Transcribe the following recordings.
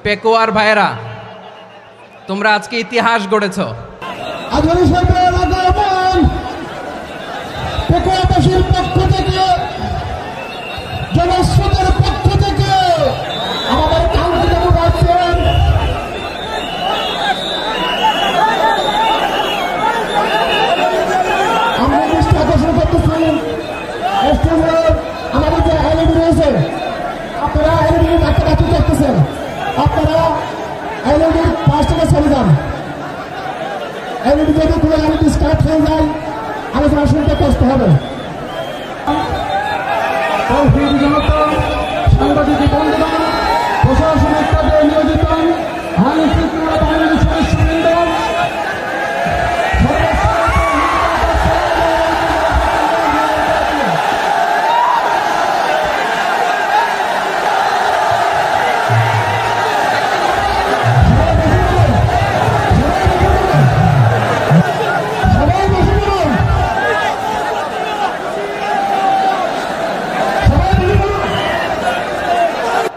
পেকুয়ার ভাইরা, তোমরা আজকে ইতিহাস গড়েছ। পেকুয়াবাসীর পক্ষ থেকে, জনস্রোতের পক্ষ থেকে আমাদের কাঙ্ক্ষিত রাখছেন আমরা দৃষ্টি আকর্ষণ করতেছি। আমাদের যে এলইডি রয়েছে, আপনারা এলইডি কাছাকাছি করতেছেন, আপনারা এলইডির পাশ থেকে চলে যান। এলইডি যদি কোনো এলইডি স্টার্ট হয়ে যায়, আলোচনা শুনতে কষ্ট হবে। সাংবাদিক বন্ধুগণ, প্রশাসনিক কাজে নিয়োজিত আইন শৃঙ্খলা বাহিনীর সদস্যবৃন্দ,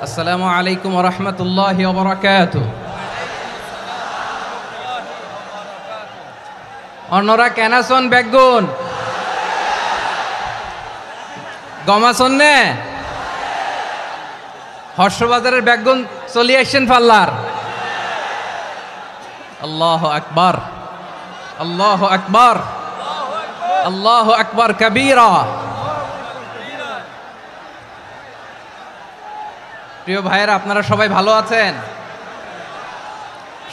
আসসালামু আলাইকুম ওয়া রাহমাতুল্লাহি ওয়া বারাকাতুহু। অন্যরা কেনাসন বেগুন গমাসন নে হর্ষবাজারের বেগুন চলি আসছেন পাল্লার। আল্লাহু আকবার, আল্লাহু আকবার, আল্লাহু আকবার কবীরা। প্রিয় ভাইয়েরা, আপনারা সবাই ভালো আছেন?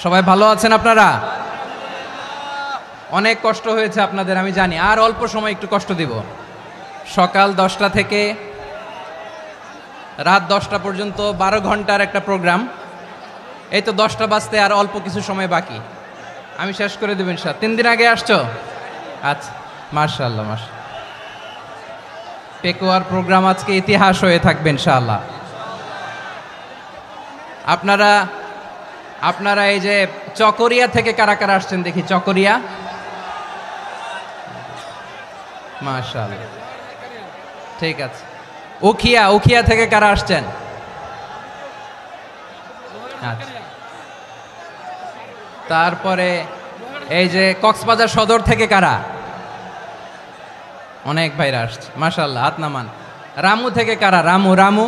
সবাই ভালো আছেন? আপনারা অনেক কষ্ট হয়েছে আপনাদের, আমি জানি। আর অল্প সময় একটু কষ্ট দিব। সকাল 10টা থেকে রাত 10টা পর্যন্ত 12 ঘন্টার একটা প্রোগ্রাম। এই তো 10টা বাজতে আর অল্প কিছু সময় বাকি, আমি শেষ করে দেব ইনশাআল্লাহ। 3 দিন আগে আসছো? আচ্ছা, মাশাআল্লাহ মাশাআল্লাহ। পেকুয়ার প্রোগ্রাম আজকে ইতিহাস হয়ে থাকবে ইনশাআল্লাহ। আপনারা এই যে চকরিয়া থেকে কারা কারা আসছেন দেখি? চকরিয়া, মাশাআল্লাহ, ঠিক আছে। উখিয়া থেকে কারা আসছেন? আচ্ছা। তারপরে এই যে কক্সবাজার সদর থেকে কারা? অনেক ভাইরা আসছে, মাশাআল্লাহ, হাত নামান। রামু থেকে কারা? রামু,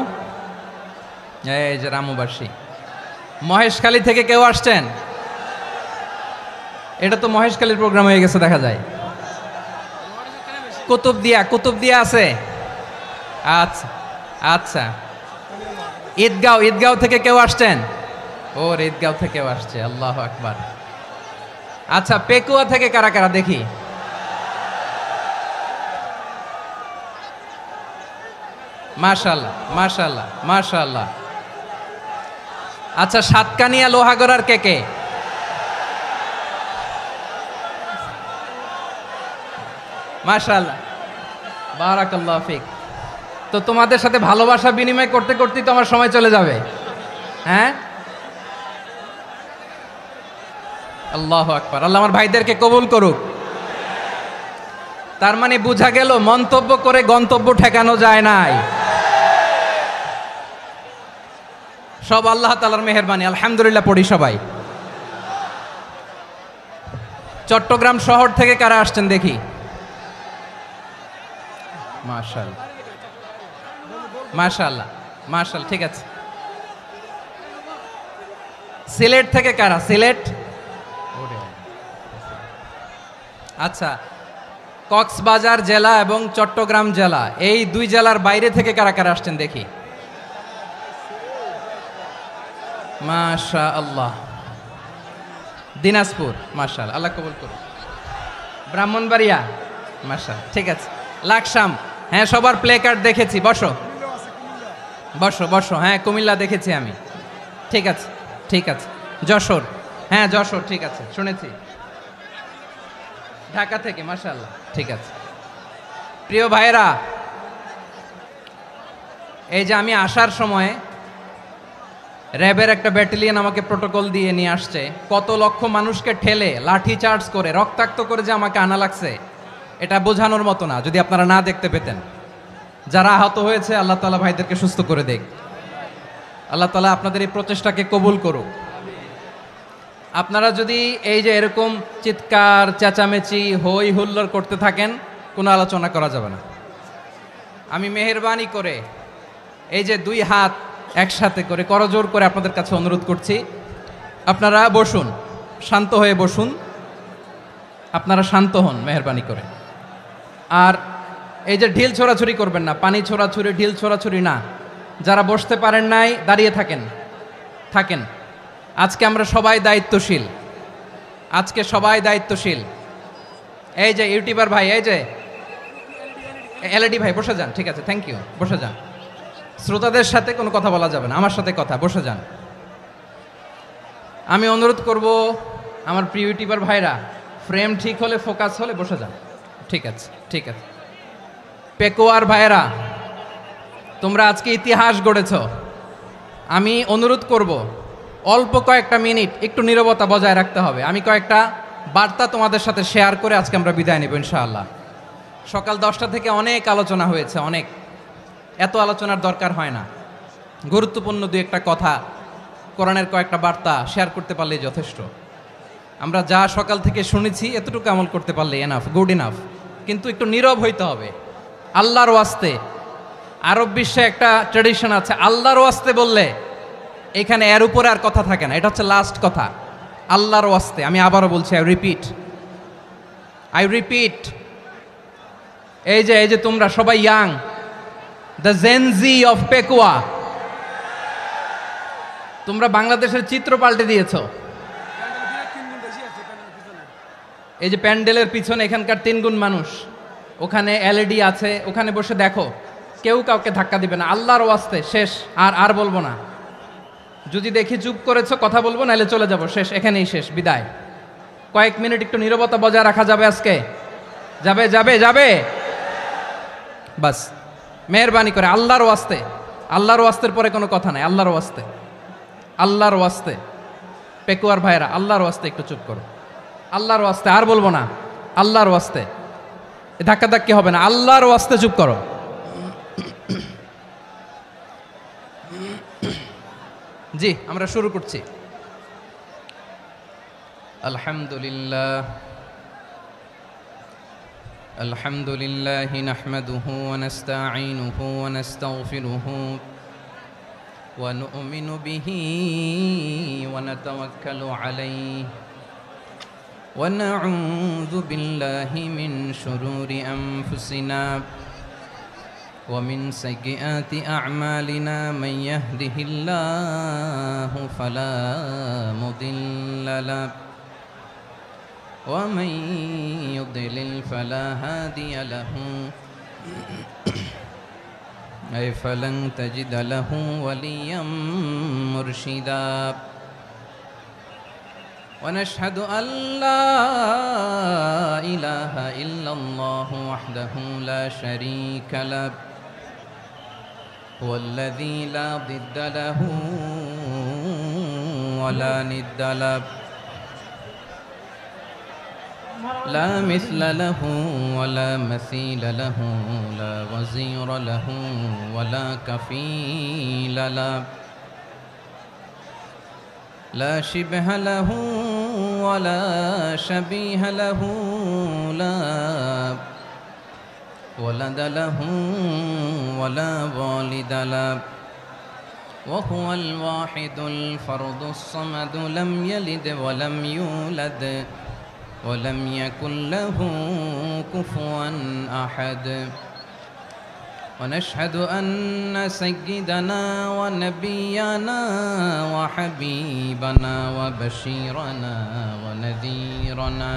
এই যে রামুবাসী। মহেশখালী থেকে কেউ আসছেন? এটা তো মহেশখালীর প্রোগ্রাম হয়ে গেছে দেখা যায়। কুতুবদিয়া আছে? আচ্ছা আচ্ছা। ঈদগাঁও থেকে কেউ আসছেন? ওর ঈদগাঁও থেকেও আসছে, আল্লাহু আকবার। আচ্ছা, পেকুয়া থেকে কারা কারা দেখি? মাশাআল্লাহ মাশাআল্লাহ মাশাআল্লাহ। আচ্ছা, সাতকানিয়া লোহাগড়ার কে? মাশাআল্লাহ, বারাকাল্লাহু ফিক। তো তোমাদের সাথে ভালোবাসা বিনিময় করতে করতেই তো আমার সময় চলে যাবে। হ্যাঁ, আল্লাহু আকবার। আল্লাহ আমার ভাইদেরকে কবুল করুক। তার মানে বোঝা গেল মন্তব্য করে গন্তব্য ঠেকানো যায় নাই। সব আল্লাহ তাআলার মেহেরবানি, আলহামদুলিল্লাহ পড়ি সবাই। চট্টগ্রাম শহর থেকে কারা আসছেন দেখি? মাশাআল্লাহ মাশাআল্লাহ মাশাআল্লাহ, ঠিক আছে। সিলেট থেকে কারা? সিলেট, আচ্ছা। কক্সবাজার জেলা এবং চট্টগ্রাম জেলা, এই দুই জেলার বাইরে থেকে কারা কারা আসছেন দেখি? মাশাআল্লাহ। দিনাজপুর, মাশাআল্লাহ, আল্লাহ কবুল করুন। ব্রাহ্মণবাড়িয়া, মাশাআল্লাহ, ঠিক আছে। লাকসাম, হ্যাঁ, সবার প্লে কার্ড দেখেছি। বসো বসো বসো। হ্যাঁ, কুমিল্লা দেখেছি আমি, ঠিক আছে ঠিক আছে। যশোর, হ্যাঁ যশোর, ঠিক আছে, শুনেছি। ঢাকা থেকে, মাশাআল্লাহ, ঠিক আছে। প্রিয় ভাইয়েরা, এই যে আমি আসার সময় র্যাবের একটা ব্যাটালিয়ন আমাকে প্রোটোকল দিয়ে নিয়ে আসছে। কত লক্ষ মানুষকে ঠেলে লাঠি চার্জ করে রক্তাক্ত করে যে আমাকে আনা লাগছে, এটা বোঝানোর মতো না। যদি আপনারা না দেখতে পেতেন। যারা আহত হয়েছে, আল্লাহ তাআলা ভাইদেরকে সুস্থ করে দেখ। আল্লাহ তাআলা আপনাদের এই প্রচেষ্টাকে কবুল করুক। আপনারা যদি এই যে এরকম চিৎকার চেঁচামেচি হই হুল্লোড় করতে থাকেন, কোনো আলোচনা করা যাবে না। আমি মেহেরবানি করে এই যে দুই হাত একসাথে করে করজোড় করে আপনাদের কাছে অনুরোধ করছি, আপনারা বসুন, শান্ত হয়ে বসুন, আপনারা শান্ত হন মেহেরবানি করে। আর এই যে ঢিল ছোড়াছুরি করবেন না, পানি ছোড়াছুরি ঢিল ছোড়াছুরি না। যারা বসতে পারেন নাই দাঁড়িয়ে থাকেন। আজকে আমরা সবাই দায়িত্বশীল, আজকে সবাই দায়িত্বশীল। এই যে ইউটিউবার ভাই, এই যে এলইডি ভাই বসে যান, ঠিক আছে, থ্যাংক ইউ, বসে যান। শ্রোতাদের সাথে কোনো কথা বলা যাবে না, আমার সাথে কথা, বসে যান। আমি অনুরোধ করব আমার প্রিয় ইউটিউবার ভাইরা, ফ্রেম ঠিক হলে ফোকাস হলে বসে যান, ঠিক আছে, ঠিক আছে। পেকোয়ার ভাইরা, তোমরা আজকে ইতিহাস গড়েছ। আমি অনুরোধ করব অল্প কয়েকটা মিনিট একটু নীরবতা বজায় রাখতে হবে। আমি কয়েকটা বার্তা তোমাদের সাথে শেয়ার করে আজকে আমরা বিদায় নেব ইনশাআল্লাহ। সকাল 10টা থেকে অনেক আলোচনা হয়েছে, অনেক, এত আলোচনার দরকার হয় না। গুরুত্বপূর্ণ দুই একটা কথা, কোরআনের কয়েকটা বার্তা শেয়ার করতে পারলেই যথেষ্ট। আমরা যা সকাল থেকে শুনেছি এতটুকু আমল করতে পারলে এনাফ, গুড ইনাফ। কিন্তু একটু নীরব হইতে হবে আল্লাহর ওয়াস্তে। আরব বিশ্বে একটা ট্র্যাডিশন আছে, আল্লাহর ওয়াস্তে বললে এখানে এর উপরে আর কথা থাকে না, এটা হচ্ছে লাস্ট কথা। আল্লাহর ওয়াস্তে, আমি আবারও বলছি, আই রিপিট। এই যে তোমরা সবাই young, the Gen Z of Pekua, তোমরা বাংলাদেশের চিত্র পাল্টে দিয়েছো। এই যে প্যান্ডেলের পিছনে এখানকার 3 গুণ মানুষ, ওখানে এলইডি আছে, ওখানে বসে দেখো, কেউ কাউকে ধাক্কা দিবে না। আল্লাহর ওয়াস্তে, শেষ, আর বলবো না। যদি দেখি চুপ করেছো, কথা বলবো, নাহলে চলে যাব, শেষ, এখানেই শেষ, বিদায়। কয়েক মিনিট একটু নীরবতা বজায় রাখা যাবে আজকে? যাবে বাস, মেহেরবানি করে আল্লাহর ওয়াস্তে। আল্লাহর ওয়াস্তের পরে কোনো কথা নাই, আল্লাহর ওয়াস্তে। পেকুয়ার ভাইরা, আল্লাহর ওয়াস্তে একটু চুপ করো, আল্লাহর ওয়াস্তে, আর বলবো না, আল্লাহর ওয়াস্তে। ধাক্কাধাক্কি হবে না, আল্লাহর ওয়াস্তে চুপ করো। জি, আমরা শুরু করছি। আলহামদুলিল্লাহ নাহমাদুহু ওয়া নাস্তাঈনুহু ওয়া নাস্তাগফিরুহু ওয়া নু'মিনু বিহি ওয়া নাতাওয়াক্কালু আলাইহি ওয়া নাউযু বিল্লাহি মিন শুরুরি আনফুসিনা ومن سيئات أعمالنا من يهده الله فلا مضل له ومن يضلل فلا هادي له أي فلن تجد له وليا مرشدا ونشهد أن لا إله إلا الله وحده لا شريك له هو الذي لا ضد له ولا ند له لا مثل له ولا مثيل له لا وزير له ولا كفيل له لا شبه له ولا شبيه له لا ولد له ولا والد له وهو الواحد الفرد الصمد لم يلد ولم يولد ولم يكن له كفوا أحد ونشهد أن سيدنا ونبينا وحبيبنا وبشيرنا ونذيرنا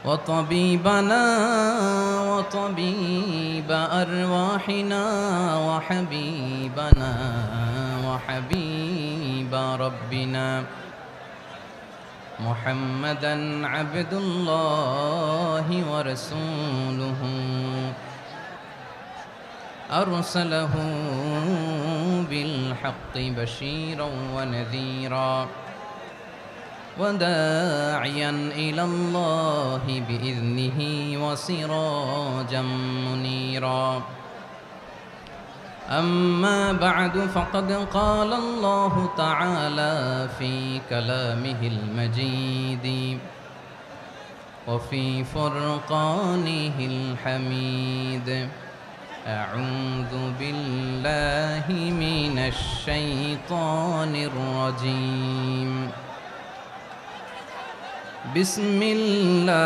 وطبيبنا وطبيب أرواحنا وحبيبنا وحبيب ربنا محمدا عبد الله ورسوله أرسله بالحق بشيرا ونذيرا وداعيا إلى الله بإذنه وسراجا منيرا أما بعد فقد قال الله تعالى في كلامه المجيد وفي فرقانه الحميد أعوذ بالله من الشيطان الرجيم بسم الله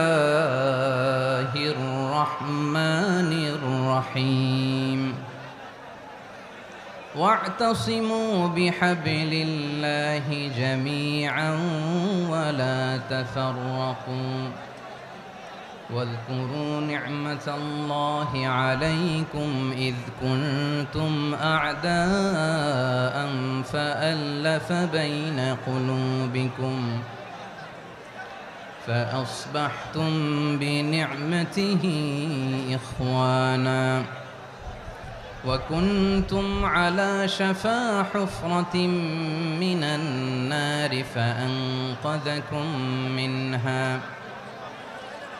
الرحمن الرحيم واعتصموا بحبل الله جميعا ولا تفرقوا واذكروا نعمة الله عليكم إذ كنتم أعداء فألف بين قلوبكم فأصبحتم بنعمته إخوانا وكنتم على شفا حفرة من النار فأنقذكم منها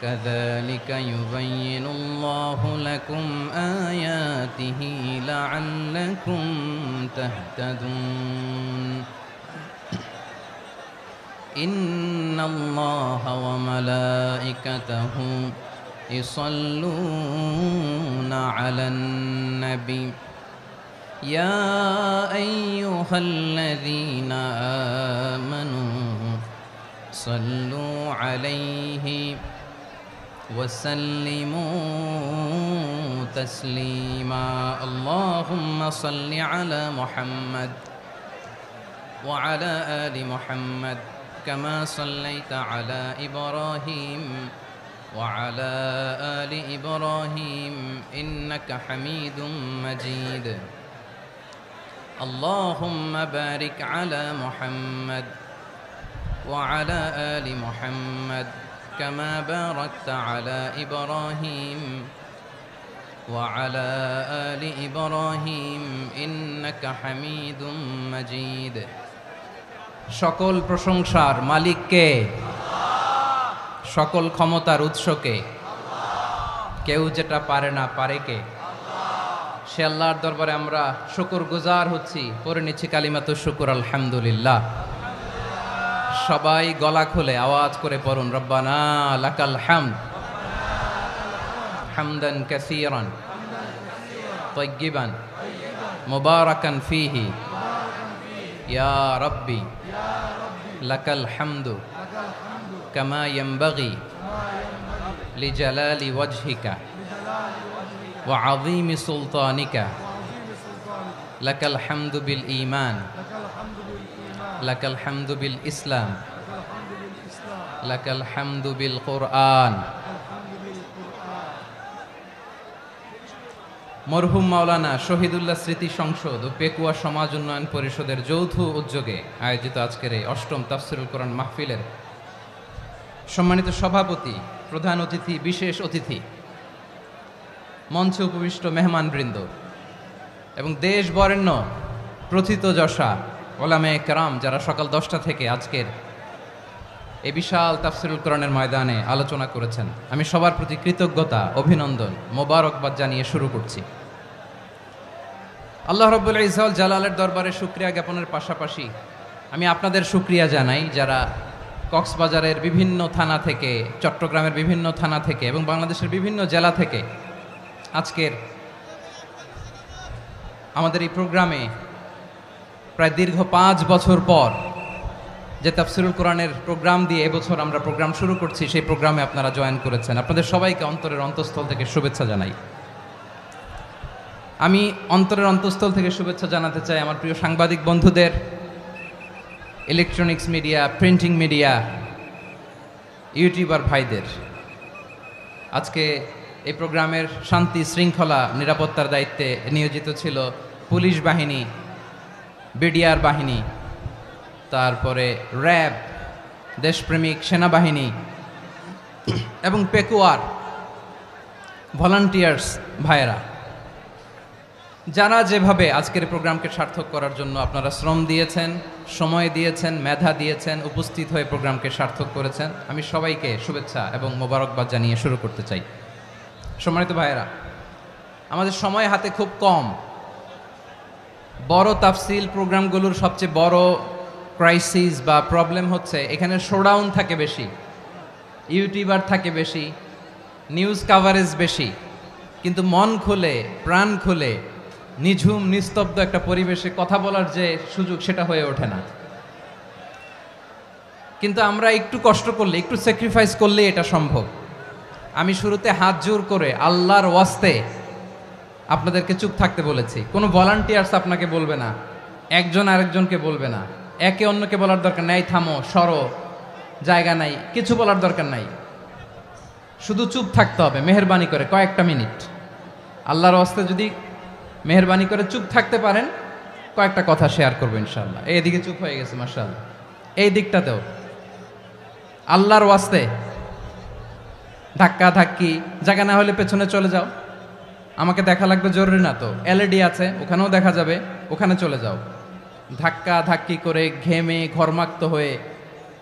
كذلك يبين الله لكم آياته لعلكم تهتدون إن الله وملائكته يصلون على النبي يا أيها الذين آمنوا صلوا عليه وسلموا تسليما اللهم صل على محمد وعلى آل محمد كما صليت على إبراهيم وعلى آل إبراهيم إنك حميد مجيد اللهم بارك على محمد وعلى آل محمد كما باركت على إبراهيم وعلى آل إبراهيم إنك حميد مجيد সকল প্রশংসার মালিক কে? সকল ক্ষমতার উৎস কে? কেউ যেটা পারে না পারে কে? সে আল্লাহর দরবারে আমরা শুকরগুজার হচ্ছি, পড়ে নিচ্ছি কালিমাতুশ শুকর আলহামদুলিল্লাহ। সবাই গলা খুলে আওয়াজ করে পড়ুন রব্বানা লাকাল হামদ হামদান কাসীরান তাইয়্যিবান মুবারাকান ফীহি ইয়া রাব্বি লাকাল হামদু কামা ইয়ানবাগি লিজালালি ওয়াজহিকা ওয়া আযীমি সুলতানিকা লাকাল হামদু বিল ঈমান লাকাল হামদু বিল ইসলাম লাকাল হামদু বিল কুরআন। মরহুম মাওলানা শহীদুল্লাহ স্মৃতি সংসদ ও পেকুয়া সমাজ উন্নয়ন পরিষদের যৌথ উদ্যোগে আয়োজিত আজকের এই অষ্টম তাফসিরুল কোরআন মাহফিলের সম্মানিত সভাপতি, প্রধান অতিথি, বিশেষ অতিথি, মঞ্চে উপবিষ্ট মেহমানবৃন্দ এবং দেশ বরেণ্য প্রথিতযশা ওলামায়ে কেরাম যারা সকাল 10টা থেকে আজকের এই বিশাল তাফসিরুল কোরআনের ময়দানে আলোচনা করেছেন, আমি সবার প্রতি কৃতজ্ঞতা, অভিনন্দন, মোবারকবাদ জানিয়ে শুরু করছি। আল্লাহ রাব্বুল ইজ্জত জালালের দরবারে শুকরিয়া জ্ঞাপনের পাশাপাশি আমি আপনাদের শুকরিয়া জানাই যারা কক্সবাজারের বিভিন্ন থানা থেকে, চট্টগ্রামের বিভিন্ন থানা থেকে এবং বাংলাদেশের বিভিন্ন জেলা থেকে আজকের আমাদের এই প্রোগ্রামে প্রায় দীর্ঘ 5 বছর পর যে তাফসিরুল কোরআনের প্রোগ্রাম দিয়ে এবছর আমরা প্রোগ্রাম শুরু করছি, সেই প্রোগ্রামে আপনারা জয়েন করেছেন। আপনাদের সবাইকে অন্তরের অন্তঃস্থল থেকে শুভেচ্ছা জানাই। আমি অন্তরের অন্তঃস্থল থেকে শুভেচ্ছা জানাতে চাই আমার প্রিয় সাংবাদিক বন্ধুদের, electronics media, printing media, YouTuber ভাইদের। আজকে এই প্রোগ্রামের শান্তি শৃঙ্খলা নিরাপত্তার দায়িত্বে নিয়োজিত ছিল পুলিশ বাহিনী, বিডিআর বাহিনী, তারপরে র্যাব, দেশপ্রেমিক সেনাবাহিনী এবং পেকুয়ার ভলান্টিয়ার্স ভাইয়েরা, যারা যেভাবে আজকের প্রোগ্রামকে সার্থক করার জন্য আপনারা শ্রম দিয়েছেন, সময় দিয়েছেন, মেধা দিয়েছেন, উপস্থিত হয়ে প্রোগ্রামকে সার্থক করেছেন, আমি সবাইকে শুভেচ্ছা এবং মোবারকবাদ জানিয়ে শুরু করতে চাই। সম্মানিত ভাইয়েরা, আমাদের সময় হাতে খুব কম, বড় তাফসিল প্রোগ্রামগুলোর সবচেয়ে বড় ক্রাইসিস বা প্রবলেম হচ্ছে এখানে শোডাউন থাকে বেশি, ইউটিউবার থাকে বেশি, নিউজ কাভারেজ বেশি, কিন্তু মন খুলে প্রাণ খুলে নিঝুম নিস্তব্ধ একটা পরিবেশে কথা বলার যে সুযোগ সেটা হয়ে ওঠে না। কিন্তু আমরা একটু কষ্ট করলে, একটু স্যাক্রিফাইস করলে এটা সম্ভব। আমি শুরুতে হাত জোর করে আল্লাহর ওয়াস্তে আপনাদেরকে চুপ থাকতে বলেছি। কোনো ভলান্টিয়ার্স আপনাকে বলবে না, একজন আরেকজনকে বলবে না, একে অন্যকে বলার দরকার নাই, থামো সরো জায়গা নাই, কিছু বলার দরকার নাই, শুধু চুপ থাকতে হবে মেহেরবানি করে কয়েকটা মিনিট। আল্লাহর ওয়াস্তে যদি মেহেরবানি করে চুপ থাকতে পারেন, কয়েকটা কথা শেয়ার করবো ইনশাআল্লাহ। এইদিকে চুপ হয়ে গেছে মাশাআল্লাহ, এই দিকটাতেও আল্লাহর ওয়াস্তে ধাক্কা ধাক্কি জায়গা না হলে পেছনে চলে যাও, আমাকে দেখা লাগবে জরুরি না তো, এলইডি আছে ওখানেও দেখা যাবে, ওখানে চলে যাও। ধাক্কা ধাক্কি করে ঘেমে ঘরমাক্ত হয়ে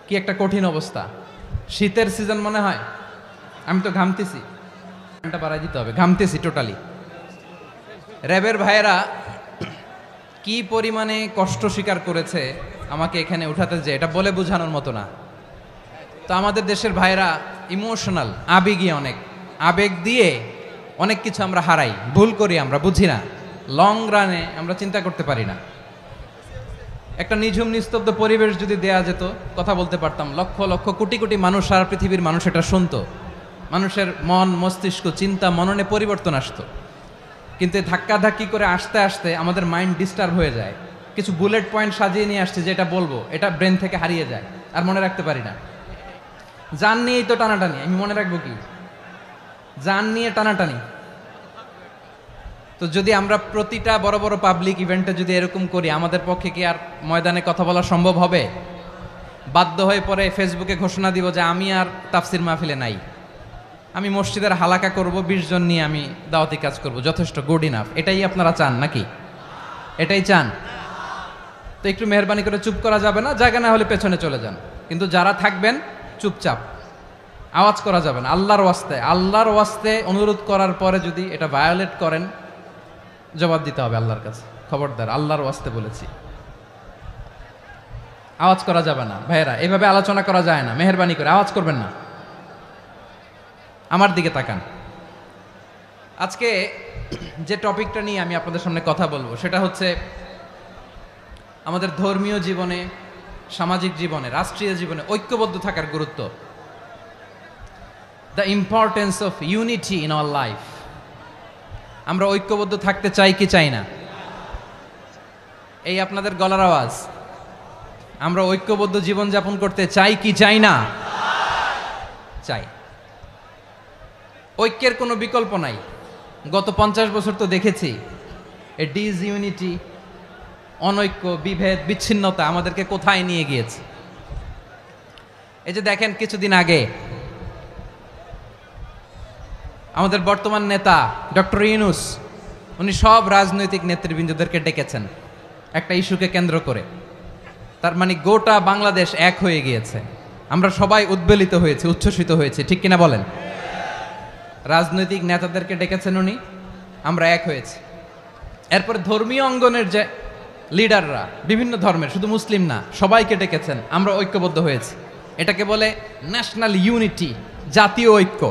কি একটা কঠিন অবস্থা। শীতের সিজন মনে হয়, আমি তো ঘামতেছি, ফ্যানটা বাড়াই দিতে হবে, ঘামতেছি টোটালি। র্যাবের ভাইয়েরা কি পরিমাণে কষ্ট স্বীকার করেছে আমাকে এখানে উঠাতে, যে এটা বলে বোঝানোর মতো না। তো আমাদের দেশের ভাইয়েরা ইমোশনাল, আবেগী, অনেক আবেগ দিয়ে অনেক কিছু আমরা হারাই, ভুল করি, আমরা বুঝি না, লং রানে আমরা চিন্তা করতে পারি না। একটা নিঝুম নিস্তব্ধ পরিবেশ যদি দেয়া যেত, কথা বলতে পারতাম, লক্ষ লক্ষ কোটি কোটি মানুষ, সারা পৃথিবীর মানুষ এটা শুনতো, মানুষের মন মস্তিষ্ক চিন্তা মননে পরিবর্তন আসতো। কিন্তু ধাক্কা ধাক্কি করে আসতে আসতে আমাদের মাইন্ড ডিস্টার্ব হয়ে যায়। কিছু বুলেট পয়েন্ট সাজিয়ে নিয়ে আসছে, যেটা বলবো এটা ব্রেন থেকে হারিয়ে যায়, আর মনে রাখতে পারি না। জান নিয়েই তো টানাটানি, আমি মনে রাখবো কি? জান নিয়ে টানাটানি। তো যদি আমরা প্রতিটা বড় বড় পাবলিক ইভেন্টে যদি এরকম করি, আমাদের পক্ষে কি আর ময়দানে কথা বলা সম্ভব হবে? বাধ্য হয়ে পরে ফেসবুকে ঘোষণা দিব যে আমি আর তাফসির মাহফিলে নাই, আমি মসজিদের হালাকা করব, 20 জন নিয়ে আমি দাওয়াতি কাজ করব, যথেষ্ট, গুড ইনাফ। এটাই আপনারা চান নাকি? এটাই চান? তো একটু মেহরবানি করে চুপ করা যাবে না, জায়গা না হলে পেছনে চলে যান, কিন্তু যারা থাকবেন চুপচাপ, আওয়াজ করা যাবে না। আল্লাহর ওয়াস্তে, আল্লাহর ওয়াস্তে অনুরোধ করার পরে যদি এটা ভায়োলেট করেন, জবাব দিতে হবে আল্লাহর কাছে, খবরদার, আল্লাহর ওয়াস্তে বলেছি। আওয়াজ করা যাবে না ভাইয়েরা, এভাবে আলোচনা করা যায় না, মেহরবানি করে আওয়াজ করবেন না। আমার দিকে তাকান। আজকে যে টপিকটা নিয়ে আমি আপনাদের সামনে কথা বলবো সেটা হচ্ছে আমাদের ধর্মীয় জীবনে, সামাজিক জীবনে, রাষ্ট্রীয় জীবনে ঐক্যবদ্ধ থাকার গুরুত্ব। The importance of unity in our life. আমরা ঐক্যবদ্ধ থাকতে চাই কি চাই না? এই আপনাদের গলার আওয়াজ। আমরা ঐক্যবদ্ধ জীবনযাপন করতে চাই কি চাই না? চাই। ঐক্যের কোনো বিকল্প নাই। গত 50 বছর তো দেখেছি এ ডিসইউনিটি, অনৈক্য, বিভেদ, বিচ্ছিন্নতা আমাদেরকে কোথায় নিয়ে গিয়েছে। এই যে দেখেন, কিছুদিন আগে আমাদের বর্তমান নেতা ডক্টর ইউনূস, উনি সব রাজনৈতিক নেতৃবৃন্দদেরকে ডেকেছেন একটা ইস্যুকে কেন্দ্র করে। তার মানে গোটা বাংলাদেশ এক হয়ে গিয়েছে। আমরা সবাই উদ্বেলিত হয়েছে, উচ্ছ্বসিত হয়েছে, ঠিক কিনা বলেন? রাজনৈতিক নেতাদেরকে ডেকেছেন উনি, আমরা এক হয়েছি। এরপর ধর্মীয় অঙ্গনের যে লিডাররা, বিভিন্ন ধর্মের, শুধু মুসলিম না, সবাইকে ডেকেছেন, আমরা ঐক্যবদ্ধ হয়েছি। এটাকে বলে ন্যাশনাল ইউনিটি, জাতীয় ঐক্য।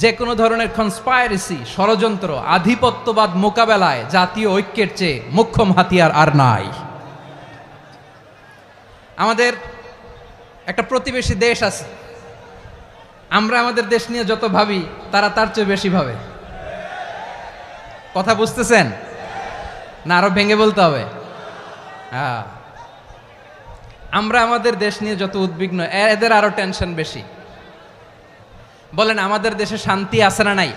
যে কোনো ধরনের কনস্পাইরেসি, ষড়যন্ত্র, আধিপত্যবাদ মোকাবেলায় জাতীয় ঐক্যের চেয়ে মোক্ষম হাতিয়ার আর নাই। আমাদের একটা প্রতিবেশী দেশ আছে, আমরা আমাদের দেশ নিয়ে যত ভাবি তারা তার চেয়ে বেশি ভাবে। কথা বুঝতেছেন না? আরো ভেঙে বলতে হবে। হ্যাঁ, আমরা আমাদের দেশ নিয়ে যত উদ্বিগ্ন, এদের আরো টেনশন বেশি। বলেন, আমাদের দেশে শান্তি আছে না নাই?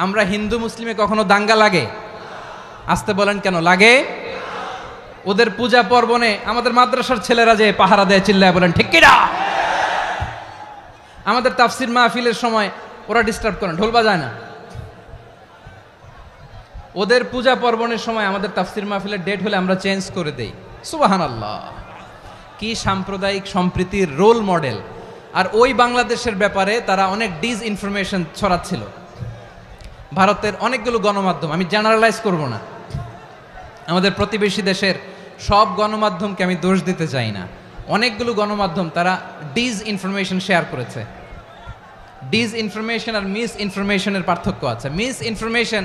আমরা হিন্দু মুসলিমে কখনো দাঙ্গা লাগে? আসতে বলেন, কেন লাগে? ওদের পূজা পার্বণে আমাদের মাদ্রাসার ছেলেরা যে পাহারা দেয়, চিল্লায় বলেন ঠিক কিনা? আমাদের তাফসির মাহফিলের সময় ওরা ডিস্টার্ব করে, ঢোল বাজায় না। ওদের পূজা পার্বণের সময় আমাদের তাফসির মাহফিলের ডেট হলে আমরা চেঞ্জ করে দেই। সুবহানাল্লাহ, কি সাম্প্রদায়িক সম্প্রীতির রোল মডেল। আর ওই বাংলাদেশের ব্যাপারে তারা অনেক ডিসইনফরমেশন ছড়াচ্ছিল। ভারতের অনেকগুলো গণমাধ্যম, আমি জেনারেলাইজ করব না, আমাদের প্রতিবেশী দেশের সব গণমাধ্যমকে আমি দোষ দিতে চাই না, অনেকগুলো গণমাধ্যম তারা ডিস ইনফরমেশন শেয়ার করেছে। ডিস ইনফরমেশন আর মিস ইনফরমেশনের পার্থক্য আছে। মিস ইনফরমেশন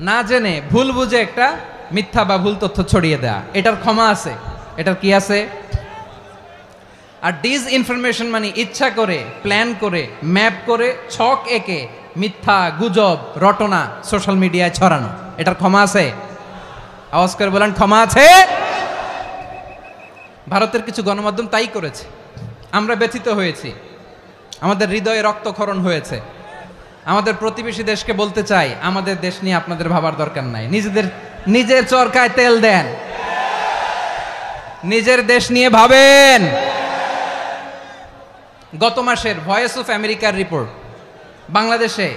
না জেনে ভুল বুঝে একটা মিথ্যা বা ভুল তথ্য ছড়িয়ে দেয়া, এটার ক্ষমা আছে, এটার কি আছে। আর ডিস ইনফরমেশন মানে ইচ্ছা করে, প্ল্যান করে, ম্যাপ করে, ছক এঁকে মিথ্যা, গুজব, রটনা সোশ্যাল মিডিয়ায় ছড়ানো, এটার ক্ষমা আছে? আওয়াজ করে বলেন ক্ষমা আছে? ভারতের কিছু গণমাধ্যম তাই করেছে, আমরা ব্যথিত হয়েছি, আমাদের হৃদয়ে রক্তক্ষরণ হয়েছে। আমাদের প্রতিবেশী দেশকে বলতে চাই, আমাদের দেশ নিয়ে আপনাদের ভাবার দরকার নাই, নিজের চরকায় তেল দেন, নিজের দেশ নিয়ে ভাবেন। গত মাসের ভয়েস অফ আমেরিকার রিপোর্ট, বাংলাদেশে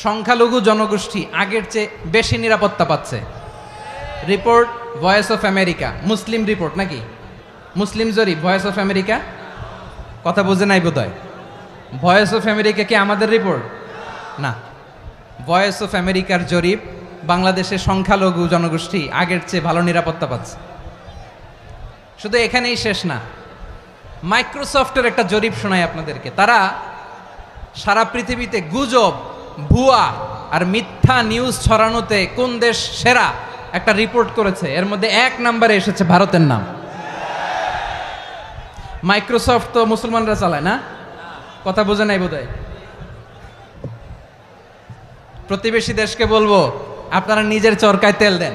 সংখ্যালঘু জনগোষ্ঠী আগের চেয়ে বেশি নিরাপত্তা পাচ্ছে। Report voice of America, Muslim report নাকি? মুসলিম জরিপ, ভয়েস অফ আমেরিকা। কথা বুঝে নাই বোধহয়। ভয়েস অফ আমেরিকা কি আমাদের রিপোর্ট না? ভয়েস অফ আমেরিকার জরিপ, বাংলাদেশের সংখ্যালঘু জনগোষ্ঠী আগের চেয়ে ভালো নিরাপত্তা পাচ্ছে। শুধু এখানেই শেষ না, মাইক্রোসফটের একটা জরিপ শোনাই আপনাদেরকে। তারা সারা পৃথিবীতে গুজব, ভুয়া আর মিথ্যা নিউজ ছড়ানোতে কোন দেশ সেরা একটা রিপোর্ট করেছে, এর মধ্যে 1 নম্বরে এসেছে ভারতের নাম। মাইক্রোসফট তো মুসলমানরা চালায় না? কথা বোঝে নাই বোধহয়। প্রতিবেশী দেশকে বলবো, আপনারা নিজের চরকায় তেল দেন,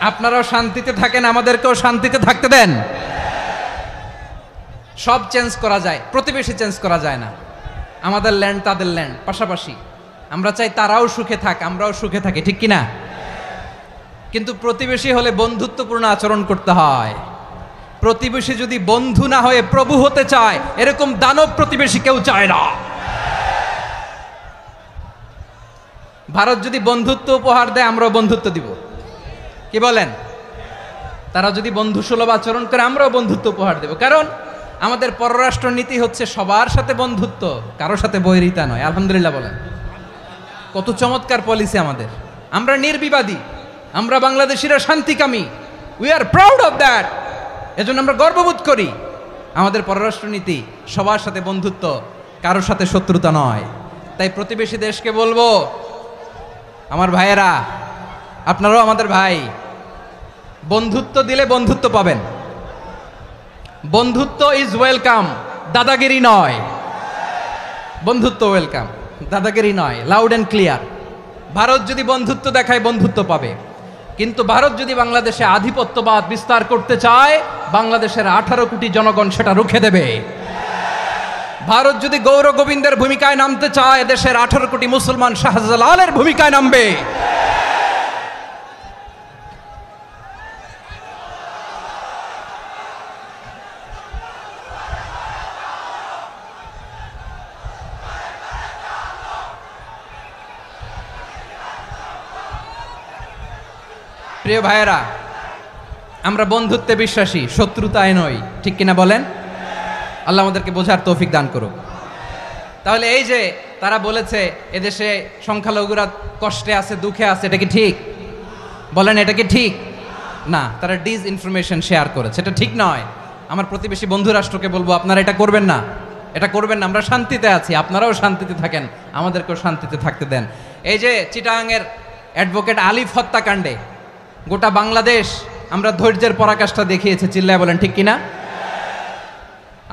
আপনারাও শান্তিতে থাকেন, আমাদেরকেও শান্তিতে থাকতে দেন। সব চেঞ্জ করা যায়, প্রতিবেশী চেঞ্জ করা যায় না। আমাদের ল্যান্ড তাদের ল্যান্ড, পাশাপাশি। আমরা চাই তারাও সুখে থাক, আমরাও সুখে থাকি, ঠিক কিনা? কিন্তু প্রতিবেশী হলে বন্ধুত্বপূর্ণ আচরণ করতে হয়। প্রতিবেশী যদি বন্ধু না হয়ে প্রভু হতে চায়, এরকম দানব প্রতিবেশী কেউ চায় না। ভারত যদি বন্ধুত্ব উপহার দেয়, আমরাও বন্ধুত্ব দিব, কি বলেন? তারা যদি বন্ধু সুলভ আচরণ করে, আমরাও বন্ধুত্ব উপহার দেব। কারণ আমাদের পররাষ্ট্র নীতি হচ্ছে সবার সাথে বন্ধুত্ব, কারোর সাথে বৈরিতা নয়। আলহামদুলিল্লাহ বলেন, কত চমৎকার পলিসি আমাদের। আমরা নির্বিবাদী, আমরা বাংলাদেশিরা শান্তিকামী, we are proud of that. এজন্য আমরা গর্ববোধ করি। আমাদের পররাষ্ট্র নীতি সবার সাথে বন্ধুত্ব, কারোর সাথে শত্রুতা নয়। তাই প্রতিবেশী দেশকে বলবো, আমার ভাইয়েরা, আপনারাও আমাদের ভাই, বন্ধুত্ব দিলে বন্ধুত্ব পাবেন। বন্ধুত্ব ইজ ওয়েলকাম, দাদাগিরি নয়। বন্ধুত্ব ওয়েলকাম, দাদাগিরি নয়, লাউড অ্যান্ড ক্লিয়ার। ভারত যদি বন্ধুত্ব দেখায়, বন্ধুত্ব পাবে। কিন্তু ভারত যদি বাংলাদেশে আধিপত্যবাদ বিস্তার করতে চায়, বাংলাদেশের 18 কোটি জনগণ সেটা রুখে দেবে। ভারত যদি গৌর গোবিন্দের ভূমিকায় নামতে চায়, দেশের 18 কোটি মুসলমান শাহজালালের ভূমিকায় নামবে। প্রিয় ভাইয়েরা, আমরা বন্ধুত্বে বিশ্বাসী, শত্রুতায় নই, ঠিক কিনা বলেন? আল্লাহ আমাদেরকে বোঝার তৌফিক দান করুক। তাহলে এই যে তারা বলেছে এদেশে সংখ্যালঘুরা কষ্টে আছে, দুঃখে আছে, এটা কি ঠিক? বলেন, এটা কি ঠিক? না, তারা ডিস ইনফরমেশন শেয়ার করেছে, এটা ঠিক নয়। আমার প্রতিবেশী বন্ধু রাষ্ট্রকে বলবো, আপনারা এটা করবেন না, এটা করবেন না। আমরা শান্তিতে আছি, আপনারাও শান্তিতে থাকেন, আমাদেরকেও শান্তিতে থাকতে দেন। এই যে চিটাগাংয়ের অ্যাডভোকেট আলিফ হত্যাকাণ্ডে গোটা বাংলাদেশ আমরা ধৈর্যের পরাকাষ্ঠা দেখিয়েছে, চিল্লায় বলেন ঠিক কিনা?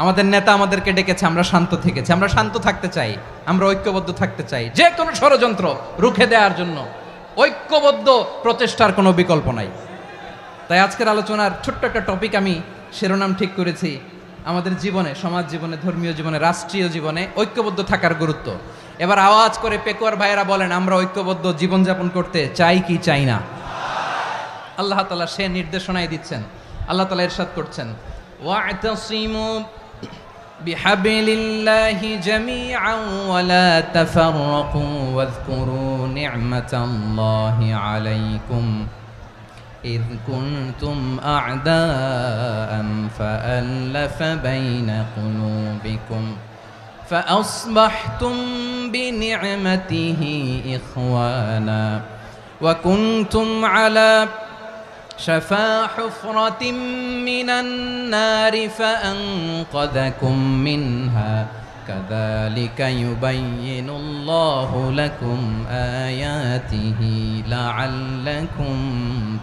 আমাদের নেতা আমাদেরকে ডেকেছে, আমরা শান্ত থেকেছি। আমরা শান্ত থাকতে চাই, আমরা ঐক্যবদ্ধ থাকতে চাই। যে কোনো ষড়যন্ত্র রুখে দেওয়ার জন্য ঐক্যবদ্ধ প্রচেষ্টার কোনো বিকল্প নাই। তাই আজকের আলোচনার ছোট্ট একটা টপিক আমি শিরোনাম ঠিক করেছি, আমাদের জীবনে, সমাজ জীবনে, ধর্মীয় জীবনে, রাষ্ট্রীয় জীবনে ঐক্যবদ্ধ থাকার গুরুত্ব। এবার আওয়াজ করে পেকুয়ার ভাইয়েরা বলেন, আমরা ঐক্যবদ্ধ জীবনযাপন করতে চাই কি চাই না? আল্লাহ তাআলা সে নির্দেশনাই দিচ্ছেন। আল্লাহ তাআলা ইরশাদ করছেন, ওয়া'তাসিমু বিহাবলিল্লাহি জামিআন ওয়া লা তাফাররাকু ওয়াযকুরু নি'মাতাল্লাহি আলাইকুম ইয কুনতুম আ'দাআন ফাআল্লাফা বাইনা কুলুবিকুম فأصبحتم بنعمته إخوانا وكنتم على شفا حفرة من النار فأنقذكم منها كذلك يبين الله لكم آياته لعلكم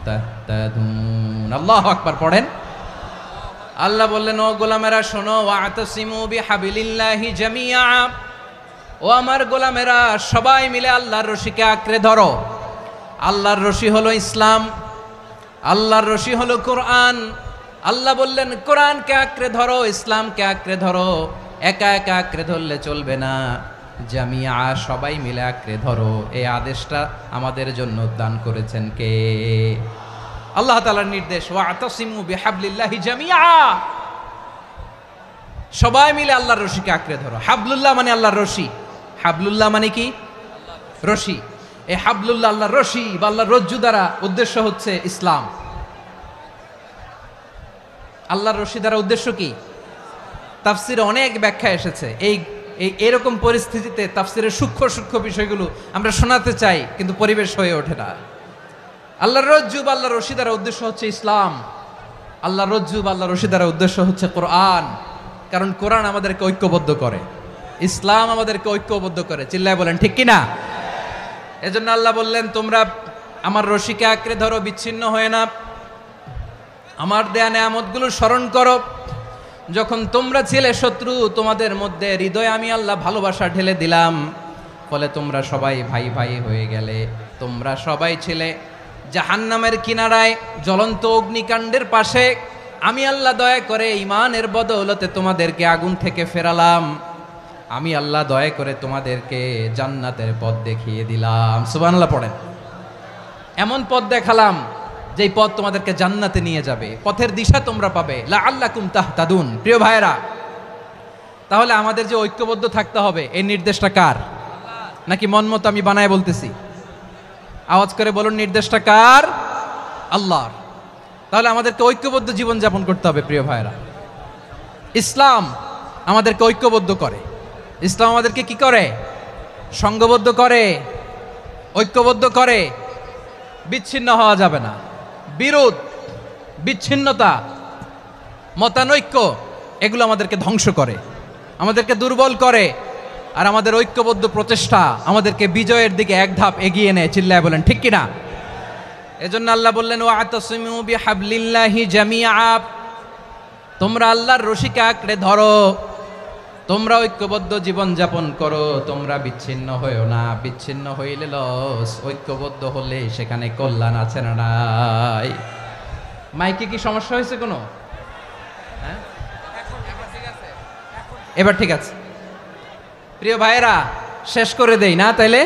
تهتدون الله أكبر পড়েন আল্লাহ বললেন ও গোলামেরা শোনো ওয়াতাসিমু বিহাবিলিল্লাহি জামিআ ও আমার গোলামেরা সবাই মিলে আল্লাহর রশিকে আঁকড়ে ধরো আল্লাহর রশি হলো ইসলাম আল্লাহর রশি হলো কোরআন আল্লাহ বললেন কোরআনকে আঁকড়ে ধরো ইসলামকে আঁকড়ে ধরো একা একা আঁকড়ে ধরলে চলবে না জামিআ সবাই মিলে আঁকড়ে ধরো এই আদেশটা আমাদের জন্য দান করেছেন কে আল্লাহ তাআলার নির্দেশ ওয়াতাসিমু বিহাবলিল্লাহি জামিআ সবাই মিলে আল্লাহর রশিকে আঁকড়ে ধরো হাবলুল্লাহ মানে আল্লাহর রশি হাবলুল্লাহ মানে কি রশি এই হাবলুল্লাহ আল্লাহর রশি বা আল্লাহর রজ্জু দ্বারা উদ্দেশ্য হচ্ছে ইসলাম আল্লাহর রশি দ্বারা উদ্দেশ্য কি তাফসিরে অনেক ব্যাখ্যা এসেছে এই এরকম পরিস্থিতিতে তাফসিরের সূক্ষ্ম সূক্ষ্ম বিষয়গুলো আমরা শোনাতে চাই কিন্তু পরিবেশ হয়ে ওঠে না আল্লাহর রজ্জু বা আল্লাহর রশি দ্বারা উদ্দেশ্য হচ্ছে ইসলাম আল্লাহর রজ্জু বা আল্লাহর রশি দ্বারা উদ্দেশ্য হচ্ছে কোরআন কারণ কোরআন আমাদেরকে ঐক্যবদ্ধ করে ইসলাম আমাদেরকে ঐক্যবদ্ধ করে চিল্লায় বলেন ঠিক কিনা এজন্য আল্লাহ বললেন তোমরা আমার রশিকে আঁকড়ে ধরো বিচ্ছিন্ন হয়ে না আমার দেয়া নেয়ামতগুলো স্মরণ করো যখন তোমরা ছিলে শত্রু তোমাদের মধ্যে হৃদয়ে আমি আল্লাহ ভালোবাসা ঢেলে দিলাম ফলে তোমরা সবাই ভাই ভাই হয়ে গেলে তোমরা সবাই ছিলে জাহান্নামের কিনারায় জ্বলন্ত অগ্নিকাণ্ডের পাশে আমি আল্লাহ দয়া করে ঈমানের বদৌলতে তোমাদেরকে আগুন থেকে ফেরালাম আমি আল্লাহ দয়া করে তোমাদেরকে জান্নাতের পথ দেখিয়ে দিলাম সুবহানাল্লাহ পড়েন এমন পথ দেখালাম যেই পথ তোমাদেরকে জান্নাতে নিয়ে যাবে পথের দিশা তোমরা পাবে লাআল্লাকুম তাহতাদুন প্রিয় ভাইরা তাহলে আমাদের যে ঐক্যবদ্ধ থাকতে হবে এই নির্দেশটা কার নাকি মন মতো আমি বানায় বলতেছি আওয়াজ করে বলুন নির্দেশটা কার আল্লাহর তাহলে আমাদেরকে ঐক্যবদ্ধ জীবন যাপন করতে হবে প্রিয় ভাইরা ইসলাম আমাদেরকে ঐক্যবদ্ধ করে ইসলাম আমাদেরকে কি করে সংঘবদ্ধ করে ঐক্যবদ্ধ করে বিচ্ছিন্ন হওয়া যাবে না বিরোধ বিচ্ছিন্নতা মতানৈক্য এগুলো আমাদেরকে ধ্বংস করে আমাদেরকে দুর্বল করে আর আমাদের ঐক্যবদ্ধ প্রচেষ্টা আমাদেরকে বিজয়ের দিকে এক ধাপ এগিয়ে নেয় চিল্লায় বলেন ঠিক কিনা এজন্য আল্লাহ বললেন ওয়াতাসিমু বিহাবলিল্লাহি জামিআ তোমরা আল্লাহর রশিকে আঁকড়ে ধরো তোমরা ঐক্যবদ্ধ জীবন যাপন করো তোমরা বিচ্ছিন্ন হইও না বিচ্ছিন্ন হইলে লস ঐক্যবদ্ধ হলে সেখানে কল্যাণ আছে না নাই মাইকে কি সমস্যা হয়েছে কোনো হ্যাঁ এবার ঠিক আছে প্রিয় ভাইরা শেষ করে দেই না তাইলে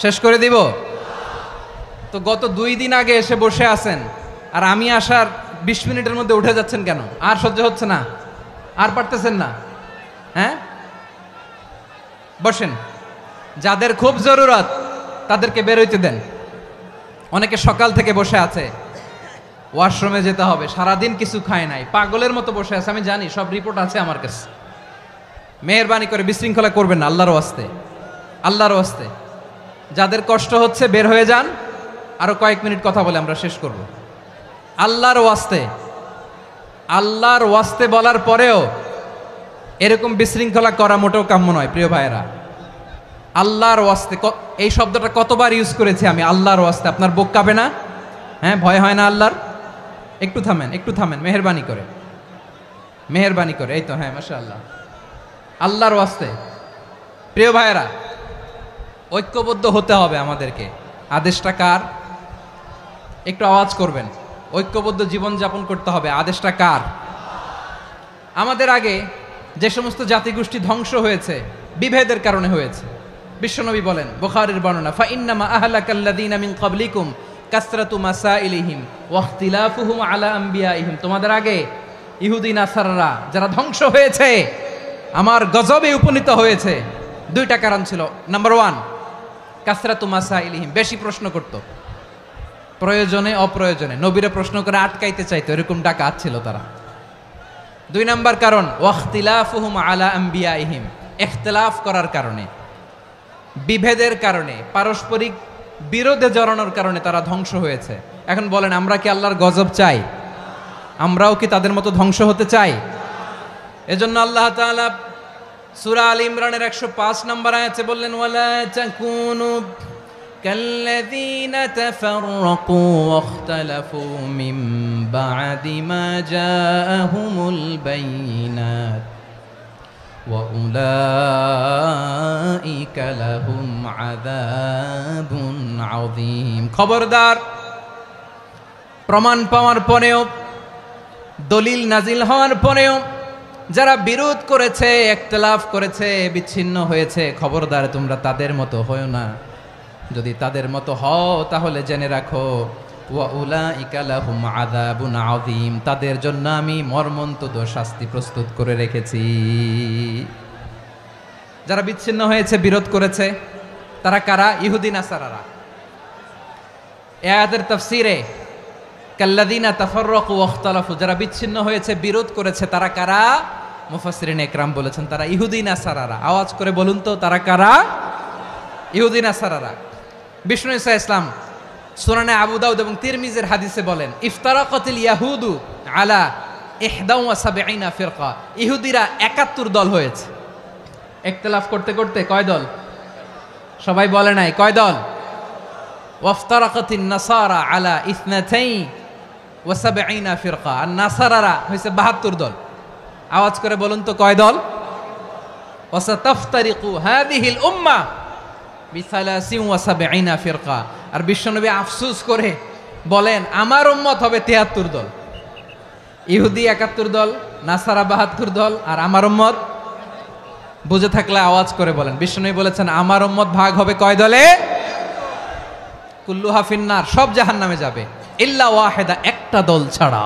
শেষ করে দিব তো গত 2 দিন আগে এসে বসে আছেন আর আমি আসার 20 মিনিটের মধ্যে উঠে যাচ্ছেন কেন আর সহ্য হচ্ছে না আর পারতেছেন না হ্যাঁ বসেন যাদের খুব জরুরত তাদেরকে বের হইতে দেন অনেকে সকাল থেকে বসে আছে ওয়াশরুমে যেতে হবে সারাদিন কিছু খায় নাই পাগলের মতো বসে আছে আমি জানি সব রিপোর্ট আছে আমার কাছে মেহেরবানি করে বিশৃঙ্খলা করবেন না আল্লাহর ওয়াস্তে আল্লাহর ওয়াস্তে যাদের কষ্ট হচ্ছে বের হয়ে যান আরো কয়েক মিনিট কথা বলে আমরা শেষ করব আল্লাহর ওয়াস্তে বলার পরেও এরকম বিশৃঙ্খলা করা মোটেও কাম্য নয় প্রিয় ভাইয়েরা আল্লাহর ওয়াস্তে এই শব্দটা কতবার ইউজ করেছি আমি আল্লাহর ওয়াস্তে আপনার বুক কাঁপে না হ্যাঁ ভয় হয় না আল্লাহর একটু থামেন মেহেরবানি করে এই তো হ্যাঁ মাশাআল্লাহ আল্লাহর ওয়াস্তে প্রিয় ভাইয়েরা ঐক্যবদ্ধ হতে হবে আমাদেরকে আদেশটা কার একটু আওয়াজ করবেন ঐক্যবদ্ধ জীবন যাপন করতে হবে আদেশটা কার আমাদের আগে যে সমস্ত জাতিগোষ্ঠী ধ্বংস হয়েছে বিভেদের কারণে হয়েছে বিশ্বনবী বলেন বুখারীর বর্ণনা ফা ইন্নামা আহলাকাল্লাযীনা মিন ক্বাবলিকুম কাসরাতু মাসাইলিহিম ওয়া ইখতিলাফুহুম আলা আমবিয়াইহিম তোমাদের আগে ইহুদি নাসারারা যারা ধ্বংস হয়েছে আমার গজবে উপনীত হয়েছে 2টা কারণ ছিল নাম্বার 1 কাসরাতু মাসাইলিহিম বেশি প্রশ্ন করত প্রয়োজনে অপ্রয়োজনে নবীরে প্রশ্ন করে আটকাইতে চাইতো এরকম ডাকাত ছিল তারা 2 নাম্বার কারণ ওয়াখতিলাফুহুম আলা আমবিয়াইহিম ইখতিলাফ করার কারণে বিভেদের কারণে পারস্পরিক বিরোধে জড়ানোর কারণে তারা ধ্বংস হয়েছে। এখন বলেন, আমরা কি আল্লাহর গজব চাই? আমরাও কি তাদের মতো ধ্বংস হতে চাই? এজন্য আল্লাহ তাআলা সূরা আল ইমরানের 105 নম্বর আয়াতে বললেন, ওয়ালা তাকুনু কাল্লাযীনা তাফাররাকু ওয়াখতালাফু মিন বা'দি মা জাআহুমুল বাইয়িনাত ওয়া উলাইকা লাহুম আযাবুন আযীম। খবরদার, প্রমাণ পাওয়ার পরেও, দলিল নাজিল হওয়ার পরেও যারা বিরোধ করেছে, ইখতিলাফ করেছে, বিচ্ছিন্ন হয়েছে, খবরদার তোমরা তাদের মতো হয়ো না। যদি তাদের মতো হও তাহলে জেনে রাখো, ওয়া উলাইকা লাহুম আযাবুন আযীম, তাদের জন্য আমি মর্মন্তুদ শাস্তি প্রস্তুত করে রেখেছি। যারা বিচ্ছিন্ন হয়েছে, বিরোধ করেছে, তারা কারা? ইহুদি নাসারারা। এই আয়াতের তাফসীরে কাল্লাযীনা তাফাররাকু ওয়াখতালাফু, যারা বিচ্ছিন্ন হয়েছে, বিরোধ করেছে, তারা কারা? মুফাসসিরিন ইকরাম বলেছেন তারা ইহুদি নাসারারা। আওয়াজ করে বলুন তো, তারা কারা? ইহুদি নাসারারা। বিষ্ণু ঈসা ইসলাম সুনানে আবু দাউদ এবং তিরমিজির হাদিসে বলেন, ইফতারাকাতিল ইয়াহুদু আলা 71 ফিরকা, ইহুদিরা 71 দল হয়েছে। ইখতিলাফ করতে করতে কয় দল? সবাই বলে নাই, কয় দল? ওয়াফতারাকাতিন নাসারা আলা 72 ফিরকা, আর নাসারারা হয়েছে 72 দল। আওয়াজ করে বলুন তো, কয় দল? ওয়াসাতাফতারিকু হাযিহিল উম্মাহ বি73 ফিরকা। আর বিশ্বনবী আফসোস করে বলেন, আমার উম্মত হবে 73 দল। ইহুদি 71 দল, নাসারা 72 দল, আর আমার উম্মত, বুঝে থাকলে আওয়াজ করে বলেন। বিশ্বনবী বলেছেন, আমার উম্মত ভাগ হবে কয় দলে? কুল্লুহা ফিন্নার, সব জাহান্নামে যাবে, ইল্লা ওয়াহিদা, একটা দল ছাড়া।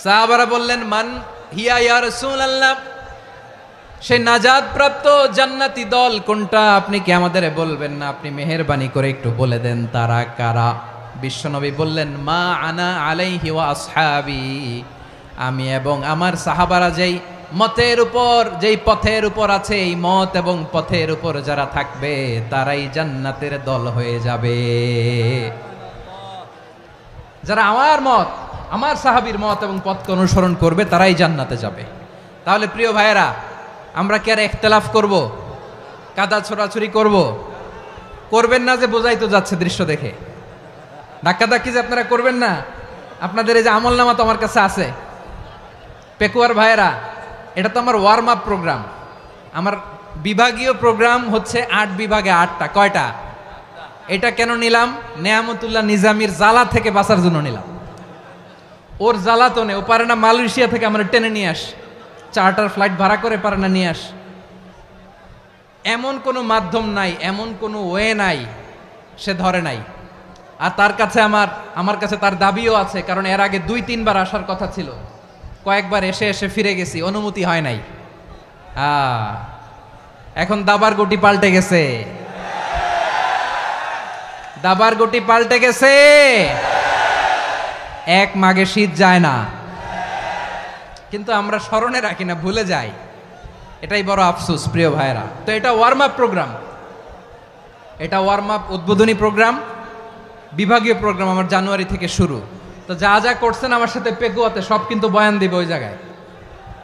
সাহাবারা বললেন, মান হিয়া ইয়া রাসূলুল্লাহ, সেই নাজাত প্রাপ্ত জান্নাতি দল কোনটা? আপনি কি আমাদের বলবেন না? আপনি মেহেরবানি করে একটু বলে দেন তারা কারা। বিশ্বনবী বললেন, মা আনা আলাইহি ওয়া আসহাবি, আমি এবং আমার সাহাবারা যেই মতের উপর, যেই পথের উপর আছে, এই মত এবং পথের উপর যারা থাকবে তারাই জান্নাতের দল হয়ে যাবে। যারা আমার মত, আমার সাহাবীর মত এবং পথকে অনুসরণ করবে তারাই জান্নাতে যাবে। তাহলে প্রিয় ভাইয়েরা, আমরা কি আর ইখতিলাফ করব? কাদা ছোড়াছুরি করব? করবেন না যে বোঝাই তো যাচ্ছে দৃশ্য দেখে। ধাক্কাধাক্কি যে আপনারা করবেন না। আপনাদের এই যে আমলনামা তো আমার কাছে আছে। পেকুয়ার ভাইয়েরা, এটা তো আমার ওয়ার্ম আপ প্রোগ্রাম। আমার বিভাগীয় প্রোগ্রাম হচ্ছে 8 বিভাগে 8টা। কয়টা? এটা কেন নিলাম? নেয়ামতুল্লাহ নিজামীর জ্বালা থেকে বাঁচার জন্য নিলাম। ওর জ্বালাতনে ও পারে না মালয়েশিয়া থেকে আমরা টেনে নিয়ে আস, চার্টার ফ্লাইট ভাড়া করে পারে না নিয়ে আস। এমন কোনো মাধ্যম নাই, এমন কোনো ওয়ে নাই সে ধরে নাই। আর তার কাছে আমার কাছে তার দাবিও আছে, কারণ এর আগে 2-3 বার আসার কথা ছিল। কয়েকবার এসে এসে ফিরে গেছি, অনুমতি হয় নাই। এখন দাবার গুটি পাল্টে গেছে, দাবার গুটি পাল্টে গেছে। এক মাঘে শীত যায় না, কিন্তু আমরা স্মরণে রাখি না, ভুলে যাই। এটাই বড় আফসোস প্রিয় ভাইরা। তো এটা ওয়ার্ম আপ প্রোগ্রাম, এটা ওয়ার্ম আপ উদ্বোধনী প্রোগ্রাম, বিভাগীয় প্রোগ্রাম আমার জানুয়ারি থেকে শুরু। তো যা যা করছেন আমার সাথে পেকুয়াতে সব কিন্তু বয়ান দিব, ওই জায়গায়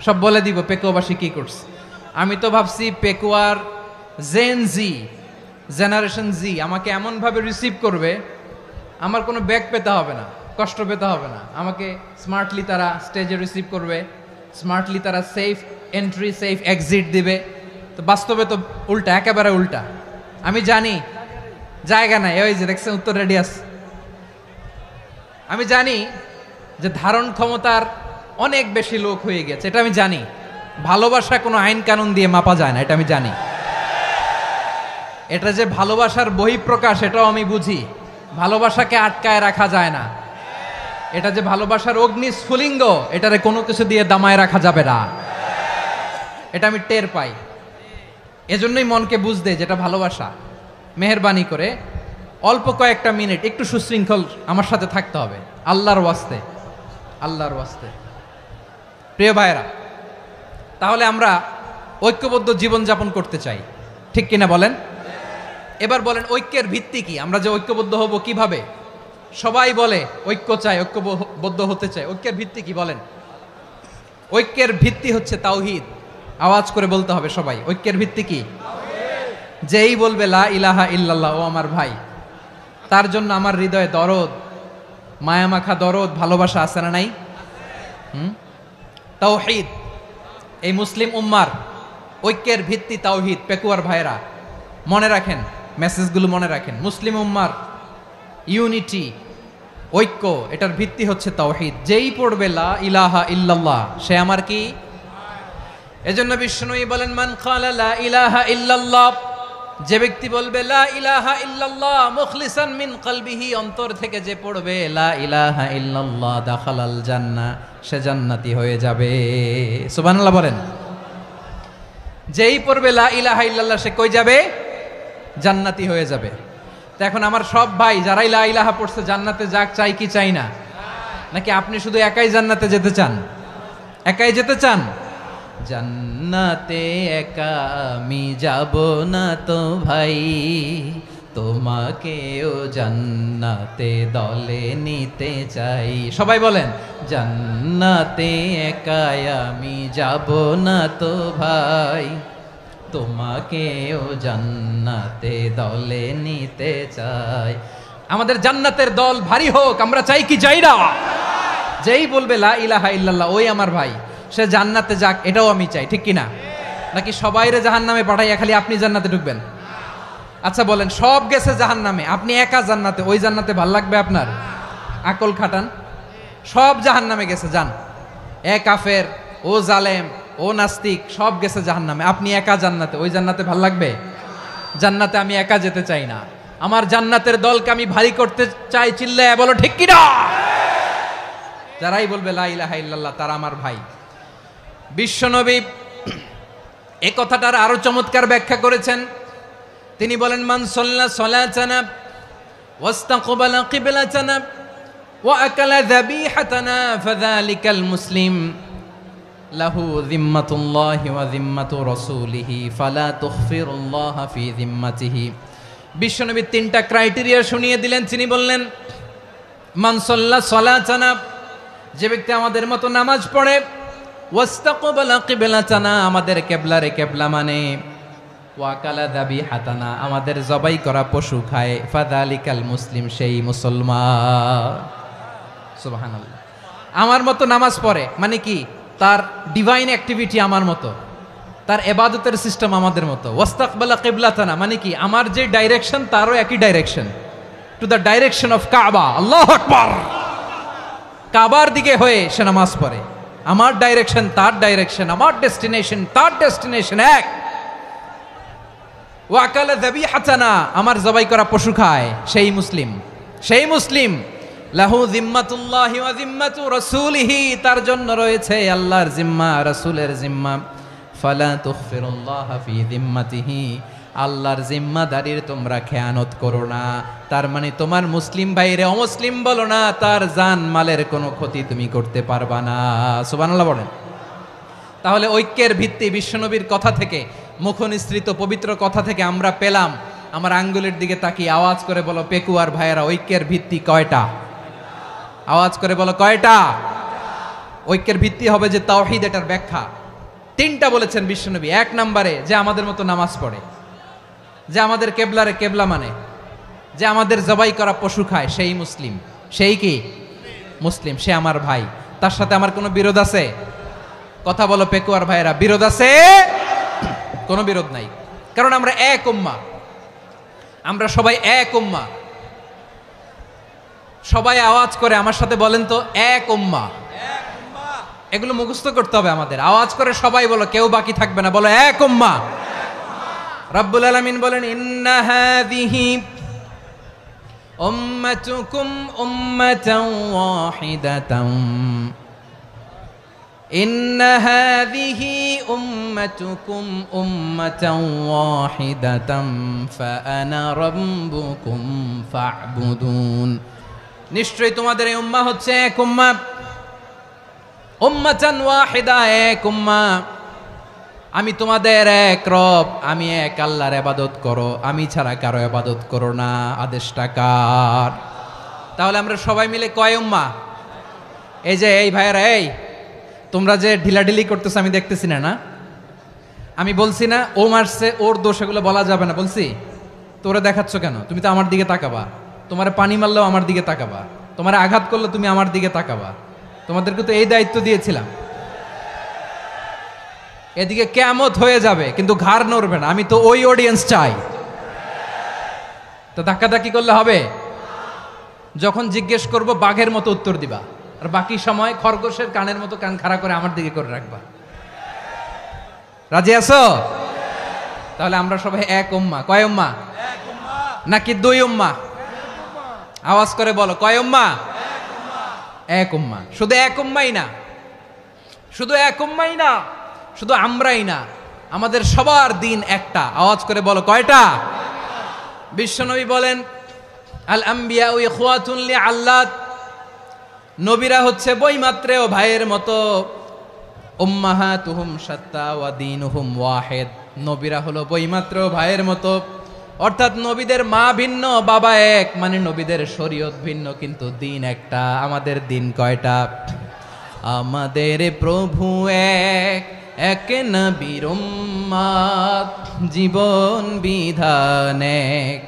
সব বলে দিব পেকুয়াবাসী কি করছে। আমি তো ভাবছি পেকুয়ার জেন জি, জেনারেশন জি আমাকে এমনভাবে রিসিভ করবে, আমার কোনো ব্যাক পেতে হবে না, কষ্ট পেতে হবে না। আমাকে স্মার্টলি তারা স্টেজে রিসিভ করবে, স্মার্টলি তারা সেফ এন্ট্রি, সেফ এক্সিট দিবে। তো বাস্তবে তো উল্টা, একেবারে উল্টা। আমি জানি জায়গা নাই, ওই যে দেখছেন উত্তর রেডি আছে। আমি জানি যে ধারণ ক্ষমতার অনেক বেশি লোক হয়ে গেছে, এটা আমি জানি। ভালোবাসা কোনো আইন কানুন দিয়ে মাপা যায় না, এটা আমি জানি। এটা যে ভালোবাসার বহিঃপ্রকাশ এটাও আমি বুঝি। ভালোবাসাকে আটকায় রাখা যায় না। এটা যে ভালোবাসার অগ্নি স্ফুলিঙ্গ, এটারে কোনো কিছু দিয়ে দামায় রাখা যাবে না, এটা আমি টের পাই। এজন্যই মনকে বুঝতে যেটা ভালোবাসা। মেহেরবানি করে অল্প কয়েকটা মিনিট একটু সুশৃঙ্খল আমার সাথে থাকতে হবে, আল্লাহর ওয়াস্তে, আল্লাহর ওয়াস্তে। প্রিয় ভাইরা, তাহলে আমরা ঐক্যবদ্ধ জীবনযাপন করতে চাই, ঠিক কিনা বলেন? এবার বলেন ঐক্যের ভিত্তি কি? আমরা যে ঐক্যবদ্ধ হব কিভাবে? সবাই বলে ঐক্য চাই, ঐক্যবদ্ধ হতে চাই। ঐক্যের ভিত্তি কি বলেন? ঐক্যের ভিত্তি হচ্ছে তাওহীদ। আওয়াজ করে বলতে হবে সবাই, ঐক্যের ভিত্তি কি? যেই বলবে লা ইলাহা ইল্লাল্লাহ, ও আমার ভাই, তার জন্য আমার হৃদয়ে দরদ, মায়ামাখা দরদ, ভালোবাসা আছে না নাই? তাওহীদ। এই মুসলিম উম্মার ঐক্যের ভিত্তি তাওহীদ। পেকুয়ার ভাইরা মনে রাখেন, মেসেজগুলো মনে রাখেন। মুসলিম উম্মার ইউনিটি, ঐক্য, এটার ভিত্তি হচ্ছে তাওহীদ। যেই পড়বে লা ইলাহা ইল্লাল্লাহ, সে আমার কি? এজন্য বিষ্ণুই বলেন, মান ক্বালা লা ইলাহা ইল্লাল্লাহ, যে ব্যক্তি বলবে লা ইলাহা ইল্লাল্লাহ মুখলিসান মিন কলবিহি, অন্তর থেকে যে পড়বে লা ইলাহা ইল্লাল্লাহ, দাখালাল জান্নাহ, সে জান্নাতি হয়ে যাবে। সুবহানাল্লাহ বলেন। যেই পড়বে লা ইলাহা ইল্লাল্লাহ, সে কই যাবে? জান্নাতি হয়ে যাবে। তো এখন আমার সব ভাই যারাই লা ইলাহা পড়ছে জান্নাতে যাক, চাই কি চাই না? নাকি আপনি শুধু একাই জান্নাতে যেতে চান? একাই যেতে চান? জান্নাতে একা আমি যাব না তো ভাই, তোমাকেও জান্নাতে দলে নিতে চাই। সবাই বলেন, জান্নাতে একা আমি যাব না তো ভাই, তোমাকেও জান্নাতে দলে নিতে চাই। আমাদের জান্নাতের দল ভারী হোক, আমরা চাই কি চাই না? যেই বলবে লা ইলাহা ইল্লাল্লাহ, ওই আমার ভাই, সে জান্নাতে যাক, এটাও আমি চাই, ঠিক কিনা? নাকি সবাইরে জাহান্নামে পাঠাইয়া খালি আপনি জান্নাতে ঢুকবেন? আচ্ছা বলেন, সব গেছে জাহান্নামে, আপনি একা জান্নাতে, ওই জান্নাতে ভাল লাগবে আপনার? আকল খাটান। সব জাহান্নামে গেছে, যান। এ কাফের, ও জালেম, ও নাস্তিক, সব গেছে জাহান্নামে, আপনি একা জান্নাতে, ওই জান্নাতে ভাল লাগবে? জান্নাতে আমি একা যেতে চাই না, আমার জান্নাতের দলকে আমি ভারী করতে চাই। চিল্লায় বলো ঠিক কিনা? যারাই বলবে লা ইলাহা ইল্লাল্লাহ, তারা আমার ভাই। বিশ্বনবী এ কথাটার আরো চমৎকার ব্যাখ্যা করেছেন। তিনি বলেন, মান সাল্লা সালাতানা ওয়াস্তাকবালা কিবলাতানা ওয়া আকালা যাবিহাতানা ফাযালিকাল মুসলিম লাহু যিম্মাতুল্লাহি ওয়া যিম্মাতু রাসূলিহি ফালা তুখফিরুল্লাহা ফি যিম্মাতিহি। বিশ্বনবী তিনটা ক্রাইটেরিয়া শুনিয়ে দিলেন। তিনি বললেন, মান সাল্লা সালাতানা, যে ব্যক্তি আমাদের মতো নামাজ পড়ে, ওয়াস্তাকবালা কিবলাতানা, আমাদের কিবলারে কিবলা মানে, ওয়াকালা যাবিহাতানা, আমাদের জবাই করা পশু খায়, ফাযালিকাল মুসলিম, সেই মুসলমান। সুবহানাল্লাহ। আমার মতো নামাজ পড়ে মানে কি? তার ডিভাইন অ্যাক্টিভিটি আমার মতো, তার ইবাদতের সিস্টেম আমাদের মতো। ওয়াস্তাকবালা কিবলাতানা মানে কি? আমার যে ডাইরেকশন তারও একই direction, to the direction of কাবা। আল্লাহু আকবার। কাবার দিকে হয়ে সে নামাজ পড়ে। আমার ডাইরেকশন তার ডাইরেকশন, আমার ডেস্টিনেশন তার ডেস্টিনেশন এক। ওয়াকালা যাবিহাতানা, আমার জবাই করা পশু খায়, সেই মুসলিম। সেই মুসলিম। লাহু যিম্মাতুল্লাহি ওয়া যিম্মাতু রাসূলিহি, তার জন্য রয়েছে আল্লাহর জিম্মা, রাসূলের জিম্মা। ফালা তুখফিরুল্লাহা ফি যিম্মাতিহি, আল্লাহর জিম্মাদারির তোমরা খেয়ানত করো না। তার মানে তোমার মুসলিম ভাইরে অমুসলিম বলো না, তার জান মালের কোনো ক্ষতি তুমি করতে পারবা না। সুবহানাল্লাহ বলেন। তাহলে ঐক্যের ভিত্তি বিশ্বনবীর কথা থেকে, মুখনিসৃত পবিত্র কথা থেকে আমরা পেলাম। আমার আঙ্গুলের দিকে তাকিয়ে আওয়াজ করে বলো পেকুয়ার ভাইয়েরা, ঐক্যের ভিত্তি কয়টা? আওয়াজ করে বলো কয়টা? ঐক্যের ভিত্তি হবে যে তাওহীদ, এটার ব্যাখ্যা তিনটা বলেছেন বিশ্বনবী। এক নম্বরে, যে আমাদের মতো নামাজ পড়ে, যে আমাদের কেবলারে কেবলা মানে, যে আমাদের জবাই করা পশু খায়, সেই মুসলিম। সেই কি? মুসলিম। সে আমার ভাই। তার সাথে আমার কোনো বিরোধ আছে? কথা বলো পেকুয়ার ভাইয়েরা, বিরোধ আছে? কোনো বিরোধ নাই, কারণ আমরা এক উম্মাহ, আমরা সবাই এক উম্মাহ। সবাই আওয়াজ করে আমার সাথে বলেন তো, এক উম্মাহ। এগুলো মুখস্থ করতে হবে আমাদের। আওয়াজ করে সবাই বলো, কেউ বাকি থাকবে না, বলো এক উম্মাহ। রব্বুল আলামিন বলেন, ইন্না হাযিহি উম্মাতুকুম উম্মাতান ওয়াহিদাতান, ইন্না হাযিহি উম্মাতুকুম উম্মাতান ওয়াহিদাতান ফাআনা রাব্বুকুম ফা'বুদুন। নিশ্চয়ই তোমাদের এই উম্মাহ হচ্ছে এক উম্মাহ, উম্মাতান ওয়াহিদা, এক উম্মাহ। আমি তোমাদের এক রব, আমি এক আল্লাহর ইবাদত করো, আমি ছাড়া কারো ইবাদত করো না। আদেশটা কার? তাহলে আমরা সবাই মিলে কয় উম্মাহ? এই যে এই ভাইয়েরা, এই তোমরা যে ঢিলাঢিলি করতেছো আমি দেখতেছি না। না আমি বলছি না ও মারছে, ওর দোষ, এগুলো বলা যাবে না বলছি? তোরে দেখাচ্ছ কেন? তুমি তো আমার দিকে তাকাবা। তোমার পানি মারলেও আমার দিকে তাকাবা, তোমার আঘাত করলে তুমি আমার দিকে তাকাবা। তোমাদেরকে তো এই দায়িত্ব দিয়েছিলাম। এদিকে কিয়ামত হয়ে যাবে কিন্তু ঘাড় নড়বে না। আমি তো ওই অডিয়েন্স চাই। তো ধাক্কাধাক্কি করলে হবে? যখন জিজ্ঞেস করব বাঘের মতো উত্তর দিবা, আর বাকি সময় খরগোশের কানের মতো কান খাড়া করে আমার দিকে করে রাখবা। রাজি আছো? তাহলে আমরা সবাই এক উম্মাহ। কয় উম্মাহ? নাকি দুই উম্মাহ? আওয়াজ করে বলো, কয় উম্মাহ? এক উম্মাহ। শুধু এক উম্মাই না, শুধু এক উম্মাই না, শুধু আমরাই না, আমাদের সবার দিন একটা। আওয়াজ করে বলো, কয়টা? বিশ্বনবী বলেন, আল আম্বিয়া ইখওয়াতুন লিআল্লাত, নবীরা হচ্ছে বৈমাত্রেয় ভাইয়ের মতো। উম্মাহাতুহুম শাত্তা ওয়া দীনুহুম ওয়াহিদ, নবীরা হলো বৈমাত্রেয় ভাইয়ের মতো। অর্থাৎ নবীদের মা ভিন্ন, বাবা এক, মানে নবীদের শরীয়ত ভিন্ন, কিন্তু দিন একটা। আমাদের দিন কয়টা? আমাদের প্রভু এক, এক নবীর উম্মাত, জীবন বিধান এক,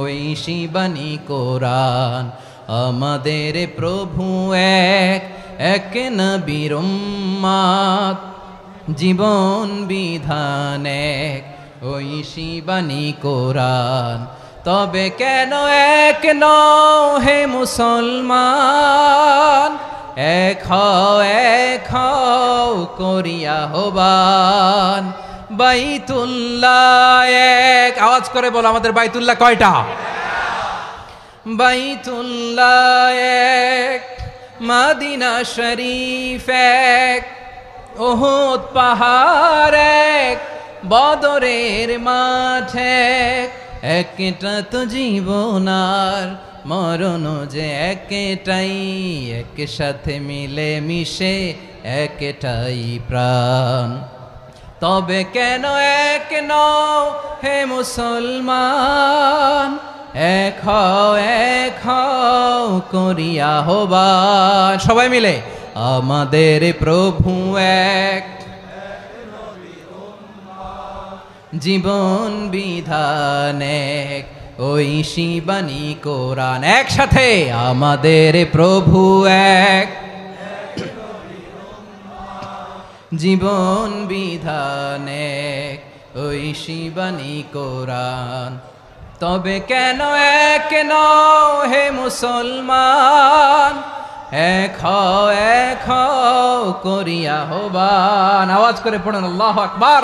ঐশী বাণী কোরআন। আমাদের প্রভু এক, এক নবীর উম্মাত, জীবন বিধান এক, ঐশী বাণী কোরআন। তবে কেন এক নও হে মুসলমান? এক হও করিয়া হবান। বাইতুল্লাহ এক, আওয়াজ করে বলো আমাদের বাইতুল্লাহ কয়টা? বাইতুল্লাহ এক, মদিনা শরীফ এক, উহুদ পাহাড় এক, বদরের মাঠ এক। একটা তো জীবন আর মরণ যে একটাই, একসাথে মিলে মিশে একটাই প্রাণ। তবে কেন এক নও হে মুসলমান? এক হও করিয়া হবান। সবাই মিলে, আমাদের প্রভু এক, জীবন বিধান এক, ঐশী বাণী কোরআন। একসাথে, আমাদের প্রভু এক, জীবন বিধান এক, ঐশী বাণী কোরআন। তবে কেন এক নও হে মুসলমান? এক হও করিয়া হবান। আওয়াজ করে পড়েন আল্লাহু আকবার।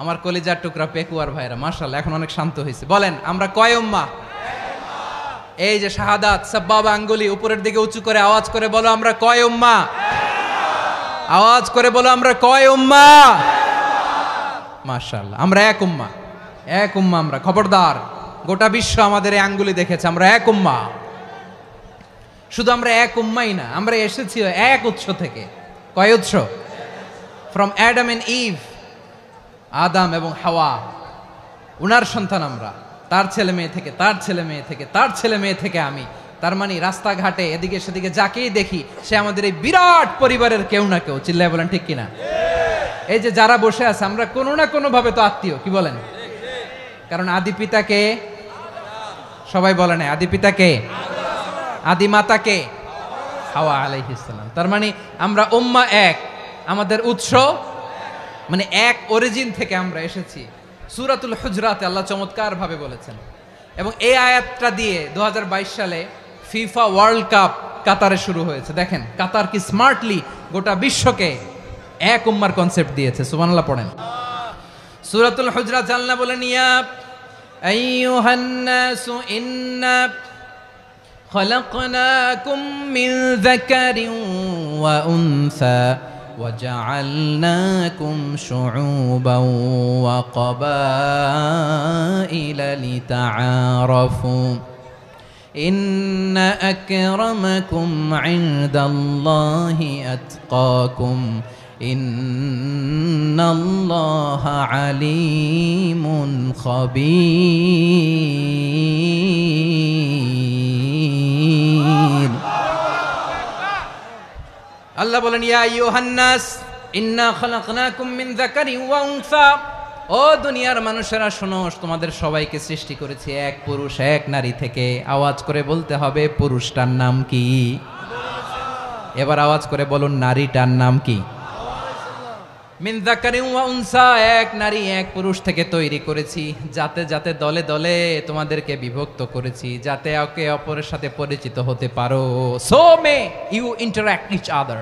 আমার কলিজার টুকরা পেকুয়ার ভাইরা, মাশাআল্লাহ এখন অনেক শান্ত হয়েছে। বলেন আমরা কয় উম্মাহ? এই যে শাহাদাত সাব্বাবা আঙ্গুলি উপরের দিকে উঁচু করে আওয়াজ করে বলো, আমরা কয় উম্মাহ? আওয়াজ করে বলো, আমরা কয় উম্মাহ? মাশাআল্লাহ, আমরা এক উম্মাহ, এক উম্মাহ আমরা। খবরদার, গোটা বিশ্ব আমাদের এই আঙ্গুলি দেখেছে, আমরা এক উম্মাহ। শুধু আমরা এক উম্মাই না, আমরা এসেছি এক উৎস থেকে। কয় উৎস? ফ্রম অ্যাডাম এন্ড ইভ, আদাম এবং হাওয়া, উনার সন্তান আমরা। তার ছেলে মেয়ে থেকে, তার ছেলে মেয়ে থেকে, তার ছেলে মেয়ে থেকে আমি। তার মানে রাস্তাঘাটে এদিকে সেদিকে যাকেই দেখি সে আমাদের এই বিরাট পরিবারের কেউ না কেউ। চিল্লায় বলেন ঠিক কিনা? এই যে যারা বসে আছে, আমরা কোনো না কোনো ভাবে তো আত্মীয়। কি বলেন? কারণ আদি পিতাকে সবাই বলে না, আদি পিতাকে, আদি মাতাকে হাওয়া আলাইহিস সালাম। তার মানে আমরা উম্মাহ এক, আমাদের উৎস মানে এক অরিজিন থেকে আমরা এসেছি। সূরাতুল হুজরাতে আল্লাহ চমৎকার ভাবে বলেছেন, এবং এই আয়াতটা দিয়ে 2022 সালে ফিফা ওয়ার্ল্ড কাপ কাতারে শুরু হয়েছে। দেখেন কাতার কি স্মার্টলি গোটা বিশ্বকে এক উম্মার কনসেপ্ট দিয়েছে। সুবহানাল্লাহ পড়েন। সূরাতুল হুজরাত আল্লাহ বলেন, ইয়া আইয়ুহান নাসু ইন্না খলাকনাকুম মিন যাকারিন ওয়া উনসা وجعلناكم شعوبا وقبائل لتعارفوا إن أكرمكم عند الله أتقاكم ইন্নাল্লাহা আলিমুন খাবীর। আল্লাহ বলেন, ইয়া আইয়ুহান নাস ইন্না খালাকনাকুম মিন যাকারিন ওয়া উনসা। ও দুনিয়ার মানুষেরা শোনো, তোমাদের সবাইকে সৃষ্টি করেছি এক পুরুষ এক নারী থেকে। আওয়াজ করে বলতে হবে, পুরুষটার নাম কি? এবার আওয়াজ করে বলুন, নারীটার নাম কি? মিন যাকারিন ওয়া উনসা, এক নারী এক পুরুষ থেকে তৈরি করেছি। যাতে যাতে দলে দলে তোমাদেরকে বিভক্ত করেছি, যাতে একে অপরের সাথে পরিচিত হতে পারো। So may you interact each other.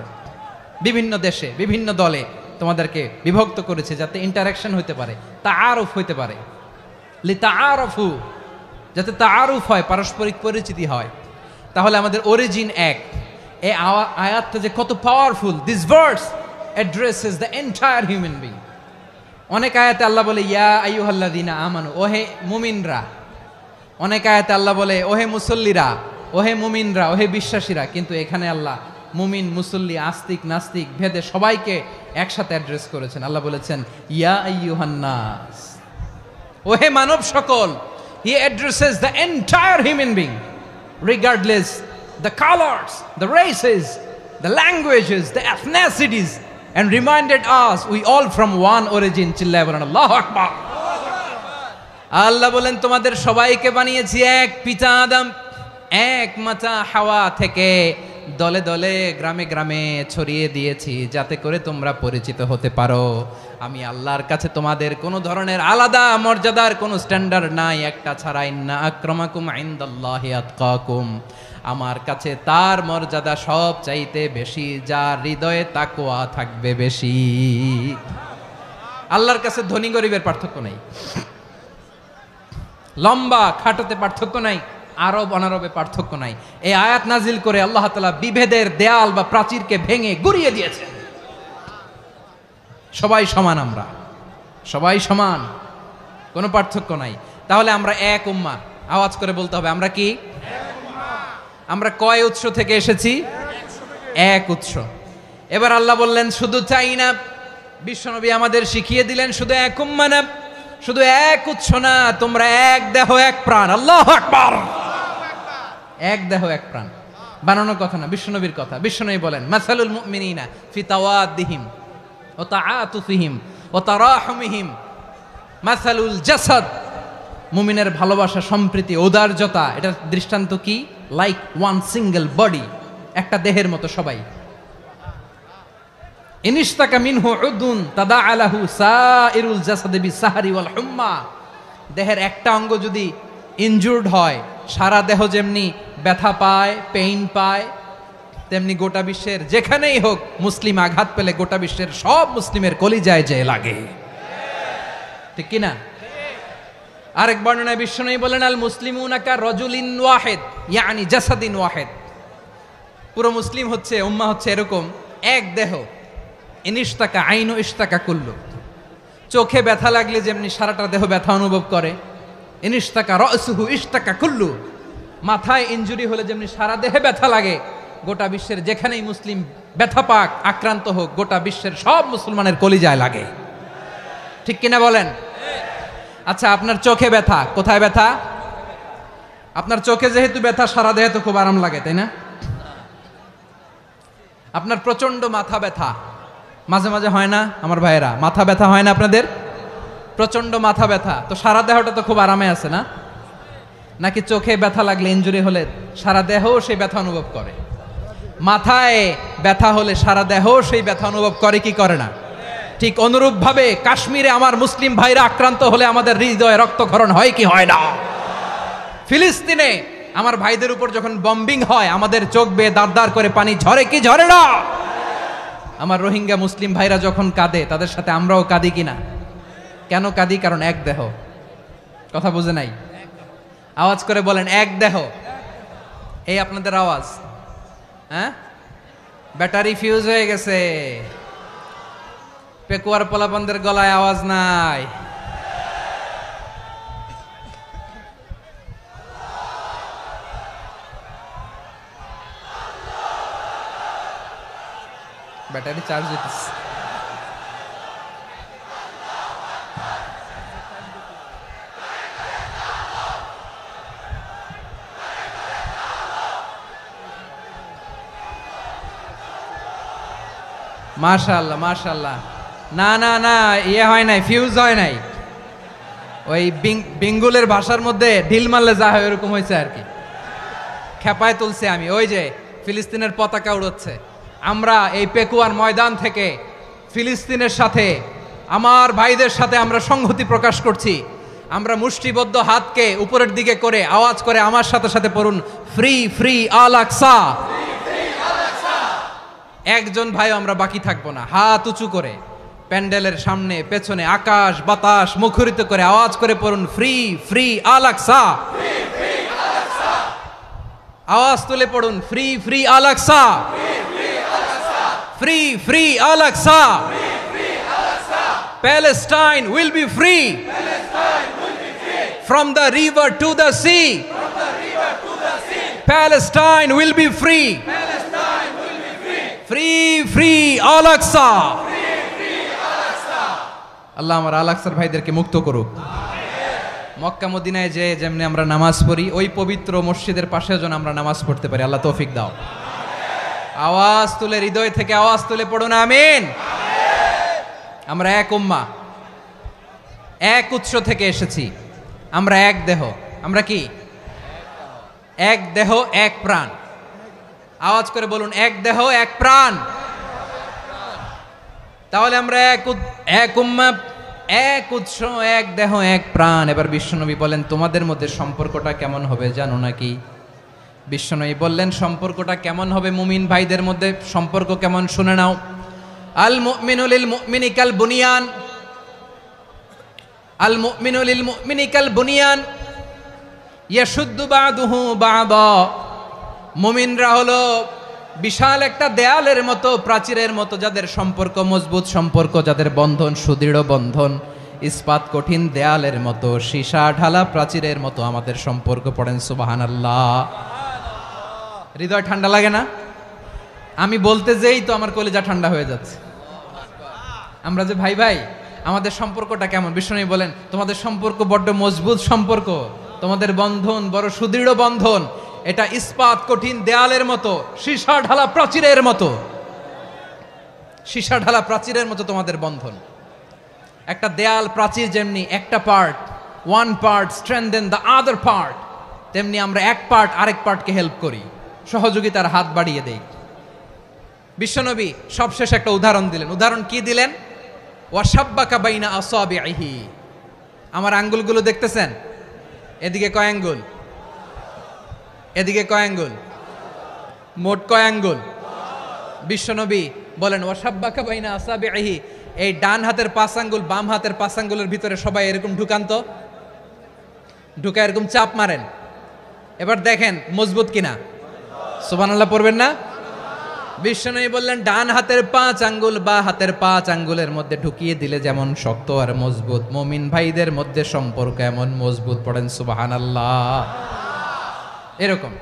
বিভিন্ন দেশে বিভিন্ন দলে তোমাদেরকে বিভক্ত করেছে যাতে ইন্টারাকশন হতে পারে, তাআরুফ হতে পারে। লিতাআরফু, যাতে তাআরুফ হয়, পারস্পরিক পরিচিতি হয়। তাহলে আমাদের অরিজিন এক। এই আয়াতটা যে কত powerful! This verse addresses the entire human being. অনেক আয়াতে আল্লাহ বলে ইয়া আইয়ুহাল্লাযীনা আমানু, ওহে মুমিনরা। অনেক আয়াতে আল্লাহ বলে ওহে মুসল্লিরা, ওহে মুমিনরা, ওহে বিশ্বাসীরা। কিন্তু এখানে আল্লাহ মুমিন মুসল্লি আস্তিক নাস্তিক ভেদে সবাইকে একসাথে অ্যাড্রেস করেছেন। আল্লাহ বলেছেন ইয়া আইয়ুহান নাস, ওহে মানব সকল। হি addresses the entire human being regardless the colours, the races, the languages, the এথনিসিটিস, and reminded us we all from one origin. চিল্লায় বলেন আল্লাহু আকবার। আল্লাহ বলেন তোমাদের সবাইকে বানিয়েছি এক পিতা আদম, এক মাতা হাওয়া থেকে। দলে দলে গ্রামে গ্রামে ছড়িয়ে দিয়েছি যাতে করে তোমরা পরিচিত হতে পারো। আমি আল্লাহর কাছে তোমাদের কোনো ধরনের আলাদা মর্যাদার কোনো স্ট্যান্ডার্ড নাই একটা ছাড়া। ইন্না আক্রামাকুম ইনদাল্লাহি আতকাকুম, আমার কাছে তার মর্যাদা সব চাইতে বেশি যার হৃদয়ে তাকওয়া থাকবে বেশি। আল্লাহর কাছে ধনী গরিবের পার্থক্য নাই, লম্বা খাটোতে পার্থক্য নাই, আরব অনারবে পার্থক্য নাই। এই আয়াত নাজিল করে আল্লাহ তাআলা বিভেদের দেয়াল বা প্রাচীরকে ভেঙে গুড়িয়ে দিয়েছেন। সবাই সমান, আমরা সবাই সমান, কোনো পার্থক্য নাই। তাহলে আমরা এক উম্মাহ। আওয়াজ করে বলতে হবে, আমরা কি? আমরা কয় উৎস থেকে এসেছি? এক উৎস। এবার আল্লাহ বললেন শুধু চাই না, বিশ্বনবী আমাদের শিখিয়ে দিলেন শুধু এক উম্মাহ না, শুধু এক উৎস না, তোমরা এক দেহ এক প্রাণ। আল্লাহু আকবার। এক দেহ এক প্রাণ বানানো কথা না, বিশ্বনবীর কথা। বিশ্বনবী বলেন মাসালুল মুমিনিনা ফি তাওয়াদ্দিহিম ওয়া তাআতুফিহিম ওয়া তারাহুমিহিম মাসালুল জাসাদ। মুমিনের ভালোবাসা, সম্প্রীতি, ঔদার্যতা, এটার দৃষ্টান্ত কি? লাইক ওয়ান সিঙ্গেল বডি, একটা দেহের মতো সবাই। ইনিশতাকা মিনহু উদুন তাদাআলাহু সাইরুল জাসাদি বিসাহরি ওয়াল হুম্মা। দেহের একটা অঙ্গ যদি ইনজুর্ড হয়, সারা দেহ যেমনি ব্যথা পায়, পেইন পায়, তেমনি গোটা বিশ্বের যেখানেই হোক মুসলিম আঘাত পেলে গোটা বিশ্বের সব মুসলিমের কলিজায় যে লাগে, ঠিক কিনা? আরেক বর্ণনায় বিশ্বনবী বলেন আল মুসলিমুনা কা রাজুলিন ওয়াহিদ ইয়ানি জাসাদিন ওয়াহিদ। পুরো মুসলিম হচ্ছে, উম্মাহ হচ্ছে এরকম এক দেহ। ইনিশতাকা আইনু ইশতাকা কুল্লু। চোখে ব্যথা লাগলে যেমনি সারাটা দেহ ব্যথা অনুভব করে, ইনিশতাকা রাসুহু ইশতাকা কুল্লু। মাথায় ইনজুরি হলে যেমনি সারা দেহে ব্যথা লাগে, গোটা বিশ্বের যেখানেই মুসলিম ব্যথা পাক, আক্রান্ত হোক, গোটা বিশ্বের সব মুসলমানের কলিজায় লাগে, ঠিক কিনা বলেন? আচ্ছা, আপনার চোখে ব্যথা, কোথায় ব্যথা? আপনার চোখে যেহেতু ব্যথা, সারা দেহে তো খুব আরাম লাগে, তাই না? আপনার প্রচন্ড মাথা ব্যথা মাঝে মাঝে হয় না আমার ভাইয়েরা? মাথা ব্যথা হয় না আপনাদের? প্রচন্ড মাথা ব্যথা, তো সারা দেহটা তো খুব আরামে আছে না? নাকি চোখে ব্যথা লাগলে, ইনজুরি হলে সারা দেহ সেই ব্যথা অনুভব করে? মাথায় ব্যথা হলে সারা দেহ সেই ব্যথা অনুভব করে কি করে না? ঠিক অনুরূপ ভাবে কাশ্মীরে আমার মুসলিম ভাইরা আক্রান্ত হলে আমাদের হৃদয়ে রক্তক্ষরণ হয় কি হয় না? ফিলিস্তিনে আমার ভাইদের উপর যখন বম্বিং হয়, আমাদের চোখ বেয়ে দাঁড় দাঁড় করে পানি ঝরে কি ঝরে না? আমার রোহিঙ্গা মুসলিম ভাইরা যখন কাঁদে, তাদের সাথে আমরাও কাঁদি কিনা? কেন কাঁদি? কারণ এক দেহ। কথা বুঝে নাই? আওয়াজ করে বলেন এক দেহ। এই আপনাদের আওয়াজ, হ্যাঁ? ব্যাটারি ফিউজ হয়ে গেছে, পেকুয়ার পোলাপানদের গলায় আওয়াজ নাই। ব্যাটারি চার্জ দিতেছে। মাশাআল্লাহ মাশাআল্লাহ। না না না, ইয়ে হয় নাই, ফিউজ হয় নাই। ওই বেঙ্গলের ভাষার মধ্যে ঢিল মারলে যা হয় ওরকম হয়েছে আর কি। খেপায় তুলছে আমি। ওই যে ফিলিস্তিনের পতাকা উড়াচ্ছে। আমরা এই পেকুয়ার ময়দান থেকে ফিলিস্তিনের সাথে, আমার ভাইদের সাথে আমরা সংহতি প্রকাশ করছি। আমরা মুষ্টিবদ্ধ হাতকে উপরের দিকে করে আওয়াজ করে আমার সাথে সাথে পড়ুন, ফ্রি ফ্রি আল আকসা। একজন ভাই আমরা বাকি থাকবো না। হাত উঁচু করে প্যান্ডেলের সামনে পেছনে আকাশ বাতাস মুখরিত করে আওয়াজ করে পড়ুন, ফ্রি ফ্রি আল আকসা। আওয়াজ তুলে পড়ুন, free free Al Aqsa, free free Al Aqsa. Palestine will be free from the river to the sea. Palestine will be free. Free free Al Aqsa. আল্লাহ আমার আল আকসার ভাইদেরকে মুক্ত করুক। মক্কা মদিনায় যে যেমনি আমরা নামাজ পড়ি, ওই পবিত্র মসজিদের পাশে যেন আমরা নামাজ পড়তে পারি। আল্লাহ তৌফিক দাও। আওয়াজ তুলে, হৃদয় থেকে আওয়াজ তুলে পড়ুন আমিন। আমরা এক উম্মাহ, এক উৎস থেকে এসেছি। আমরা এক দেহ। আমরা কি? এক দেহ এক প্রাণ। আওয়াজ করে বলুন, এক দেহ এক প্রাণ। তাহলে আমরা এক উম্মাহ, এক উৎস, এক দেহ এক প্রাণ। এবার বিশ্বনবী বলেন, তোমাদের মধ্যে সম্পর্কটা কেমন হবে জানো নাকি? বিশ্বনবী বললেন, সম্পর্কটা কেমন হবে মুমিন ভাইদের মধ্যে? সম্পর্ক কেমন শুনে নাও। আল মুমিনু লিল মুমিনি কাল বুনিয়ান, আল মুমিনু লিল মুমিনি কাল বুনিয়ান ইয়াশুদ্দু বাদুহু বাদা। মুমিনরা হলো বিশাল একটা দেয়ালের মতো, প্রাচীরের মতো, যাদের সম্পর্ক মজবুত সম্পর্ক, যাদের বন্ধন সুদৃঢ় বন্ধন, ইস্পাত কঠিন দেয়ালের মতো, সীসা ঢালা প্রাচীরের মতো আমাদের সম্পর্ক। পড়েন সুবহানাল্লাহ। হৃদয় ঠান্ডা লাগে না? আমি বলতে যেই তো আমার কলিজা ঠান্ডা হয়ে যাচ্ছে। আমরা যে ভাই ভাই, আমাদের সম্পর্কটা কেমন? বিষ্ণু বলেন, তোমাদের সম্পর্ক বড্ড মজবুত সম্পর্ক, তোমাদের বন্ধন বড় সুদৃঢ় বন্ধন। এটা ইস্পাত কঠিন দেয়ালের মতো, সীসা ঢালা প্রাচীরের মতো, সীসা ঢালা প্রাচীরের মতো তোমাদের বন্ধন। একটা দেয়াল প্রাচীর যেমনি একটা part, one part strengthen the other part, তেমনি আমরা এক পার্ট আরেক পার্টকে হেল্প করি, সহযোগিতার হাত বাড়িয়ে দেই। বিশ্বনবী সবশেষ একটা উদাহরণ দিলেন। উদাহরণ কি দিলেন? ওয়াশাব্বাকা বাইনা আসাবিহি। আমার আঙ্গুলগুলো দেখতেছেন? এদিকে কয় আঙ্গুল, এদিকে কয় আঙ্গুল, মোট কয় আঙ্গুল? বিশ্বনবী বলেন, ওয়াশাব্বাকা বাইনা আসাবিহি। এই ডান হাতের 5 আঙ্গুল বাম হাতের 5 আঙ্গুলের ভিতরে সবাই এরকম ঢুকান তো, ঢুকা এরকম চাপ মারেন। এবার দেখেন মজবুত কিনা। সুবহানাল্লাহ পড়বেন না? বিশ্বনবী বললেন, ডান হাতের 5 আঙ্গুল বা হাতের 5 আঙ্গুলের মধ্যে ঢুকিয়ে দিলে যেমন শক্ত আর মজবুত, মুমিন ভাইদের মধ্যে সম্পর্ক এমন মজবুত। পড়েন সুবহানাল্লাহ। এরকম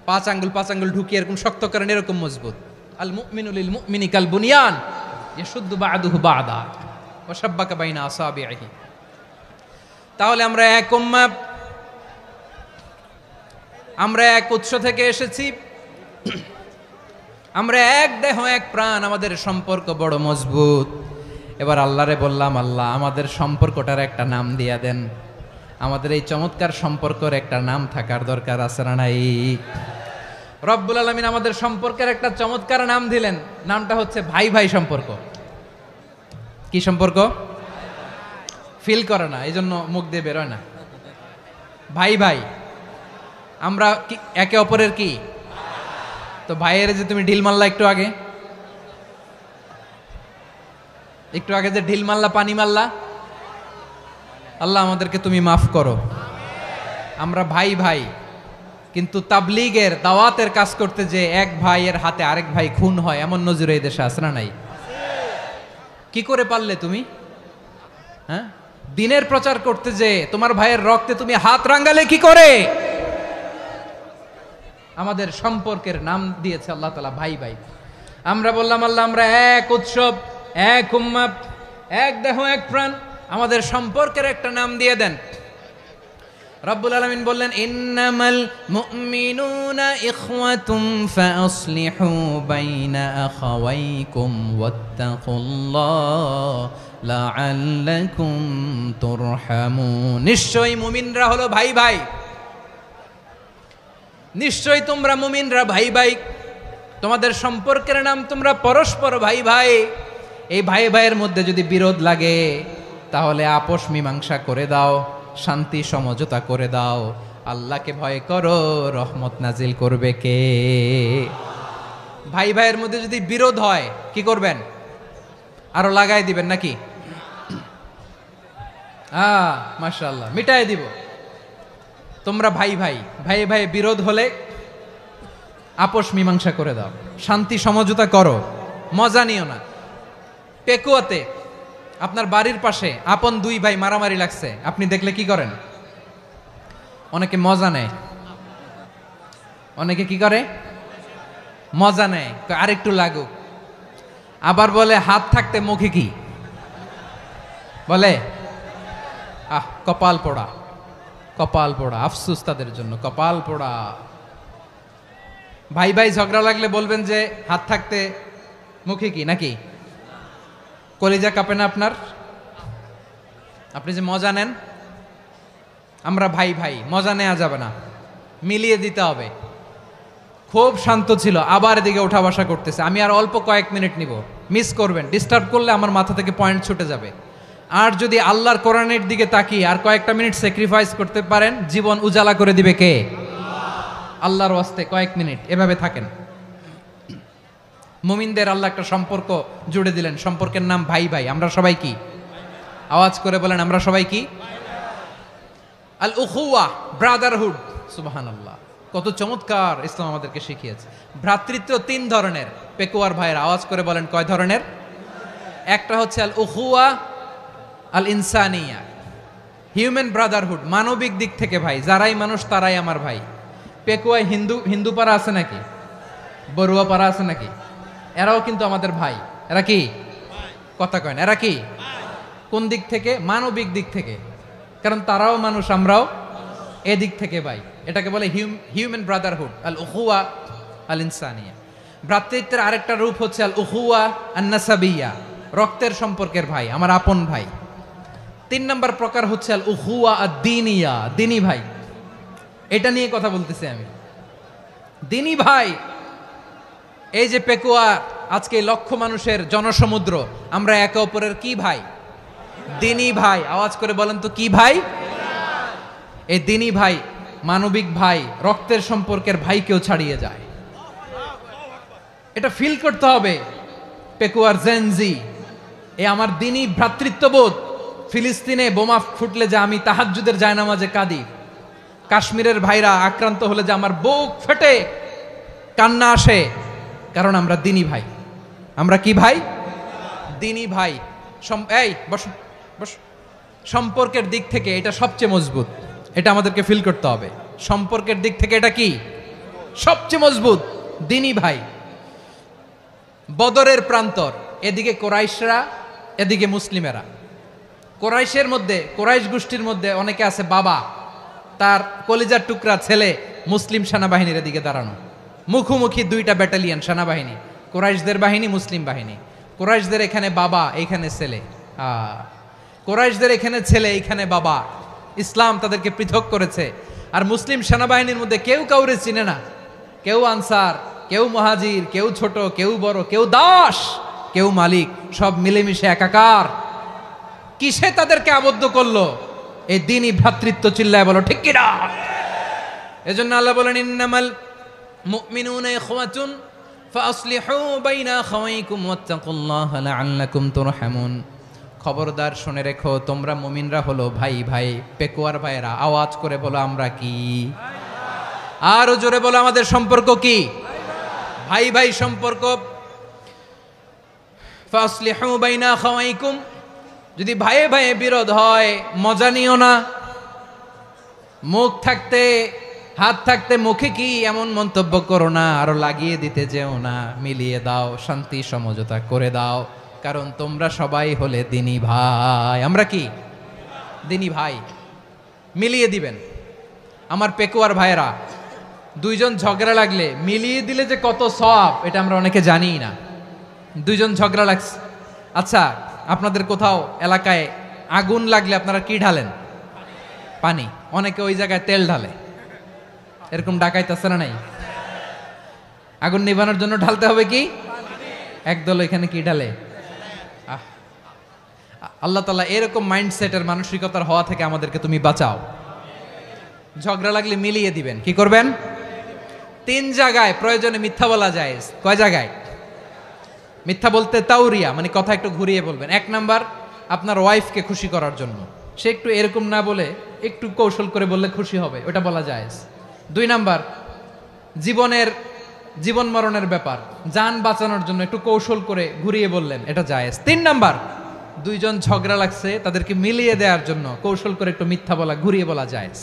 5 আঙ্গুল ঢুকিয়ে এরকম শক্ত করেন, এরকম মজবুত। আল মুমিনু লিল মুমিনি কাল বুনিয়ান ইয়াশুদ্দু বাদুহু বাদা ওয়া শাব্বাকা বাইনা আসাবিহি। তাহলে আমরা এক উম্মাহ, আমরা এক উৎস থেকে এসেছি, আমরা এক দেহ এক প্রাণ, আমাদের সম্পর্ক বড় মজবুত। এবার আল্লাহরে বললাম, আল্লাহ আমাদের সম্পর্কটার একটা নাম দিয়া দেন। আমাদের এই চমৎকার সম্পর্কের একটা নাম থাকার দরকার আছে না নাই? রব্বুল আলামিন আমাদের সম্পর্কের একটা চমৎকার নাম দিলেন। নামটা হচ্ছে ভাই ভাই সম্পর্ক। কি সম্পর্ক? ফিল করে না, এই জন্য মুখ দিয়ে বেরোয় না। ভাই ভাই, আমরা একে অপরের কি? তো ভাইয়ের যে তুমি ঢিল মারলা একটু আগে, যে ঢিল মারলা, পানি মারলা, আল্লাহ আমাদেরকে তুমি মাফ করো। আমরা ভাই ভাই, কিন্তু তাবলীগের দাওয়াতের কাজ করতে যে এক ভাইয়ের হাতে আরেক ভাই খুন হয়, এমন নজির এই দেশে আছে না নাই? কি করে পারলে তুমি? হ্যাঁ, দিনের প্রচার করতে যে তোমার ভাইয়ের রক্তে তুমি হাত রাঙ্গালে কি করে? আমাদের সম্পর্কের নাম দিয়েছে আল্লাহ তাআলা ভাই ভাই। আমরা বললাম, আল্লাহ আমরা এক উৎসব, এক উম্মাহ, এক দেহ এক প্রাণ, আমাদের সম্পর্কের একটা নাম দিয়ে দেন। রব্বুল আলামিন বললেন ইন্নামাল মুমিনুনা ইখওয়াতুম ফাসলিহু বাইনা আখাওয়াইকুম ওয়াত্তাকুল্লাহ লাআল্লাকুম তুরহামুন। নিশ্চয়ই মুমিনরা হলো ভাই ভাই, নিশ্চয়ই তোমরা মুমিনরা ভাই ভাই, তোমাদের সম্পর্কের নাম তোমরা পরস্পর ভাই ভাই। এই ভাই ভাইয়ের মধ্যে যদি বিরোধ লাগে তাহলে আপোষ মীমাংসা করে দাও, শান্তি সমঝোতা করে দাও। আল্লাহকে ভয় করো, রহমত নাজিল করবে কে? ভাই ভাইয়ের মধ্যে যদি বিরোধ হয় কি করবেন? আরো লাগাই দিবেন নাকি? মাশাআল্লাহ, মিটাই দিব। তোমরা ভাই ভাই, ভাই ভাই বিরোধ হলে আপোষ মীমাংসা করে দাও, শান্তি সমঝোতা করো, মজা নিও না। পেকুয়াতে আপনার বাড়ির পাশে আপন দুই ভাই মারামারি লাগছে, আপনি দেখলে কি করেন? অনেকে মজা নেয়, অনেকে কি করে? মজা নেয়, আরেকটু লাগুক। আবার বলে হাত থাকতে মুখে কি বলে? কপাল পোড়া, কপাল পোড়া। আফসোস তাদের জন্য, কপাল পোড়া। ভাই ভাই ঝগড়া লাগলে বলবেন যে হাত থাকতে মুখে কি, নাকি? কলিজা কাঁপে না আপনার? আপনি যে মজা নেন। আমরা ভাই ভাই, মজা নেওয়া যাবে না, মিলিয়ে দিতে হবে। খুব শান্ত ছিল, আবার এদিকে ওঠা বসা করতেছে। আমি আর অল্প কয়েক মিনিট নিব, মিস করবেন। ডিস্টার্ব করলে আমার মাথা থেকে পয়েন্ট ছুটে যাবে। আর যদি আল্লাহর কোরআনের দিকে তাকিয়ে আর কয়েকটা মিনিট স্যাক্রিফাইস করতে পারেন, জীবন উজালা করে দিবে কে? আল্লাহর ওয়াস্তে কয়েক মিনিট এভাবে থাকেন। মুমিনদের আল্লাহ একটা সম্পর্ক জুড়ে দিলেন, সম্পর্কের নাম ভাই ভাই। আমরা সবাই কি? আওয়াজ করে বলেন, আমরা সবাই কি? আল উখুয়া, ব্রাদারহুড। সুবহানাল্লাহ, কত চমৎকার ইসলাম আমাদেরকে শিখিয়েছে। ভ্রাতৃত্ব তিন ধরনের। পেকুয়ার ভাইয়ের আওয়াজ করে বলেন, কয় ধরনের? একটা হচ্ছে আল উখুয়া আল ইনসানিয়া, হিউম্যান ব্রাদারহুড, মানবিক দিক থেকে ভাই। যারাই মানুষ তারাই আমার ভাই। পেকুয়ায় হিন্দু পাড়া আছে নাকি? বড়ুয়া পাড়া আছে নাকি? এরাও কিন্তু আমাদের ভাই। এরা কি? কথা কয় না, এরা কি? কোন দিক থেকে? মানবিক দিক থেকে। কারণ তারাও মানুষ, আমরাও এদিক থেকে ভাই। এটাকে বলে হিউম্যান ব্রাদারহুড, আল উখুয়া আল ইনসানিয়া। ভ্রাতৃত্বের আরেকটা রূপ হচ্ছে আল উখুয়া আন নাসাবিয়া, রক্তের সম্পর্কের ভাই, আমার আপন ভাই। 3 নম্বর প্রকার হচ্ছে আল উখুয়া আদ দীনিয়া, দিনী ভাই। এটা নিয়ে কথা বলতেছি আমি। দিনী ভাই, এই যে পেকুয়া, আজকে লক্ষ মানুষের জনসমুদ্র, আমরা একে অপরের কি ভাই? দিনী ভাই। আওয়াজ করে বলেন তো, কি ভাই? এই দিনী ভাই, মানবিক ভাই, রক্তের সম্পর্কের ভাইকেও ছাড়িয়ে যায়। এটা ফিল করতে হবে। পেকুয়ার জেনজি, এ আমার দিনী ভ্রাতৃত্ববোধ। ফিলিস্তিনে বোমা ফুটলে যে আমি তাহাজ্জুদের জায়নামাজে কাঁদি, কাশ্মীরের ভাইরা আক্রান্ত হলে যে আমার বুক ফেটে কান্না আসে, কারণ আমরা দিনী ভাই। আমরা কি ভাই? দিনী ভাই। এই বস বস। সম্পর্কের দিক থেকে এটা সবচেয়ে মজবুত, এটা আমাদেরকে ফিল করতে হবে। সম্পর্কের দিক থেকে এটা কি? সবচেয়ে মজবুত, দিনী ভাই। বদরের প্রান্তর, এদিকে কোরাইশরা, এদিকে মুসলিমেরা। কোরাইশের মধ্যে, কোরাইশ গোষ্ঠীর মধ্যে অনেকে আছে বাবা, তার কলিজার টুকরা ছেলে মুসলিম সেনাবাহিনীর এদিকে দাঁড়ানো, মুখোমুখি দুইটা ব্যাটালিয়ন সেনাবাহিনী, কোরাইশদের বাহিনী, মুসলিম বাহিনী। কোরাইশদের এখানে বাবা, এইখানে ছেলে। কোরাইশদের এখানে ছেলে, এইখানে বাবা। ইসলাম তাদেরকে পৃথক করেছে। আর মুসলিম সেনাবাহিনীর মধ্যে কেউ কাউরে চিনে না। কেউ আনসার, কেউ মুহাজির, কেউ ছোট, কেউ বড়, কেউ দাস, কেউ মালিক, সব মিলেমিশে একাকার। কিসে তাদেরকে আবদ্ধ করলো? এই দিনই ভ্রাতৃত্ব। চিল্লায় বলো ঠিক কিনা? এজন্য আল্লাহ বলেন, ইন্নামাল মুমিনুনা ইখওয়াতুন ফাসলিহু বাইনা আখাওয়াইকুম ওয়াত্তাকুল্লাহা লাআল্লাকুম তুরহামুন। খবরদার শুনে রেখো, তোমরা মুমিনরা হলো ভাই ভাই। পেকুয়ার ভাইয়েরা আওয়াজ করে বলো, আমরা কি? আরো জোরে বলো, আমাদের সম্পর্ক কি? ভাই ভাই সম্পর্ক। ফাসলিহু বাইনা আখাওয়াইকুম, যদি ভাইয়ে ভাইয়ে বিরোধ হয় মজা নিও না। মুখ থাকতে, হাত থাকতে মুখে কি এমন মন্তব্য করো না, আরো লাগিয়ে দিতে যেও না। মিলিয়ে দাও, শান্তি সমঝোতা করে দাও, কারণ তোমরা সবাই হলে দিনী ভাই। আমরা কি? দিনী ভাই। মিলিয়ে দিবেন। আমার পেকুয়ার ভাইয়েরা, দুইজন ঝগড়া লাগলে মিলিয়ে দিলে যে কত সওয়াব এটা আমরা অনেকে জানিই না। দুইজন ঝগড়া লাগছে, আচ্ছা আপনাদের কোথাও এলাকায় আগুন লাগলে আপনারা কি ঢালেন? পানি। অনেকে ওই জায়গায় তেল ঢালে, এরকম ডাকাইতেছে না নাই? আগুন নিভানোর জন্য ঢালতে হবে কি? একদল এখানে কি ঢালে? আল্লাহ তাআলা এরকম মাইন্ডসেটের মানসিকতার হওয়া থেকে আমাদেরকে তুমি বাঁচাও। ঝগড়া লাগলে মিলিয়ে দিবেন। কি করবেন? 3 জায়গায় প্রয়োজনে মিথ্যা বলা যায়। কয় জায়গায় মিথ্যা বলতে? তাউরিয়া, মানে কথা একটু ঘুরিয়ে বলবেন। 1 নাম্বার, আপনার ওয়াইফকে খুশি করার জন্য, সে একটু এরকম না বলে একটু কৌশল করে বললে খুশি হবে, ওটা বলা যায়। 2 নাম্বার, জীবন মরণের ব্যাপার, জান বাঁচানোর জন্য একটু কৌশল করে ঘুরিয়ে বললেন, এটা জায়েজ। 3 নাম্বার, দুইজন ঝগড়া লাগছে তাদেরকে মিলিয়ে দেওয়ার জন্য কৌশল করে একটু মিথ্যা বলা, ঘুরিয়ে বলা জায়েজ।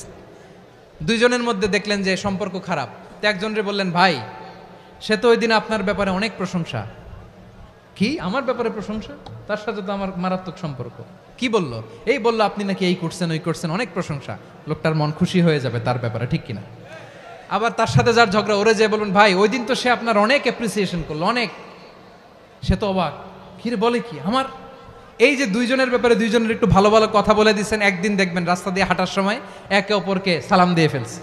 দুইজনের মধ্যে দেখলেন যে সম্পর্ক খারাপ, তো একজনরে বললেন, ভাই সে তো ওই দিন আপনার ব্যাপারে অনেক প্রশংসা। কি আমার ব্যাপারে প্রশংসা? তার সাথে তো আমার মারাত্মক সম্পর্ক। কি বলল? এই বলল আপনি নাকি এই করছেন ওই করছেন, অনেক প্রশংসা। লোকটার মন খুশি হয়ে যাবে তার ব্যাপারে, ঠিক কিনা? আবার তার সাথে যার ঝগড়া, ওরে যে বলবেন, ভাই ওই দিন তো সে আপনার অনেক অ্যাপ্রিসিয়েশন করলো, অনেক। সে তো অবাক, কি রে বলে কি আমার? এই যে দুইজনের ব্যাপারে দুইজনের একটু ভালো ভালো কথা বলে দিচ্ছেন, একদিন দেখবেন রাস্তা দিয়ে হাঁটার সময় একে অপরকে সালাম দিয়ে ফেলছে,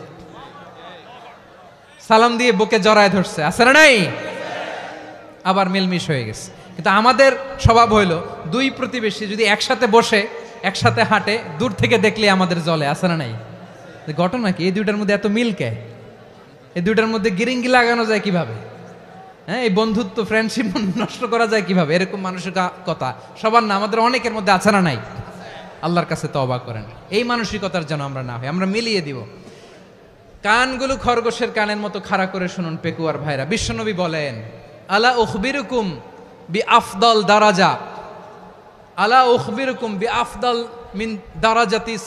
সালাম দিয়ে বুকে জড়ায় ধরছে, আছে না নাই? আবার মিলমিশ হয়ে গেছে। কিন্তু আমাদের স্বভাব হইল, দুই প্রতিবেশী যদি একসাথে বসে একসাথে হাঁটে, দূর থেকে দেখলে আমাদের জলে, আছে না নাই? ঘটনা কি? এই দুইটার মধ্যে এত মিল কে? এই দুইটার মধ্যে গিরিঙ্গি লাগানো যায় কিভাবে? হ্যাঁ, এই বন্ধুত্ব ফ্রেন্ডশিপ নষ্ট করা যায় কিভাবে? এরকম মানসিকতা সবার না, আমাদের অনেকের মধ্যে আছে না নাই? আল্লাহর কাছে তওবা করেন, এই মানসিকতার যেন আমরা না হই, আমরা মিলিয়ে দিব। কানগুলো খরগোশের কানের মতো খাড়া করে শুনুন পেকুয়ার ভাইরা। বিশ্বনবী বলেন, আলা উখবিরুকুম বি আফদল দারাজা, আলা উখবিরুকুম বি আফদল মিন দারাজাতিস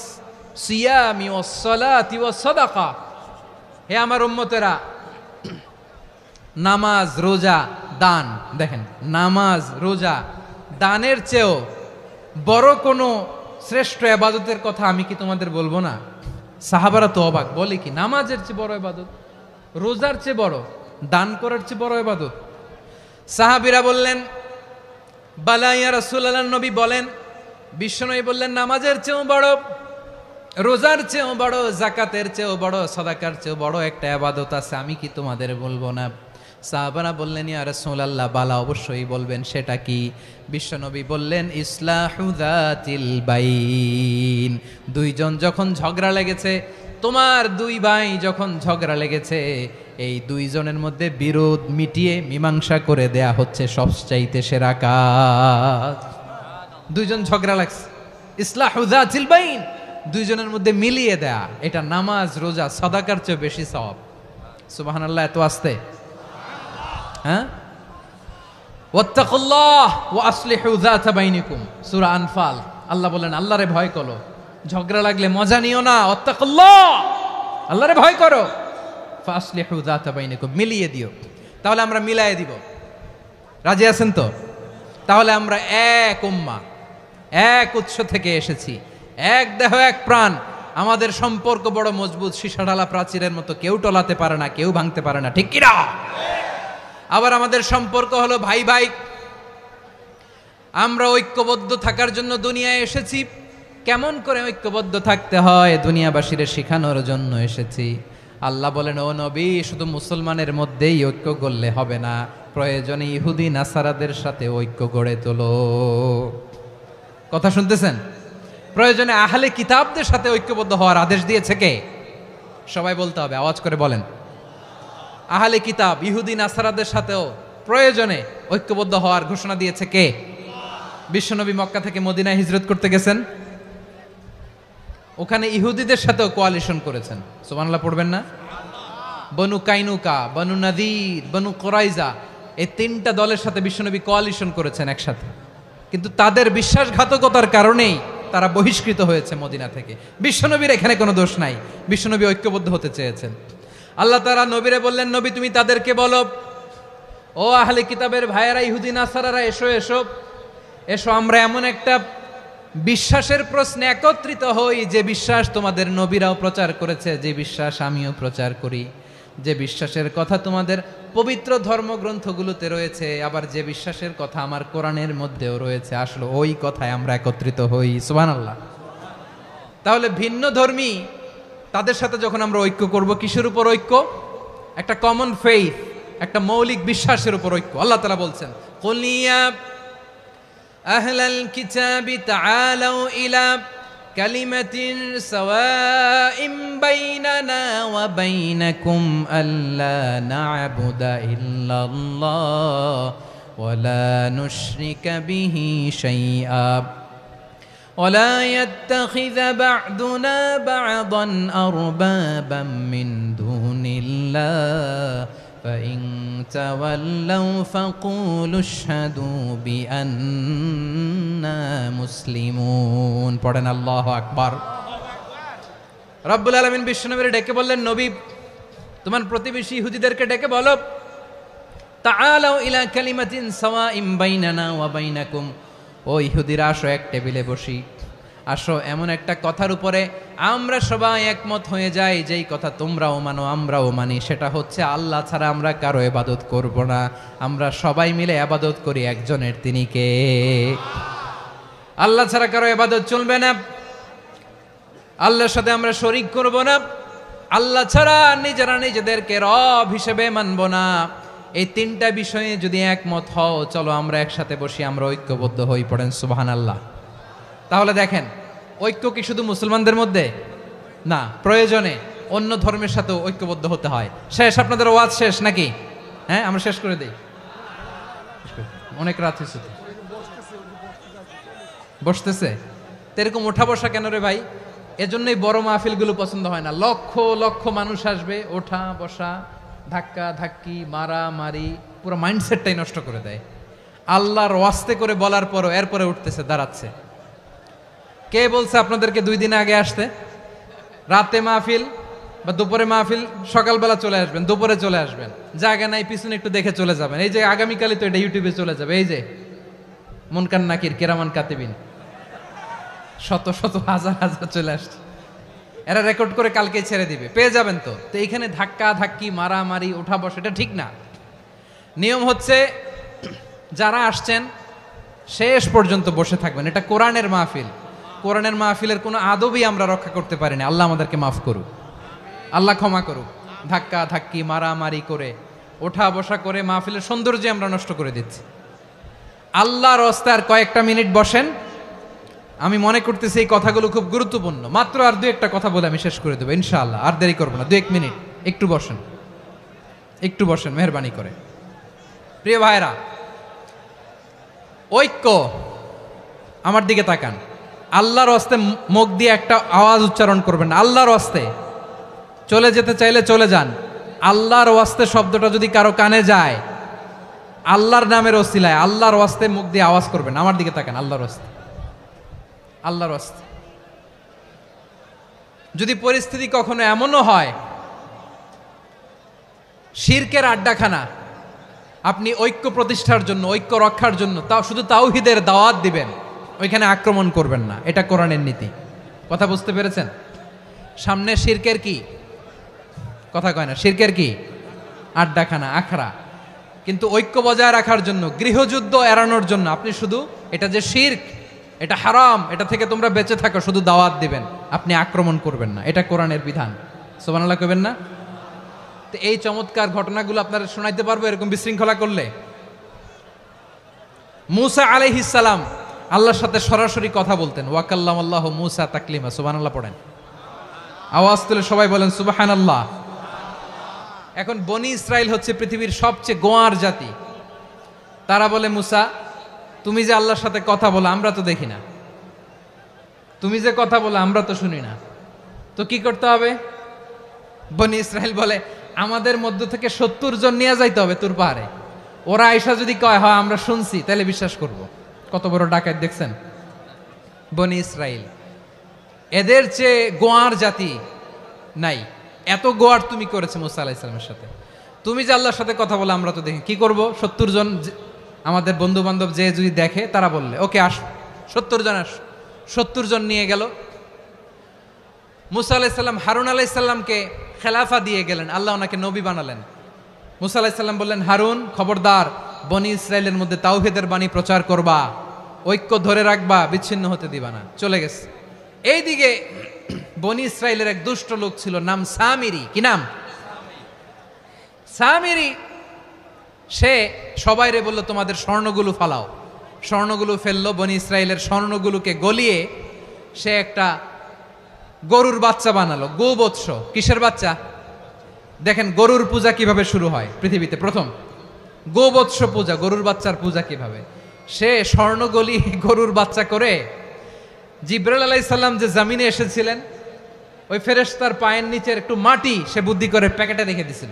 সিয়ামি ওয়াস সালাতি ওয়াস সাদাকা। হে আমার উম্মতেরা, নামাজ, রোজা, দান, দেখেন নামাজ, রোজা, দানের চেয়েও বড় কোনো শ্রেষ্ঠ ইবাদতের কথা আমি কি তোমাদের বলবো না? সাহাবারা তো অবাক, বলে কি নামাজের চেয়ে বড় ইবাদত, রোজার চেয়ে বড়, দান করার চেয়ে বড় ইবাদত? সাহাবীরা বললেন, বালা ইয়া রাসূলুল্লাহ। নবী বলেন, বিশ্বনবী বললেন, নামাজের চেয়েও বড়, রোজার চেয়েও বড়, যাকাতের চেয়েও বড়, সাদাকার চেয়েও বড় একটা ইবাদত আছে, আমি কি তোমাদের বলবো না? সাহাবারা বললেন, ইয়া রাসূলুল্লাহ, বালা অবশ্যই বলবেন, সেটা কি? বিশ্বনবী বললেন, ইসলাহু যাতিল বাইন। দুইজন যখন ঝগড়া লেগেছে, তোমার দুই ভাই যখন ঝগড়া লেগেছে, এই দুইজনের মধ্যে বিরোধ মিটিয়ে মীমাংসা করে দেয়া হচ্ছে সবচাইতে সেরা কাজ। দুইজন ঝগড়া লাগছে, ইসলাহু যাতিল বাইন, দুইজনের মধ্যে মিলিয়ে দেয়া, এটা নামাজ, রোজা, সাদাকার চেয়ে বেশি সওয়াব। সুবহানাল্লাহ, এত আস্তে? হ্যাঁ, ওয়াত্তাকুল্লাহ ওয়া আসলিহু যাতা বাইনিকুম, সূরা আনফাল। আল্লাহ বলেন, আল্লাহরে ভয় করো, ঝগড়া লাগলে মজা নিও না, ওয়াত্তাকুল্লাহ, আল্লাহরে ভয় করো, ফাসলিহু যাতা বাইনিকুম, মিলিয়ে দিও। তাহলে আমরা মিলায়ে দিব, রাজি আছেন তো? তাহলে আমরা এক উম্মাহ, এক উৎস থেকে এসেছি, এক দেহ এক প্রাণ, আমাদের সম্পর্ক বড় মজবুত, সীসাঢালা প্রাচীরের মতো, কেউ টলাতে পারে না, কেউ ভাঙতে পারে না, ঠিক কিনা? আবার আমাদের সম্পর্ক হলো ভাই ভাই, আমরা ঐক্যবদ্ধ থাকার জন্য দুনিয়ায় এসেছি। কেমন করে ঐক্যবদ্ধ থাকতে হয় দুনিয়াবাসীর শেখানোর জন্য এসেছি। আল্লাহ বলেন, ও নবী, শুধু মুসলমানের মধ্যেই ঐক্য গড়লে হবে না, প্রয়োজনে ইহুদি নাসারাদের সাথে ঐক্য গড়ে তোলো। কথা শুনতেছেন? প্রয়োজনে আহলে কিতাবদের সাথে ঐক্যবদ্ধ হওয়ার আদেশ দিয়েছে কে? সবাই বলতে হবে, আওয়াজ করে বলেন। আহলে কিতাব ইহুদি নাসারাদের সাথেও প্রয়োজনে ঐক্যবদ্ধ হওয়ার ঘোষণা দিয়েছে কে? বিশ্বনবী মক্কা থেকে মদিনায় হিজরত করতে গেছেন, ওখানে ইহুদিদের সাথেও কোয়ালিশন করেছেন। সুবহানাল্লাহ পড়বেন না? বনু কাইনুকা, বনু নাদির, বনু কুরাইজা, এই 3টা দলের সাথে বিশ্বনবী কোয়ালিশন করেছেন একসাথে। কিন্তু তাদের বিশ্বাসঘাতকতার কারণেই তারা বহিষ্কৃত হয়েছে মদিনা থেকে। বিশ্বনবীর এখানে কোনো দোষ নাই, বিশ্বনবী ঐক্যবদ্ধ হতে চেয়েছেন। আল্লাহ তাআলা নবীরে বললেন, নবী তুমি তাদেরকে বলো, ও আহলে কিতাবের ভাইয়েরা, ইহুদি নাসারারা, এসো এসো এসো, আমরা এমন একটা বিশ্বাসের প্রশ্নে একত্রিত হই, যে বিশ্বাস তোমাদের নবীরাও প্রচার করেছে, যে বিশ্বাস আমিও প্রচার করি, যে বিশ্বাসের কথা তোমাদের পবিত্র ধর্মগ্রন্থগুলোতে রয়েছে, আবার যে বিশ্বাসের কথা আমার কোরআনের মধ্যেও রয়েছে, আসলে ওই কথায় আমরা একত্রিত হই। সুবহানাল্লাহ। তাহলে ভিন্ন ধর্মী তাদের সাথে যখন আমরা ঐক্য করব, কিসের উপর ঐক্য? একটা কমন ফেইথ, একটা মৌলিক বিশ্বাসের উপর ঐক্য। আল্লাহ তাআলা বলছেন, কুল ইয়া আহলাল কিতাবি তাআলাউ ইলা কালিমাতিন সাওয়াইম বাইনানা ওয়া বাইনাকুম আল্লা না'বুদা ইল্লাল্লাহ ওয়া লা নুশরিকা বিহি শাইআ ولا يتخذ بعضنا بعضا أربابا من دون الله فإن تولوا فقولوا اشهدوا بأننا مسلمون পড়েন আল্লাহু আকবার। রব্বুল আলামিন বিশ্বনবীকে ডেকে বললেন, নবী তোমার প্রতিবেশী ইহুদিদেরকে ডেকে বলো, তাআলাউ ইলা কালিমাতিন সাওয়াইম বাইনানা ওয়া বাইনাকুম, ও ইহুদিরা আসো এক টেবিলে বসি, আসো এমন একটা কথার উপরে আমরা সবাই একমত হয়ে যাই, যেই কথা তোমরাও মানো আমরাও মানি, সেটা হচ্ছে আল্লাহ ছাড়া আমরা কারো ইবাদত করব না, আমরা সবাই মিলে ইবাদত করি একজনের, তিনি কে? আল্লাহ ছাড়া কারো ইবাদত চলবে না, আল্লাহর সাথে আমরা শরীক করব না, আল্লাহ ছাড়া নিজেরা নিজেদেরকে রব হিসেবে মানব না। এই তিনটা বিষয়ে যদি একমত হও, চলো আমরা একসাথে বসি, আমরা ঐক্যবদ্ধ হই। পড়েন সুবহানাল্লাহ। তাহলে দেখেন, ঐক্য কি শুধু মুসলমানদের মধ্যে না, প্রয়োজনে অন্য ধর্মের সাথে ঐক্যবদ্ধ হতে হয়। শেষ, আপনাদের ওয়াজ শেষ নাকি? হ্যাঁ, আমরা শেষ করে দেই, অনেক রাত হয়েছে। বসতেছে তো এরকম ওঠা বসা কেন রে ভাই? এজন্যই বড় মাহফিলগুলো পছন্দ হয় না। লক্ষ লক্ষ মানুষ আসবে, ওঠা বসা, ধাক্কা ধাক্কি, মারামারি, পুরো মাইন্ডসেটটাই নষ্ট করে দেয়। আল্লাহর ওয়াস্তে করে বলার পরও এরপরে উঠতেছে, দাঁড়াচ্ছে। কে বলছে আপনাদেরকে 2 দিন আগে আসতে? রাতে মাহফিল বা দুপুরে মাহফিল, সকালবেলা চলে আসবেন, দুপুরে চলে আসবেন, জায়গা নাই পিছনে একটু দেখে চলে যাবেন। এই যে আগামীকালই তো এটা ইউটিউবে চলে যাবে, এই যে মুনকার নাকির কিরামান কাতিবিন, শত শত হাজার হাজার চলে আসছে, এরা রেকর্ড করে কালকে ছেড়ে দিবে, পেয়ে যাবেন। তো এইখানে ধাক্কা ধাক্কি, মারামারি, ওঠা বসা, এটা ঠিক না। নিয়ম হচ্ছে যারা আসছেন শেষ পর্যন্ত বসে থাকবেন। এটা কোরআনের মাহফিল, কোরআনের মাহফিলের কোনো আদবই আমরা রক্ষা করতে পারিনি। আল্লাহ আমাদেরকে মাফ করুক, আল্লাহ ক্ষমা করুক। ধাক্কা ধাক্কি, মারামারি করে, ওঠা বসা করে মাহফিলের সৌন্দর্য আমরা নষ্ট করে দিচ্ছি। আল্লাহর রাস্তায় কয়েকটা মিনিট বসেন। আমি মনে করতেছি এই কথাগুলো খুব গুরুত্বপূর্ণ। মাত্র আর 2-1টা কথা বলে আমি শেষ করে দেবো ইনশাআল্লাহ, আর দেরি করবো না। 2-1 মিনিট একটু বসেন, একটু বসেন মেহরবানি করে। প্রিয় ভাইরা, ঐক্য, আমার দিকে তাকান। আল্লাহর ওয়াস্তে মুখ দিয়ে একটা আওয়াজ উচ্চারণ করবেন, আল্লাহর ওয়াস্তে। চলে যেতে চাইলে চলে যান। আল্লাহর ওয়াস্তে শব্দটা যদি কারো কানে যায়, আল্লাহর নামের ওসিলায় আল্লাহর ওয়াস্তে মুখ দিয়ে আওয়াজ করবেন। আমার দিকে তাকান, আল্লাহর ওয়াস্তে, আল্লাহর ওয়াস্তে। যদি পরিস্থিতি কখনো এমনও হয় শিরকের আড্ডাখানা, আপনি ঐক্য প্রতিষ্ঠার জন্য, ঐক্য রক্ষার জন্য তাও শুধু তাওহীদের দাওয়াত দিবেন, ওইখানে আক্রমণ করবেন না। এটা কোরআনের নীতি। কথা বুঝতে পেরেছেন? সামনে শিরকের কি কথা কয় না, শিরকের কি আড্ডাখানা, আখড়া। কিন্তু ঐক্য বজায় রাখার জন্য, গৃহযুদ্ধ এড়ানোর জন্য আপনি শুধু এটা যে শিরক, এটা হারাম, এটা থেকে তোমরা বেঁচে থাকো, শুধু দাওয়াত দিবেন, আপনি আক্রমণ করবেন না। এটা কোরআনের বিধান। সুবহানাল্লাহ কইবেন না? তো এই চমৎকার ঘটনাগুলো আপনারা শোনাইতে পারবো এরকম বিশৃঙ্খলা করলে। মূসা আলাইহিস সালাম আল্লাহর সাথে সরাসরি কথা বলতেন। ওয়াকাল্লামাল্লাহু মূসা তাকলিমা। সুবহানাল্লাহ পড়েন, আওয়াজ তুলে সবাই বলেন সুবহানাল্লাহ। এখন বনি ইসরাইল হচ্ছে পৃথিবীর সবচেয়ে গোয়ার জাতি। তারা বলে, মূসা তুমি যে আল্লাহর সাথে কথা বলো আমরা তো দেখি না, তুমি যে কথা বলো আমরা তো শুনি না, তো কি করতে হবে? বনি ইসরাইল বলে, আমাদের মধ্য থেকে 70 জন নিয়ে যাইতে হবে তুর পাহাড়ে। ওরা আয়েশা যদি কয় হয় আমরা শুনছি, তাহলে বিশ্বাস করব। কত বড় ডাকাত দেখছেন বনি ইসরাইল। এদের চেয়ে গোয়ার জাতি নাই। এত গোয়ার তুমি করেছে মুসা আলাইহিস সালামের সাথে। তুমি যে আল্লাহর সাথে কথা বলে আমরা তো দেখি, কি করব? 70 জন আমাদের বন্ধু বান্ধব যে যদি দেখে, তারা বললে ওকে আস, 70 জন আস। 70 জন নিয়ে গেল। মুসা আলাইহিস সালাম হারুন আলাইহিস সালামকে খেলাফা দিয়ে গেলেন, আল্লাহ ওনাকে নবী বানালেন। মুসা আলাইহিস সালাম বললেন, হারুন খবরদার, বনি ইসরায়েলের মধ্যে তাওহীদের বাণী প্রচার করবা, ঐক্য ধরে রাখবা, বিচ্ছিন্ন হতে দিবা না। চলে গেছে। এইদিকে বনি ইসরায়েলের এক দুষ্ট লোক ছিল, নাম সামিরি। কি নাম? সামিরি। সে সবাইরে বলল, তোমাদের স্বর্ণগুলো ফালাও। স্বর্ণগুলো ফেললো, বনি ইসরায়েলের স্বর্ণগুলোকে গলিয়ে সে একটা গরুর বাচ্চা বানালো, গোবৎস। কিসের বাচ্চা? দেখেন গরুর পূজা কিভাবে শুরু হয় পৃথিবীতে প্রথম, গোবৎস পূজা, গরুর বাচ্চার পূজা কিভাবে। সে স্বর্ণ গলি গরুর বাচ্চা করে, জিব্রাইল আলাইহিস সালাম যে জমিনে এসেছিলেন, ওই ফেরেশতার পায়ের নিচের একটু মাটি সে বুদ্ধি করে প্যাকেটে রেখে দিছিল।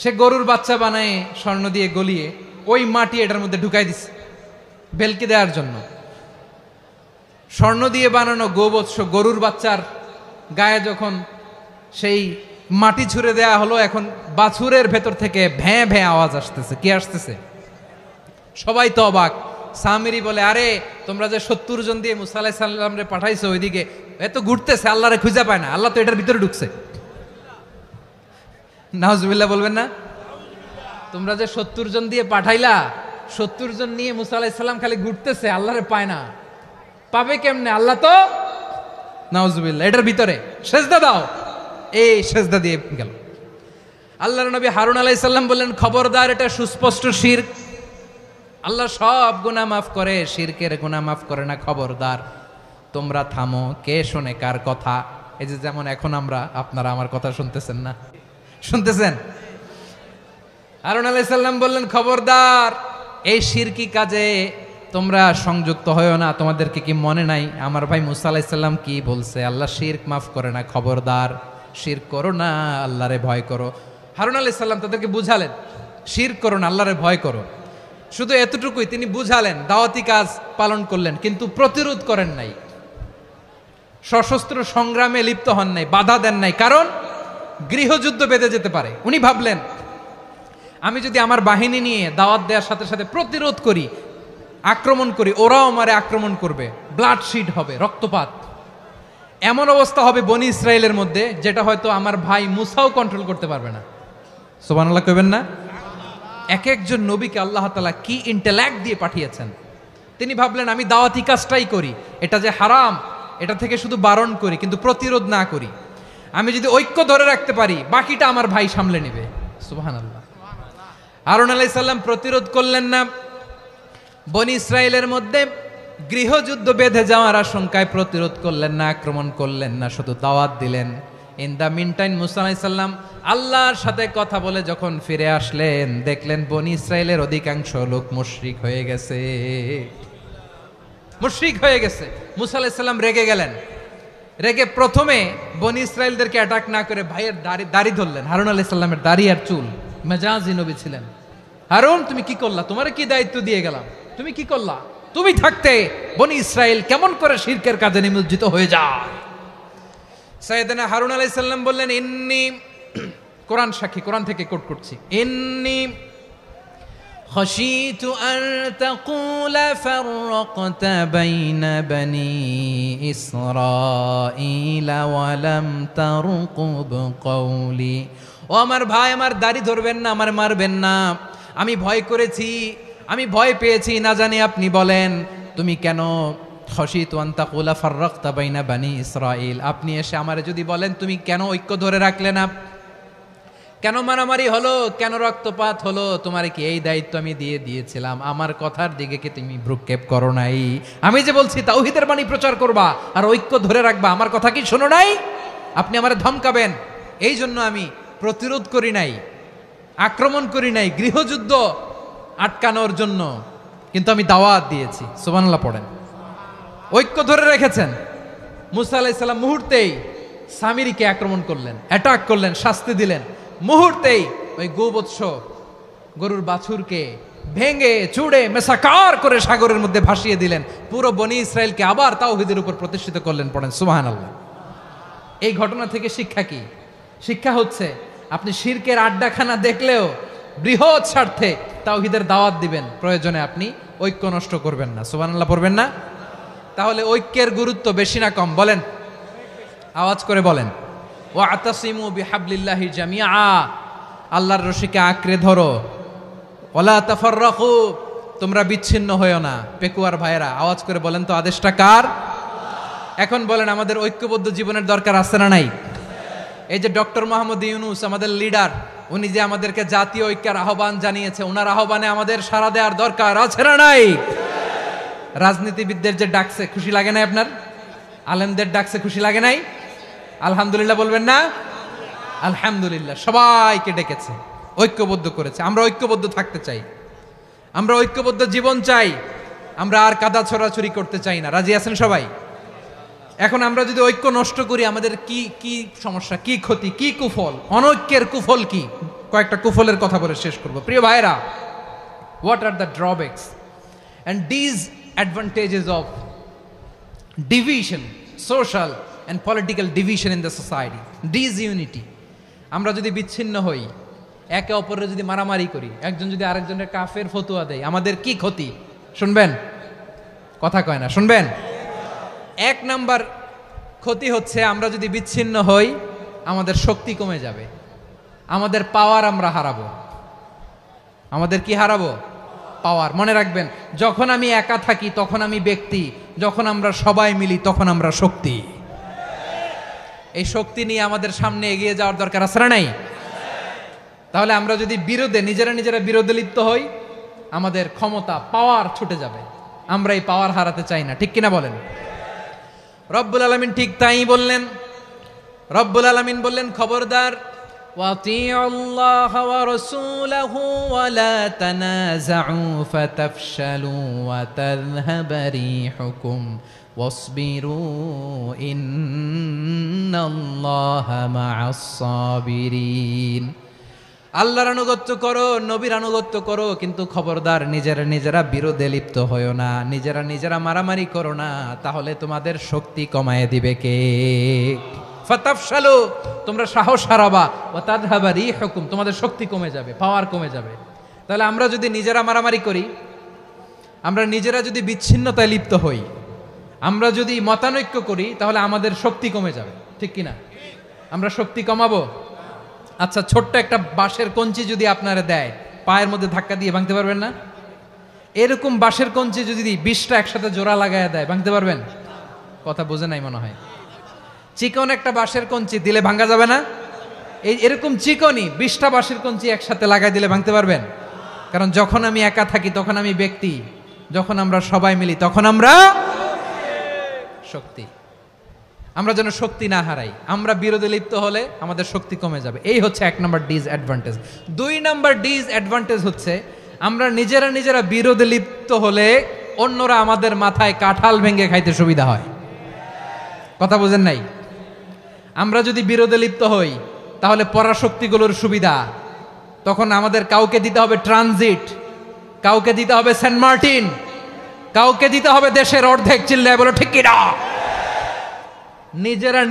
সে গরুর বাচ্চা বানায় স্বর্ণ দিয়ে গলিয়ে ওই মাটি এটার মধ্যে ঢুকাই দিছে ভেলকি দেওয়ার জন্য। স্বর্ণ দিয়ে বানানো গোবৎস গরুর বাচ্চার গায়ে যখন সেই মাটি ছুঁড়ে দেয়া হলো, এখন বাছুরের ভেতর থেকে ভ্যাঁ ভ্যাঁ আওয়াজ আসতেছে। কি আসতেছে? সবাই তো অবাক। সামিরি বলে, আরে তোমরা যে 70 জন দিয়ে মুসা আলাইহিস সালামরে পাঠাইছো, ওইদিকে এত ঘুরতেছে, আল্লাহরে খুঁজে পায় না, আল্লাহ তো এটার ভিতরে ঢুকছে। নাউজুবিল্লাহ বলবেন না? তোমরা যে 70 জন দিয়ে পাঠাইলা, 70 জন নিয়ে মুসা আলাইহিস সালাম খালি ঘুরতেছে, আল্লাহরে পায় না। পাবে কেমনে? আল্লাহ তো, নাউজুবিল্লাহ, এটার ভিতরে সেজদা দাও। এই সেজদা দিয়ে গেল। আল্লাহর নবী হারুন আলাইহিস সালাম বললেন, খবরদার, এটা সুস্পষ্ট শিরক। আল্লাহ সব গুনাহ মাফ করে, শিরকের গুনাহ মাফ করে না, খবরদার তোমরা থামো। কে শোনে কার কথা? এই যে যেমন এখন আপনারা আমার কথা শুনতেছেন না? শুনতেছেন? হারুন আলাইহিস সালাম বললেন, খবরদার, এই শিরকি কাজে তোমরা সংযুক্ত হয়ো না। তোমাদেরকে কি মনে নাই আমার ভাই মুসা আলাইহিস সালাম কি বলছে? আল্লাহ শিরক মাফ করে না, খবরদার শিরক করো না, আল্লাহরে ভয় করো। হারুন আলাইহিস সালাম তাদেরকে বুঝালেন, শিরক করো না, আল্লাহরে ভয় করো। শুধু এতটুকুই তিনি বুঝালেন, দাওয়াতি কাজ পালন করলেন, কিন্তু প্রতিরোধ করেন নাই, সশস্ত্র সংগ্রামে লিপ্ত হন নাই, বাধা দেন নাই, কারণ গৃহযুদ্ধ বেঁধে যেতে পারে। উনি ভাবলেন, আমি যদি আমার বাহিনী নিয়ে দাওয়াত দেওয়ার সাথে সাথে প্রতিরোধ করি, আক্রমণ করি, ওরাও আমারে আক্রমণ করবে, ব্লাডশিড হবে, রক্তপাত, এমন অবস্থা হবে বনি ইসরায়েলের মধ্যে যেটা হয়তো আমার ভাই মুসাও কন্ট্রোল করতে পারবে না। সুবহানাল্লাহ কইবেন না? এক একজন নবীকে আল্লাহ তাআলা কি ইন্টেলেক্ট দিয়ে পাঠিয়েছেন। তিনি ভাবলেন, আমি দাওয়াতি কাজটাই করি, এটা যে হারাম এটা থেকে শুধু বারণ করি, কিন্তু প্রতিরোধ না করি। আমি যদি ঐক্য ধরে রাখতে পারি, বাকিটা আমার ভাই সামলে নেবে। সুবহানাল্লাহ। হারুন আলাইহিস সালাম প্রতিরোধ করলেন না। বনি ইসরায়েলের মধ্যে গৃহযুদ্ধ বেঁধে যাওয়ার আশঙ্কায় প্রতিরোধ করলেন না, আক্রমণ করলেন না, শুধু দাওয়াত দিলেন। ইন দ্য মিন টাইম মুসা আলাইহিস সালাম আল্লাহর সাথে কথা বলে যখন ফিরে আসলেন, দেখলেন বনি ইসরায়েলের অধিকাংশ লোক মুশরিক হয়ে গেছে। মুশরিক হয়ে গেছে। মুসা আলাইহিস সালাম রেগে গেলেন। রেগে প্রথমে বনি ইসরায়েলদেরকে অ্যাটাক না করে ভাইয়ের দাড়ি ধরলেন। হারুন আলাইহিস সালামের দাড়ি আর চুল। মেজাজি নবী ছিলেন। হারুন, তুমি কি করলা? তোমারে কি দায়িত্ব দিয়ে গেলাম? তুমি কি করলা? তুমি থাকতে বনি ইসরায়েল কেমন করে শিরকের কাজে নিমজ্জিত হয়ে যায়? সাইয়েদনা হারুন আলাইহিস সালাম বললেন, ইন্নী, কোরআন সাক্ষী, কোরআন থেকে কোট করছি, ইন্নী খাশিতু আন তাকুলা ফাররাকতা বাইনা বনি ইসরাঈলা ওয়া লাম তারকুব কওলি। ও আমার ভাই, আমার দাড়ি ধরবেন না, আমার মারবেন না। আমি ভয় করেছি, আমি ভয় পেয়েছি, না জানি আপনি বলেন তুমি কেন খাশিতু আন তাকুলা ফাররাকতা বাইনা বনি ইসরাঈল, আপনি এসে আমারে যদি বলেন তুমি কেন ঐক্য ধরে রাখলে না, কেন মারামারি হলো, কেন রক্তপাত হলো, তোমারে কি এই দায়িত্ব আমি দিয়ে দিয়েছিলাম? আমার কথার দিকে কি তুমি ভ্রুক্ষেপ করো নাই? আমি যে বলছি তাওহীদের বাণী প্রচার করবা আর ঐক্য ধরে রাখবা, আমার কথা কি শোনো নাই? আপনি আমারে ধমকাবেন, এই জন্য আমি প্রতিরোধ করি নাই, আক্রমণ করি নাই, গৃহযুদ্ধ আটকানোর জন্য, কিন্তু আমি দাওয়াত দিয়েছি। সুবহানাল্লাহ পড়েন। ঐক্য ধরে রেখেছেন। মুসা আলাইহিস সালাম মুহূর্তেই সামিরিকে আক্রমণ করলেন, অ্যাটাক করলেন, শাস্তি দিলেন। মুহূর্তেই ওই গোবৎস গরুর বাছুরকে ভেঙে চুড়ে মেসাকার করে সাগরের মধ্যে ভাসিয়ে দিলেন। পুরো বনি ইসরায়েলকে আবার তাওহীদের উপর প্রতিষ্ঠিত করলেন। পড়েন সুবহানাল্লাহ। এই ঘটনা থেকে শিক্ষা কি? শিক্ষা হচ্ছে, আপনি শিরকের আড্ডাখানা দেখলেও বৃহৎ স্বার্থে তাওহীদের দাওয়াত দিবেন, প্রয়োজনে আপনি ঐক্য নষ্ট করবেন না। সুবহানাল্লাহ পড়বেন না? তাহলে ঐক্যের গুরুত্ব বেশি না কম বলেন? আওয়াজ করে বলেন। ওয়াতাসিমু বিহাবলিল্লাহি জামিআ, আল্লাহর রশিকে আঁকড়ে ধরো। ওয়ালা তাফাররাকু, তোমরা বিচ্ছিন্ন হয়ো না। পেকুয়ার ভাইয়েরা আওয়াজ করে বলেন তো আদেশটা কার? এখন বলেন আমাদের ঐক্যবদ্ধ জীবনের দরকার আছে না নাই? এই যে ডক্টর মোহাম্মদ ইউনূস আমাদের লিডার, উনি যে আমাদেরকে জাতীয় ঐক্যের আহ্বান জানিয়েছে, ওনার আহ্বানে আমাদের সাড়া দেওয়ার দরকার আছে না নাই? রাজনীতিবিদদের যে ডাকছে খুশি লাগে নাই আপনার? আলেমদের ডাকছে খুশি লাগে নাই? আলহামদুলিল্লাহ বলবেন না? আলহামদুলিল্লাহ, সবাইকে ডেকেছে, ঐক্যবদ্ধ করেছে। আমরা ঐক্যবদ্ধ থাকতে চাই, আমরা ঐক্যবদ্ধ জীবন চাই, আমরা আর কাদা ছড়াছড়ি করতে চাই না। রাজি আছেন সবাই? এখন আমরা যদি ঐক্য নষ্ট করি আমাদের কি কি সমস্যা, কি ক্ষতি, কি কুফল? অনৈক্যের কুফল কি? কয়েকটা কুফলের কথা বলে শেষ করব। প্রিয় ভাইরা, what are the drawbacks and disadvantages of division, social and political division in the society, disunity. আমরা যদি বিচ্ছিন্ন হই, একে অপরের যদি মারামারি করি, একজন যদি আরেকজনের কাফের ফতোয়া দেয়, আমাদের কি ক্ষতি? শুনবেন? কথা কয় না, শুনবেন? এক নাম্বার ক্ষতি হচ্ছে আমরা যদি বিচ্ছিন্ন হই আমাদের শক্তি কমে যাবে, আমাদের পাওয়ার আমরা হারাবো। আমাদের কি হারাবো? পাওয়ার। মনে রাখবেন, যখন আমি একা থাকি তখন আমি ব্যক্তি, যখন আমরা সবাই মিলি তখন আমরা শক্তি। এই শক্তি নিয়ে আমাদের সামনে এগিয়ে যাওয়ার দরকার আছে না নাই? তাহলে আমরা যদি বিরোধে নিজেরা বিরোধে লিপ্ত হই আমাদের ক্ষমতা, পাওয়ার ছুটে যাবে। আমরা এই পাওয়ার হারাতে চাই না, ঠিক কিনা বলেন? রব্বুল আলামিন ঠিক তাই বললেন। রব্বুল আলামিন বললেন, খবরদার, ওয়াতিউল্লাহ ওয়া রাসূলাহু ওয়া লা তানাযাউ ফাতাফশালু ওয়া তাযহাবা রিহুকুম ওয়াসবিরু ইন্নাল্লাহা মা'আস সাবিরিন। আল্লাহর আনুগত্য করো, নবীর আনুগত্য করো, কিন্তু খবরদার নিজেরা বিরোধে লিপ্ত হয়ো না, নিজেরা মারামারি করো না, তাহলে তোমাদের শক্তি কমায় দিবে কে? ফাতাফশালু, তোমরা সাহস হারাবা, ওয়া তাযহাবা রিহুকুম, তোমাদের শক্তি কমে যাবে, পাওয়ার কমে যাবে। তাহলে আমরা যদি নিজেরা মারামারি করি, আমরা নিজেরা যদি বিচ্ছিন্নতায় লিপ্ত হই, আমরা যদি মতানৈক্য করি, তাহলে আমাদের শক্তি কমে যাবে, ঠিক কিনা? আমরা শক্তি কমাবো। আচ্ছা, ছোট্ট একটা বাঁশের কঞ্চি যদি আপনারা দেয়, পায়ের মধ্যে ধাক্কা দিয়ে ভাঙতে পারবেন না? এরকম বাঁশের কঞ্চি যদি 20টা একসাথে জোড়া লাগায় দেয়, ভাঙতে পারবেন? কথা বোঝে নাই মনে হয়। চিকন একটা বাঁশের কঞ্চি দিলে ভাঙা যাবে না? এরকম চিকনই 20টা বাঁশের কঞ্চি একসাথে লাগাই দিলে ভাঙতে পারবেন? কারণ যখন আমি একা থাকি তখন আমি ব্যক্তি, যখন আমরা সবাই মিলি তখন আমরা শক্তি। আমরা যেন শক্তি না হারাই। আমরা বিরোধে লিপ্ত হলে আমাদের শক্তি কমে যাবে। এই হচ্ছে 1 নম্বর ডিসঅ্যাডভান্টেজ। 2 নম্বর ডিসঅ্যাডভান্টেজ হচ্ছে আমরা নিজেরা বিরোধে লিপ্ত হলে অন্যরা আমাদের মাথায় কাঁঠাল ভেঙে খাইতে সুবিধা হয়। কথা বোঝেন নাই? আমরা যদি বিরোধে লিপ্ত হই তাহলে পরাশক্তিগুলোর সুবিধা, তখন আমাদের কাউকে দিতে হবে ট্রানজিট, কাউকে দিতে হবে সেন্ট মার্টিন, কাউকে দিতে হবে দেশের অর্ধেক। চিল্লায় বলো ঠিক কিনা?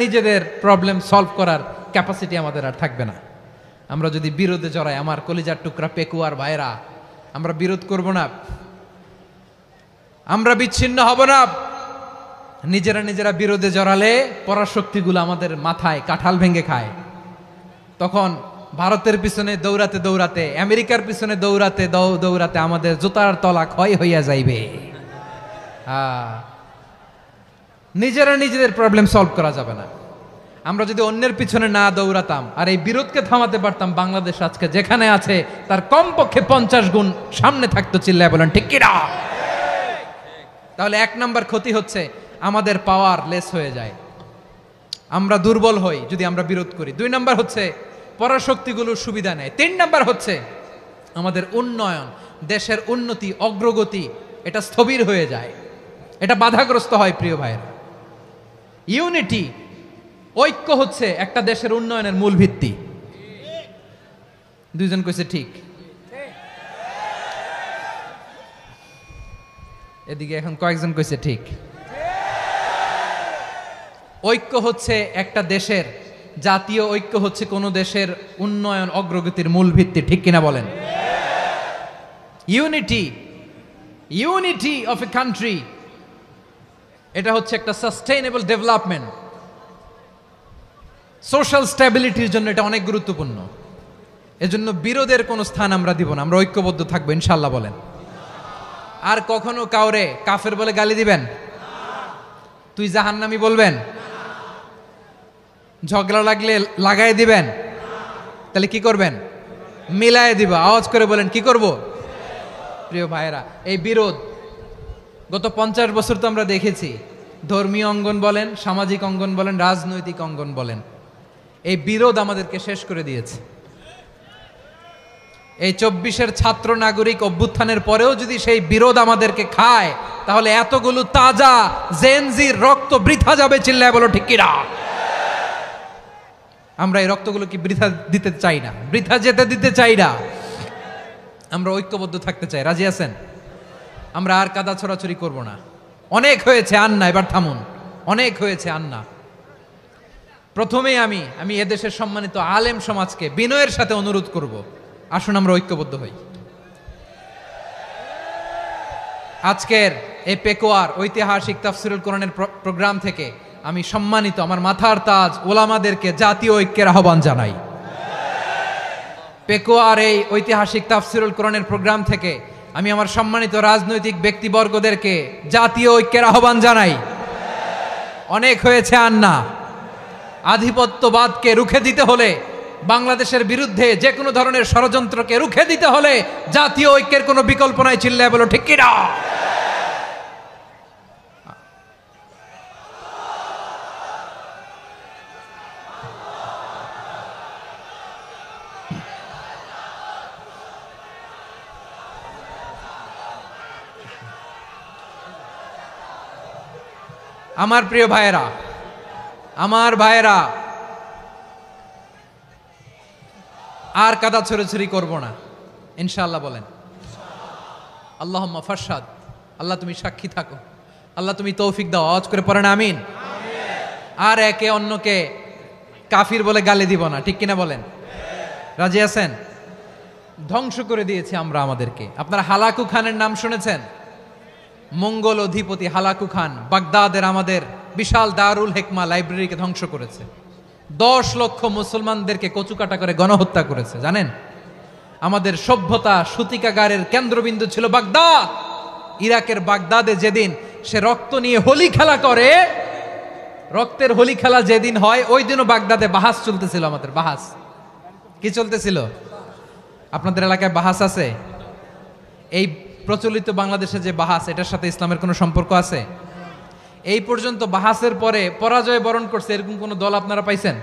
নিজেদের প্রবলেম সলভ করার ক্যাপাসিটি আমাদের আর থাকবে না। আমরা যদি বিরোধে জড়াই, আমার কলিজার টুকরা পেকুয়ার ভাইরা, আমরা বিরোধ করব না, আমরা বিচ্ছিন্ন হব না। নিজেরা বিরোধে জড়ালে পরাশক্তিগুলো আমাদের মাথায় কাঁঠাল ভেঙে খায়। তখন ভারতের পিছনে দৌড়াতে, আমেরিকার পিছনে দৌড়াতে আমাদের জুতার তলা ক্ষয় হইয়া যাইবে। নিজেদের প্রবলেম সলভ করা যাবে না। আমরা যদি অন্যের পিছনে না দৌড়াতাম আর এই বিরোধকে থামাতে পারতাম, বাংলাদেশ আজকে যেখানে আছে তার কমপক্ষে 50 গুণ সামনে থাকতো। চিল্লায় বলেন ঠিক কিনা? তাহলে 1 নাম্বার ক্ষতি হচ্ছে আমাদের পাওয়ার লেস হয়ে যায়, আমরা দুর্বল হই যদি আমরা বিরোধ করি। 2 নাম্বার হচ্ছে পরাশক্তিগুলোর সুবিধা নেয়। 3 নাম্বার হচ্ছে আমাদের উন্নয়ন, দেশের উন্নতি, অগ্রগতি, এটা স্থবির হয়ে যায়, এটা বাধাগ্রস্ত হয়। প্রিয় ভাইয়েরা, ইউনিটি, ঐক্য হচ্ছে একটা দেশের উন্নয়নের মূল ভিত্তি। 2 জন কইছে ঠিক। এদিকে এখন কয়েকজন কইছে ঠিক। ঐক্য হচ্ছে একটা দেশের, জাতীয় ঐক্য হচ্ছে কোন দেশের উন্নয়ন, অগ্রগতির মূল ভিত্তি, ঠিক কিনা বলেন? ইউনিটি অফ এ কান্ট্রি এটা হচ্ছে একটা সাস্টেইনেবল ডেভেলপমেন্ট, সোশ্যাল স্ট্যাবিলিটির জন্য এটা অনেক গুরুত্বপূর্ণ। এজন্য বিরোধের কোনো স্থান আমরা দিব না, আমরা ঐক্যবদ্ধ থাকবো ইনশাল্লাহ বলেন। আর কখনো কাউরে কাফের বলে গালি দিবেন? তুই জাহান্নামী বলবেন? ঝগড়া লাগলে লাগাই দিবেন? তাহলে কি করবেন? মিলায় দিব। আওয়াজ করে বলেন কি করব? প্রিয় ভাইয়েরা, এই বিরোধ গত 50 বছর তো আমরা দেখেছি, ধর্মীয় অঙ্গন বলেন, সামাজিক অঙ্গন বলেন, রাজনৈতিক অঙ্গন বলেন, এই বিরোধ আমাদেরকে শেষ করে দিয়েছে। এই 24-এর ছাত্র নাগরিক অভ্যুত্থানের পরেও যদি সেই বিরোধ আমাদেরকে খায়, তাহলে এতগুলো তাজা জেনজির রক্ত বৃথা যাবে। চিল্লায় বলো ঠিক কিনা? আমরা এই রক্তগুলো কি বৃথা দিতে চাই না, বৃথা যেতে দিতে চাই না। আমরা ঐক্যবদ্ধ থাকতে চাই। রাজি আছেন? আমরা আর কাদা ছড়াছড়ি করব না। অনেক হয়েছে আন্না, এবার থামুন। অনেক হয়েছে আন্না। প্রথমেই আমি এদেশের সম্মানিত আলেম সমাজকে বিনয়ের সাথে অনুরোধ করব, আসুন আমরা ঐক্যবদ্ধ হই। আজকের এই পেকুয়ার ঐতিহাসিক তাফসিরুল কোরআনের প্রোগ্রাম থেকে আমি সম্মানিত আমার মাথার তাজ ওলামাদেরকে জাতীয় ঐক্যের আহ্বান জানাই। পেকুয়ার এই ঐতিহাসিক তাফসিরুল কোরআনের প্রোগ্রাম থেকে আমি আমার সম্মানিত রাজনৈতিক ব্যক্তিবর্গদেরকে জাতীয় ঐক্যের আহ্বান জানাই। অনেক হয়েছে আন্না। আধিপত্যবাদকে রুখে দিতে হলে, বাংলাদেশের বিরুদ্ধে যে কোনো ধরনের ষড়যন্ত্রকে রুখে দিতে হলে জাতীয় ঐক্যের কোনো বিকল্প নাই। চিল্লায় বলো ঠিক কিনা? আমার প্রিয় ভাইয়েরা, আমার ভাইয়েরা, আর কাদা ছড়াছড়ি করব না ইনশাআল্লাহ বলেন। আল্লাহুম্মা ফারশাদ। আল্লাহ তুমি সাক্ষী থাকো, আল্লাহ তুমি তৌফিক দাও। আওয়াজ করে পড়েন আমিন। আর একে অন্যকে কাফির বলে গালি দিব না, ঠিক কিনা বলেন? রাজি আছেন? ধ্বংস করে দিয়েছি আমরা আমাদেরকে। আপনারা হালাকু খানের নাম শুনেছেন? মঙ্গল অধিপতি হালাকু খান বাগদাদের আমাদের বিশাল দারুল হিকমা লাইব্রেরিকে ধ্বংস করেছে। 10 লক্ষ মুসলমানদেরকে কচুকাটা করে গণহত্যা করেছে। জানেন, আমাদের সভ্যতা সূতিকাগারের কেন্দ্রবিন্দু ছিল বাগদাদ। ইরাকের বাগদাদে যেদিন সে রক্ত নিয়ে হোলি খেলা করে, রক্তের হোলি খেলা যেদিন হয়, ওই দিনও বাগদাদে বাহাস চলতেছিল। আমাদের বাহাস কি চলতেছিল? আপনাদের এলাকায় বাহাস আছে? এই প্রচলিত বাংলাদেশে যে বাহাস, এটার সাথে ইসলামের কোনো সম্পর্ক আছে? এই পর্যন্ত বাহাসের পরে পরাজয় বরণ করছে এরকম কোন দল আপনারা পাইছেন?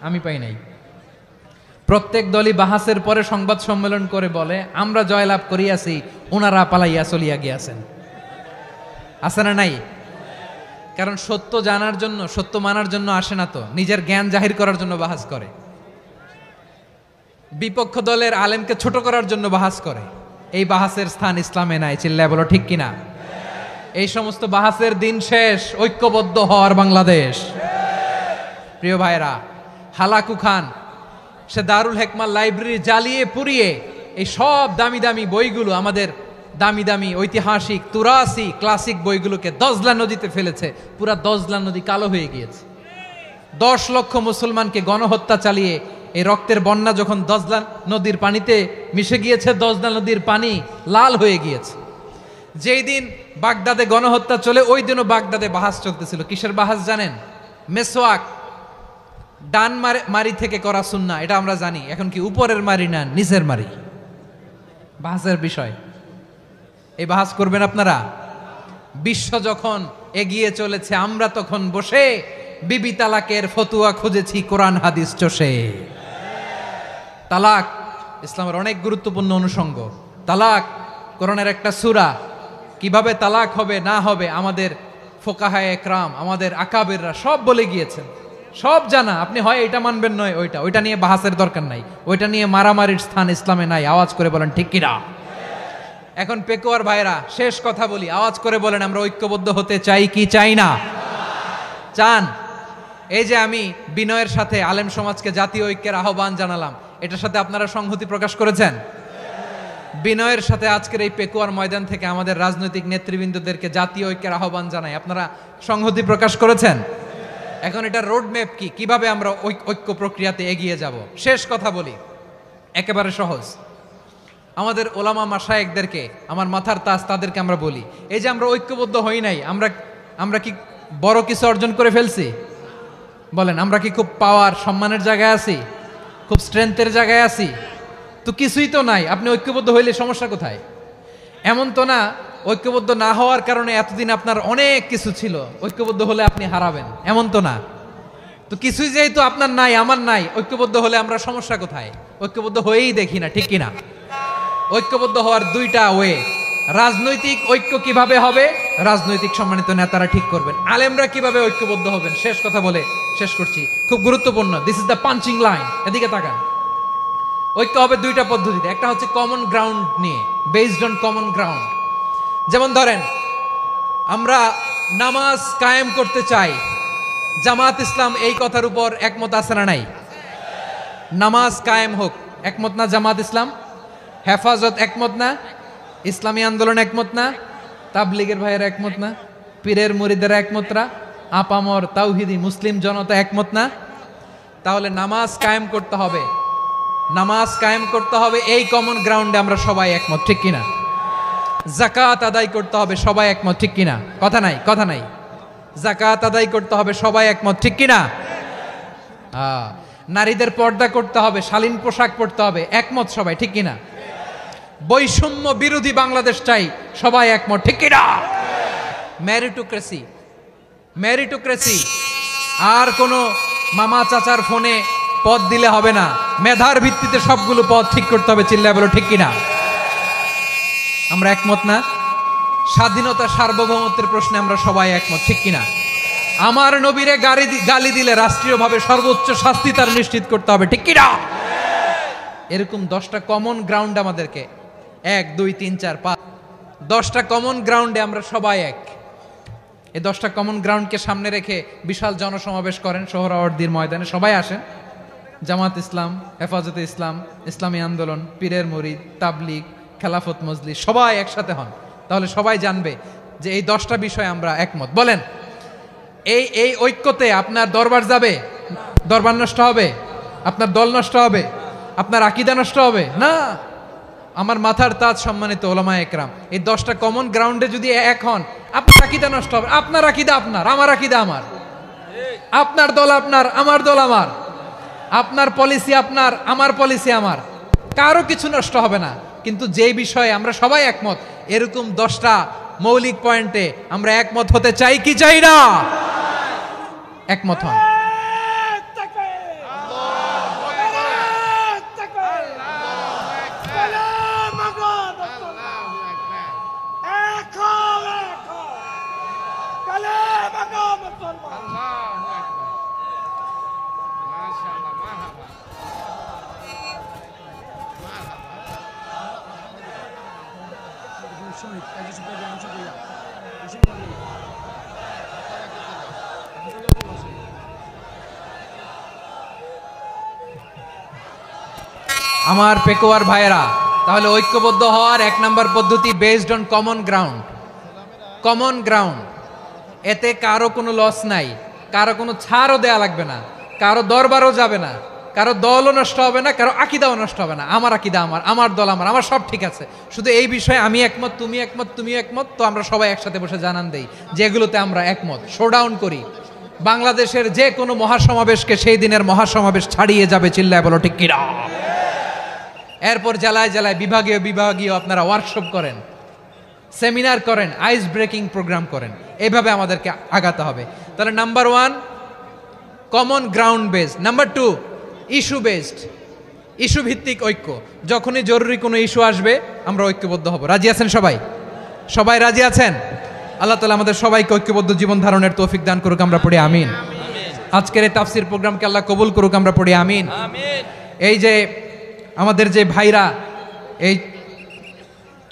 আমি পাই নাই। প্রত্যেক দলই বাহাসের পরে সংবাদ সম্মেলন করে বলে আমরা জয়লাভ করিয়াছি, ওনারা পালাইয়া চলিয়া গিয়াছেন। আছে না নাই? কারণ সত্য জানার জন্য, সত্য মানার জন্য আসে না তো, নিজের জ্ঞান জাহির করার জন্য বাহাস করে। বিপক্ষ দলের আলেমকে ছোট করার জন্য বাহাস করে। এই বাহাসের স্থান ইসলামে নাই। চিল্লায় বলো ঠিক কিনা? এই সমস্ত বাহাসের দিন শেষ। ঐক্যবদ্ধ হওয়ার বাংলাদেশ। প্রিয় ভাইরা, হালাকু খান সে দারুল হিকমা লাইব্রেরি জ্বালিয়ে পুড়িয়ে এই সব দামি দামি বইগুলো, আমাদের দামি দামি ঐতিহাসিক তুরাসি ক্লাসিক বইগুলোকে দজলা নদীতে ফেলেছে। পুরা দজলা নদী কালো হয়ে গিয়েছে। 10 লক্ষ মুসলমানকে গণহত্যা চালিয়ে এই রক্তের বন্যা যখন দজলা নদীর পানিতে মিশে গিয়েছে, দজলা নদীর পানি লাল হয়ে গিয়েছে। যেই দিন বাগদাদে গণহত্যা চলে, ওই দিনও বাগদাদে বাহাস চলতেছিল। কিসের বাহাস জানেন? মেসওয়াক, ডান মারি থেকে করা সুন্নাহ, এটা আমরা জানি। এখন কি উপরের মারি না নিচের মারি? বাহাসের বিষয়। এই বাহাস করবেন আপনারা? বিশ্ব যখন এগিয়ে চলেছে, আমরা তখন বসে বিবি তালাকের ফতুয়া খুঁজেছি কোরআন হাদিস চষে। তালাক ইসলামের অনেক গুরুত্বপূর্ণ অনুষঙ্গ। তালাক কোরআনের একটা সূরা। কিভাবে তালাক হবে না হবে আমাদের ফোকাহায়ে একরাম, আমাদের আকাবেররা সব বলে গিয়েছেন, সব জানা। আপনি হয় এটা মানবেন নয় ওইটা নিয়ে বাহাসের দরকার নাই, ওইটা নিয়ে মারামারির স্থান ইসলামে নাই। আওয়াজ করে বলেন ঠিক কিনা? এখন পেকুয়ার ভাইরা, শেষ কথা বলি, আওয়াজ করে বলেন আমরা ঐক্যবদ্ধ হতে চাই কি চাই না? চান? এই যে আমি বিনয়ের সাথে আলেম সমাজকে জাতীয় ঐক্যের আহ্বান জানালাম, এটার সাথে আপনারা সংহতি প্রকাশ করেছেন? বিনয়ের সাথে আজকের এই পেকুয়ার ময়দান থেকে আমাদের রাজনৈতিক নেতৃবৃন্দদেরকে জাতীয় ঐক্যের আহ্বান জানাই। আপনারা সংহতি প্রকাশ করেছেন। এখন এটা রোড ম্যাপ কি, কিভাবে আমরা ঐক্য প্রক্রিয়াতে এগিয়ে যাব। শেষ কথা বলি, একেবারে সহজ। আমাদের ওলামা মাশায়েখদেরকে, আমার মাথার তাজ, তাদেরকে আমরা বলি, এই যে আমরা ঐক্যবদ্ধ হই নাই, আমরা কি বড় কিছু অর্জন করে ফেলছি? বলেন, আমরা কি খুব পাওয়ার সম্মানের জায়গায় আছি? খুব স্ট্রেংথের জায়গায় আছি? তো কিছুই তো নাই। আপনি ঐক্যবদ্ধ হইলে সমস্যা কোথায়? এমন তো না ঐক্যবদ্ধ না হওয়ার কারণে এতদিন আপনার অনেক কিছু ছিল, ঐক্যবদ্ধ হলে আপনি হারাবেন, এমন তো না। তো কিছুই যেহেতু আপনার নাই, আমার নাই, ঐক্যবদ্ধ হলে আমরা সমস্যা কোথায়? ঐক্যবদ্ধ হয়েই দেখি না, ঠিক কিনা? ঐক্যবদ্ধ হওয়ার দুইটা ওয়ে। রাজনৈতিক ঐক্য কিভাবে হবে, রাজনৈতিক সম্মানিত নেতারা ঠিক করবেন। আলেমরা কিভাবে ঐক্যবদ্ধ হবেন, শেষ কথা বলে শেষ করছি, খুব গুরুত্বপূর্ণ। This is the punching line. এদিকে তাকান। ঐক্য হবে দুইটা পদ্ধতিতে। একটা হচ্ছে কমন গ্রাউন্ড নিয়ে, বেসড অন কমন গ্রাউন্ড। যেমন ধরেন, আমরা নামাজ কায়েম করতে চাই, জামাত ইসলাম এই কথার উপর একমত আছে না নাই? নামাজ কায়েম হোক, একমত না জামাত ইসলাম? হেফাজত একমত না? ইসলামী আন্দোলন একমত না? তাবলীগের ভাইয়েরা একমত না? পীরের মুরিদেরা একমত না? আপামর তাওহিদি মুসলিম জনতা একমত না? তাহলে নামাজ কায়েম করতে হবে, নামাজ কায়েম করতে হবে এই কমন গ্রাউন্ডে আমরা সবাই একমত, ঠিক কিনা? যাকাত আদায় করতে হবে, সবাই একমত, ঠিক কিনা? কথা নাই, কথা নাই। যাকাত আদায় করতে হবে, সবাই একমত, ঠিক কিনা? নারীদের পর্দা করতে হবে, শালীন পোশাক পরতে হবে, একমত সবাই, ঠিক কিনা? বৈষম্য বিরোধী বাংলাদেশ চাই, সবাই একমত, ঠিক কিনা? মেরিটোক্রেসি, মেরিটোক্রেসি, আর কোনো মামা চাচার ফোনে পদ দিলে হবে না, মেধার ভিত্তিতে সবগুলো পদ ঠিক করতে হবে, চিল্লায় বলো ঠিক কিনা? আমরা একমত না? স্বাধীনতা সার্বভৌমত্বের প্রশ্নে আমরা সবাই একমত, ঠিক কিনা? আমার নবীরে গালি দিলে রাষ্ট্রীয়ভাবে সর্বোচ্চ শাস্তি তার নিশ্চিত করতে হবে, ঠিক কিনা? এরকম 10টা কমন গ্রাউন্ড আমাদেরকে, 1 2 3 4 5, 10টা কমন গ্রাউন্ডে আমরা সবাই এক। এই 10টা কমন গ্রাউন্ডকে সামনে রেখে বিশাল জনসমাবেশ করেন সোহরাওয়ার্দীর ময়দানে, সবাই আসেন। জামাত ইসলাম, হেফাজতে ইসলাম, ইসলামী আন্দোলন, পীরের মুরিদ, তাবলীগ, খেলাফত মজলিস, সবাই একসাথে হন। তাহলে সবাই জানবে যে এই 10টা বিষয়ে আমরা একমত। বলেন, এই ঐক্যতে আপনার দরবার যাবে, দরবার নষ্ট হবে, আপনার দল নষ্ট হবে, আপনার আকীদা নষ্ট হবে না। আমার মাথার তাজ সম্মানিত ওলামায়ে একরাম, এই 10টা কমন গ্রাউন্ডে যদি এক হন, আপনার আকীদা নষ্ট হবে। আপনার আকীদা আপনার, আমার আকীদা আমার, আপনার দল আপনার, আমার দল আমার, আপনার পলিসি আপনার, আমার পলিসি আমার, কারো কিছু নষ্ট হবে না। কিন্তু যে বিষয়ে আমরা সবাই একমত, এরকম 10টা মৌলিক পয়েন্টে আমরা একমত হতে চাই কি চাই না? একমত হন। আমার পেকুয়ার ভাইয়েরা, তাহলে ঐক্যবদ্ধ হওয়ার 1 নম্বর পদ্ধতি based on common ground. Common ground, এতে কারো কোনো লস নাই, কারো কোনো ছাড়ও দেয়া লাগবে না, কারো দরবারও যাবে না, কারো দলও নষ্ট হবে না, কারো আকীদাও নষ্ট হবে না। আমার আকীদা আমার, আমার দল আমার, আমার সব ঠিক আছে। শুধু এই বিষয়ে আমি একমত, তুমি একমত, তুমি একমত, তো আমরা সবাই একসাথে বসে জানান দেই যেগুলোতে আমরা একমত, শোডাউন করি। বাংলাদেশের যে কোনো মহাসমাবেশকে সেই দিনের মহাসমাবেশ ছাড়িয়ে যাবে, চিল্লায় বলো ঠিক কিনা? এরপর জেলায় জেলায় বিভাগীয় বিভাগীয় আপনারা ওয়ার্কশপ করেন, সেমিনার করেন, আইস ব্রেকিং প্রোগ্রাম করেন। এইভাবে আমাদেরকে আগাতে হবে। তাহলে number 1 common ground based, number 2 issue based, issue ভিত্তিক ঐক্য। যখনই জরুরি কোনো ইস্যু আসবে আমরা ঐক্যবদ্ধ হব। রাজি আছেন সবাই? সবাই রাজি আছেন? আল্লাহ তাআলা আমাদের সবাইকে ঐক্যবদ্ধ জীবন ধারণের তৌফিক দান করুক, আমরা পড়ি আমিন। আজকের এই তাফসীর প্রোগ্রামকে আল্লাহ কবুল করুক, আমরা পড়ি আমিন। এই যে আমাদের যে ভাইরা এই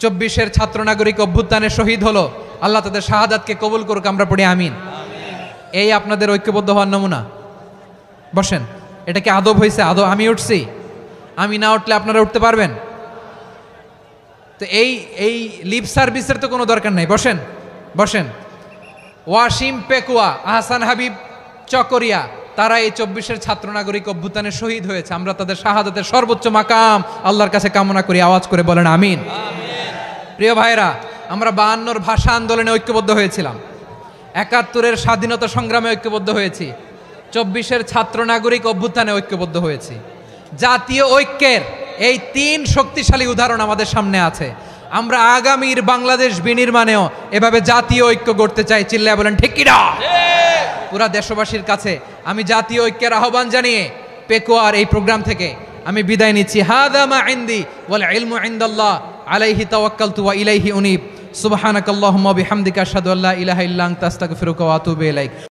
24-এর ছাত্র নাগরিক অভ্যুত্থানে শহীদ হলো, আল্লাহ তাদের শাহাদাতকে কবুল করুক, আমরা পড়ি আমিন। এই আপনাদের ঐক্যবদ্ধ হওয়ার নমুনা। বসেন, এটা কি আদব হয়েছে? আদব? আমি উঠছি, আমি না উঠলে আপনারা উঠতে পারবেন? তো এই লিপ সার্ভিসের তো কোনো দরকার নাই, বসেন বসেন। ওয়াসিম পেকুয়া, আহসান হাবিব চকরিয়া, তারা এই 24-এর ছাত্র নাগরিক অভ্যুত্থানে শহীদ হয়েছে। আমরা তাদের শাহাদাতের সর্বোচ্চ মাকাম আল্লাহর কাছে কামনা করি, আওয়াজ করে বলেন আমিন। প্রিয় ভাইরা, আমরা 52-র ভাষা আন্দোলনে ঐক্যবদ্ধ হয়েছিলাম, 71-এর স্বাধীনতা সংগ্রামে ঐক্যবদ্ধ হয়েছি, 24-এর ছাত্র নাগরিক অভ্যুত্থানে ঐক্যবদ্ধ হয়েছি। জাতীয় ঐক্যের এই 3 শক্তিশালী উদাহরণ আমাদের সামনে আছে। আমরা আগামীর বাংলাদেশ বিনির্মাণেও এভাবে জাতীয় ঐক্য গড়তে চাই। চিল্লায় বলেন ঠিক কিনা? পুরা দেশবাসীর কাছে আমি জাতীয় ঐক্যের আহ্বান জানিয়ে পেকুয়ার এই প্রোগ্রাম থেকে আমি বিদায় নিচ্ছি। হাদা মা ইনদি ওয়াল ইলমু ইনদাল্লাহ আলাইহি তাওয়াক্কালতু ওয়া ইলাইহি উনীব। সুবহানাকাল্লাহুম্মা বিহামদিকা আশহাদু আল্লা ইলাহা ইল্লা আনতা আস্তাগফিরুকা ওয়া আতুবু ইলাইক।